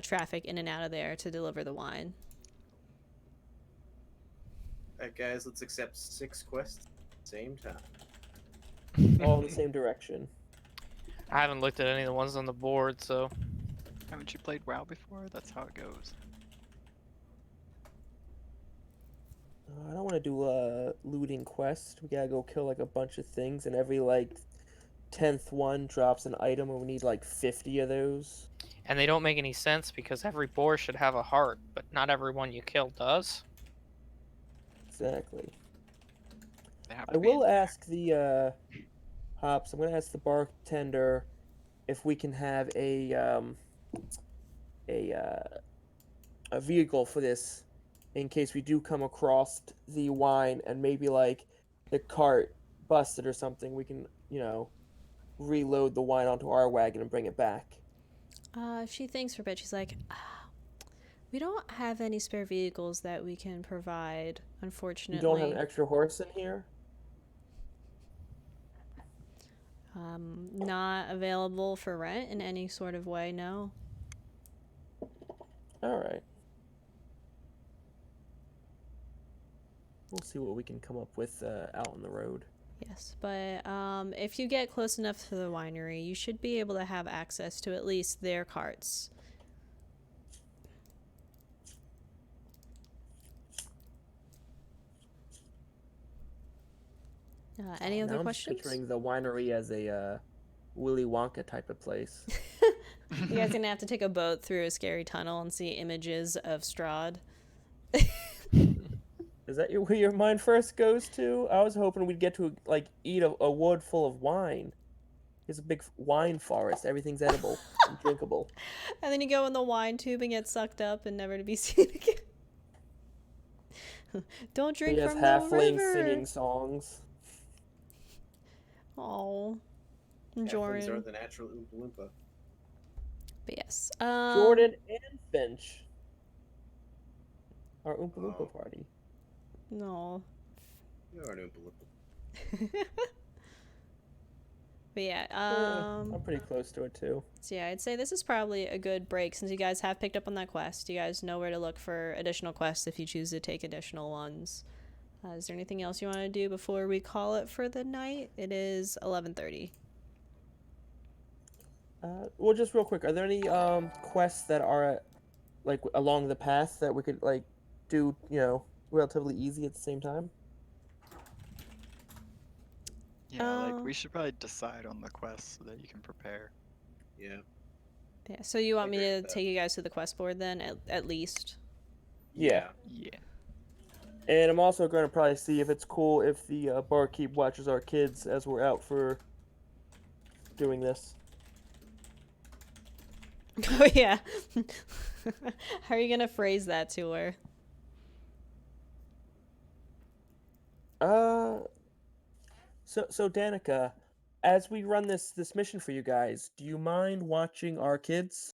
traffic in and out of there to deliver the wine. Alright, guys, let's accept 6 quests at the same time. All in the same direction. I haven't looked at any of the ones on the board, so... Haven't you played WoW before? That's how it goes. I don't want to do a looting quest. We gotta go kill like a bunch of things, and every like 10th one drops an item, and we need like 50 of those. And they don't make any sense because every boar should have a heart, but not every one you kill does. Exactly. They have I to be in will there. ask the Hops. I'm gonna ask the bartender if we can have a vehicle for this, in case we do come across the wine and maybe like the cart busted or something. We can, reload the wine onto our wagon and bring it back. She thinks for a bit. She's like, we don't have any spare vehicles that we can provide, unfortunately. You don't have an extra horse in here? Not available for rent in any sort of way, no. Alright. We'll see what we can come up with out on the road. Yes, but if you get close enough to the winery, you should be able to have access to at least their carts. Any other questions? I'm just picturing the winery as a Willy Wonka type of place. You guys gonna have to take a boat through a scary tunnel and see images of Strahd. Is that where your mind first goes to? I was hoping we'd get to like eat a wood full of wine. There's a big wine forest. Everything's edible and drinkable. And then you go in the wine tube and get sucked up and never to be seen again. Don't drink from the halflings river. singing songs. Oh, Halflings are Jorin. the natural Oompa Loompa. But yes, Jordan and Fench. Our Oompa Loompa Oh. party. No. You are an Oompa Loompa. But yeah, I'm pretty close to it too. so yeah, I'd say this is probably a good break since you guys have picked up on that quest. You guys know where to look for additional quests if you choose to take additional ones. Is there anything else you want to do before we call it for the night? It is 11:30. Well, just real quick, are there any quests that are like along the path that we could like do, relatively easy at the same time? Yeah, we should probably decide on the quest so that you can prepare. Yeah. Yeah, so you want me agree to with that. take you guys to the quest board then, at least? Yeah. Yeah. And I'm also going to probably see if it's cool if the barkeep watches our kids as we're out for doing this. Oh yeah. How are you gonna phrase that to her? So Danica, as we run this mission for you guys, do you mind watching our kids?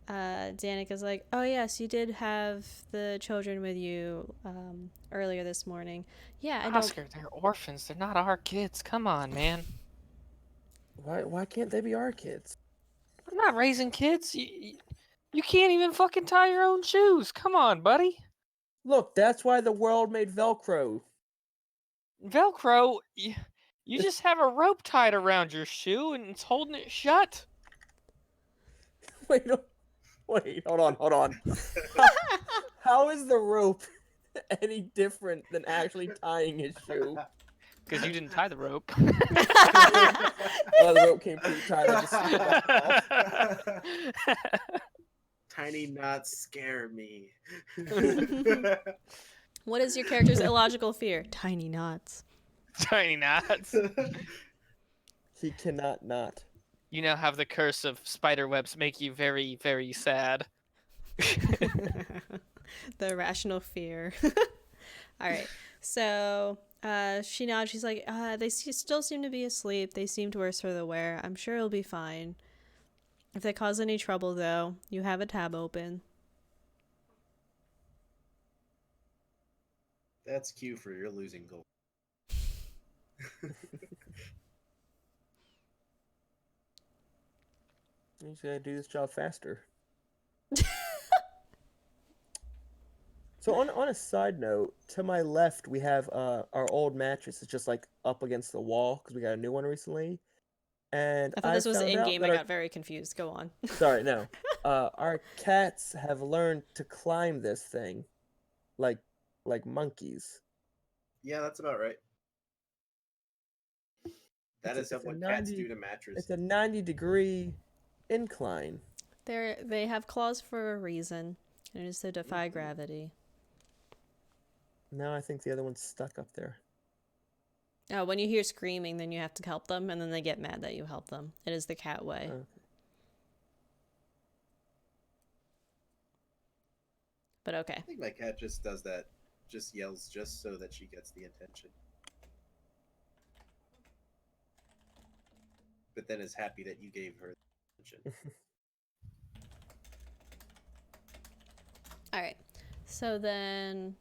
Danica's like, oh yes, you did have the children with you earlier this morning. Yeah, I don't. Oscar, they're orphans. They're not our kids. Come on, man. Why can't they be our kids? I'm not raising kids. You can't even fucking tie your own shoes. Come on, buddy. Look, that's why the world made Velcro. Velcro, you just have a rope tied around your shoe and it's holding it shut. Wait, hold on. How is the rope any different than actually tying his shoe? Because you didn't tie the rope. Well, the rope came pre-tied. I just Tiny knots scare me. What is your character's illogical fear? Tiny knots. Tiny knots. He cannot not. You now have the curse of spider webs make you very, very sad. The irrational fear. All right. So she nods. She's like, they still seem to be asleep. They seemed worse for the wear. I'm sure it'll be fine. If they cause any trouble, though, you have a tab open. That's cue for your losing goal. He's gotta do this job faster. So on a side note, to my left we have our old mattress. It's just like up against the wall because we got a new one recently. And I thought this was found in out game. that I our- got very confused. Go on. Sorry, no. Our cats have learned to climb this thing, like monkeys. Yeah, that's about right. That is It's a what cats 90 do to mattresses. It's a 90-degree incline. They have claws for a reason. And it is to defy gravity. Now I think the other one's stuck up there. Oh, when you hear screaming, then you have to help them, and then they get mad that you help them. It is the cat way. Okay. But okay. I think my cat just does that, just yells just so that she gets the attention. but then is happy that you gave her attention. All right. So then,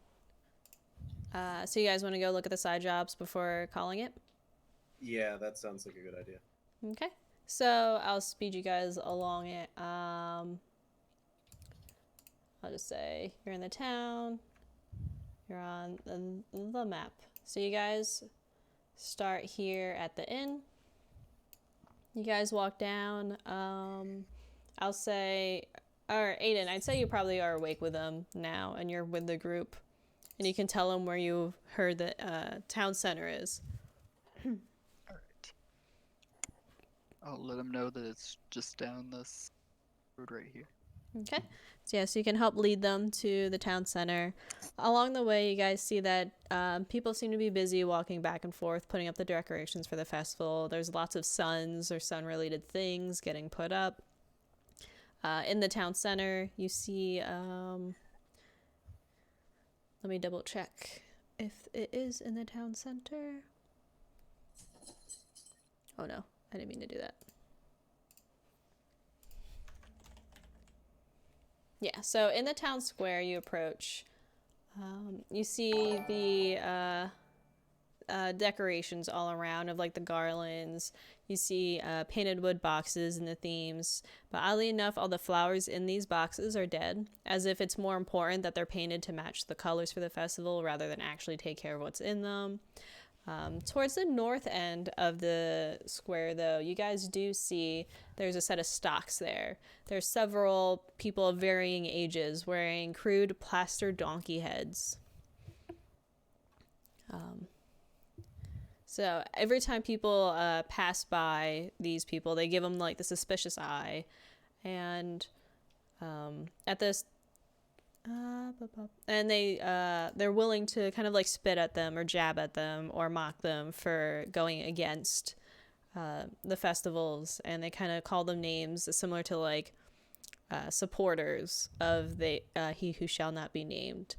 so you guys want to go look at the side jobs before calling it? Yeah, that sounds like a good idea. Okay. So I'll speed you guys along it. I'll just say you're in the town. You're on the map. So you guys start here at the inn. You guys walk down. I'll say, or Aiden, I'd say you probably are awake with them now, and you're with the group, and you can tell them where you heard the town center is. All right. I'll let them know that it's just down this road right here. Okay. So yeah, so you can help lead them to the town center. Along the way, you guys see that people seem to be busy walking back and forth, putting up the decorations for the festival. There's lots of suns or sun-related things getting put up. In the town center, you see... let me double check if it is in the town center. Oh no, I didn't mean to do that. Yeah, so in the town square you approach, you see the decorations all around of like the garlands. You see painted wood boxes and the themes, but oddly enough, all the flowers in these boxes are dead, as if it's more important that they're painted to match the colors for the festival rather than actually take care of what's in them. Towards the north end of the square, though, you guys do see there's a set of stocks there. There's several people of varying ages wearing crude plaster donkey heads. So every time people pass by these people, they give them like the suspicious eye, and at this. And they're willing to kind of like spit at them or jab at them or mock them for going against the festivals, and they kind of call them names similar to like supporters of the he who shall not be named.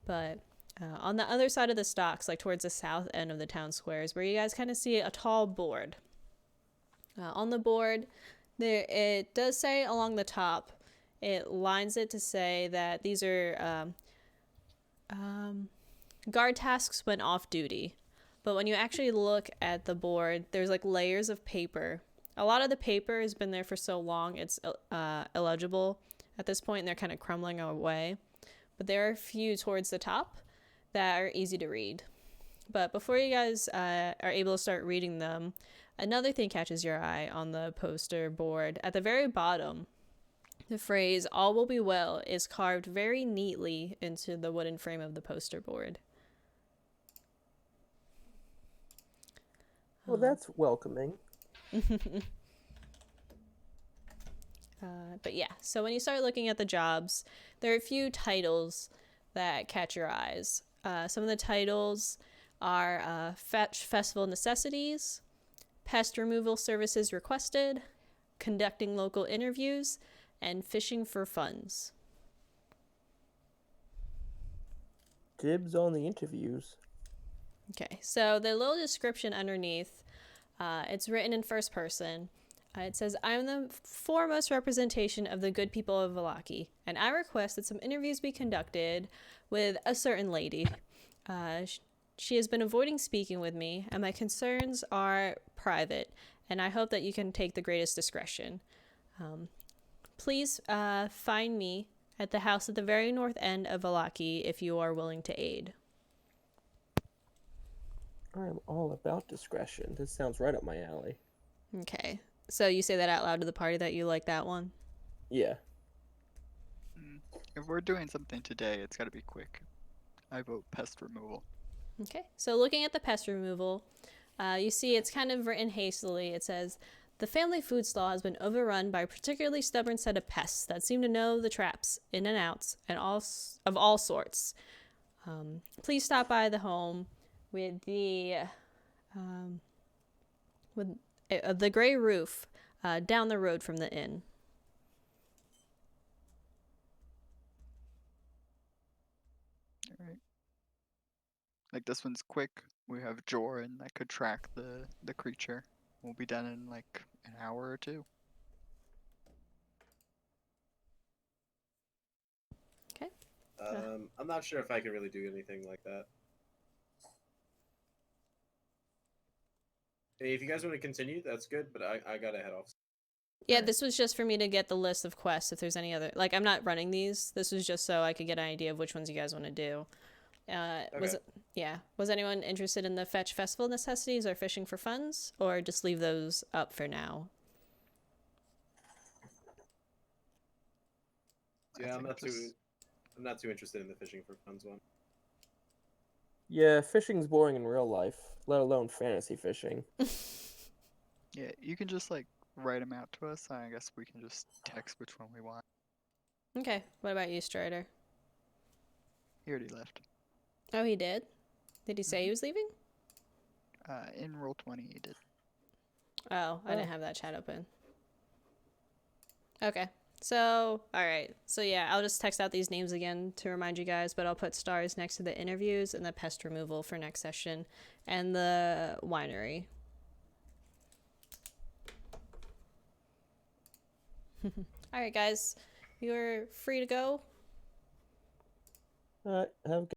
But on the other side of the stocks, like towards the south end of the town squares, where you guys kind of see a tall board. On the board, there it does say along the top. It lines it to say that these are guard tasks when off duty. But when you actually look at the board, there's like layers of paper. A lot of the paper has been there for so long, it's illegible at this point, and they're kind of crumbling away. But there are a few towards the top that are easy to read. But before you guys are able to start reading them, another thing catches your eye on the poster board. At the very bottom, the phrase, "all will be well," is carved very neatly into the wooden frame of the poster board. Well, that's welcoming. But yeah, so when you start looking at the jobs, there are a few titles that catch your eyes. Some of the titles are Fetch Festival Necessities, Pest Removal Services Requested, Conducting Local Interviews, and Fishing for Funds. Dibs on the interviews. Okay, so the little description underneath, it's written in first person. It says, "I'm the foremost representation of the good people of Vallaki, and I request that some interviews be conducted with a certain lady. She has been avoiding speaking with me, and my concerns are private, and I hope that you can take the greatest discretion. Please find me at the house at the very north end of Vallaki if you are willing to aid." I am all about discretion. This sounds right up my alley. Okay, so you say that out loud to the party that you like that one? Yeah. If we're doing something today, it's got to be quick. I vote pest removal. Okay, so looking at the pest removal, you see it's kind of written hastily. It says, "The family food stall has been overrun by a particularly stubborn set of pests that seem to know the traps in and outs and of all sorts. Please stop by the home with the gray roof down the road from the inn." All right. Like this one's quick. We have Jorin that could track the creature. We'll be done in like An hour or two. Okay. I'm not sure if I can really do anything like that. Hey, if you guys want to continue, that's good, but I gotta head off. Yeah, this was just for me to get the list of quests if there's any other. Like, I'm not running these. This was just so I could get an idea of which ones you guys want to do. Was anyone interested in the fetch festival necessities or fishing for funds, or just leave those up for now? Yeah, I'm not too interested in the fishing for funds one. Yeah, fishing's boring in real life, let alone fantasy fishing. Yeah, you can just like write them out to us. I guess we can just text which one we want. Okay. What about you, Stryder? He already left. Oh, he did? Did he say he was leaving? In Roll20 he did. Oh, I didn't have that chat open. Okay. So, alright. So yeah, I'll just text out these names again to remind you guys, but I'll put stars next to the interviews and the pest removal for next session and the winery. Alright, guys. You're free to go. Alright, have a good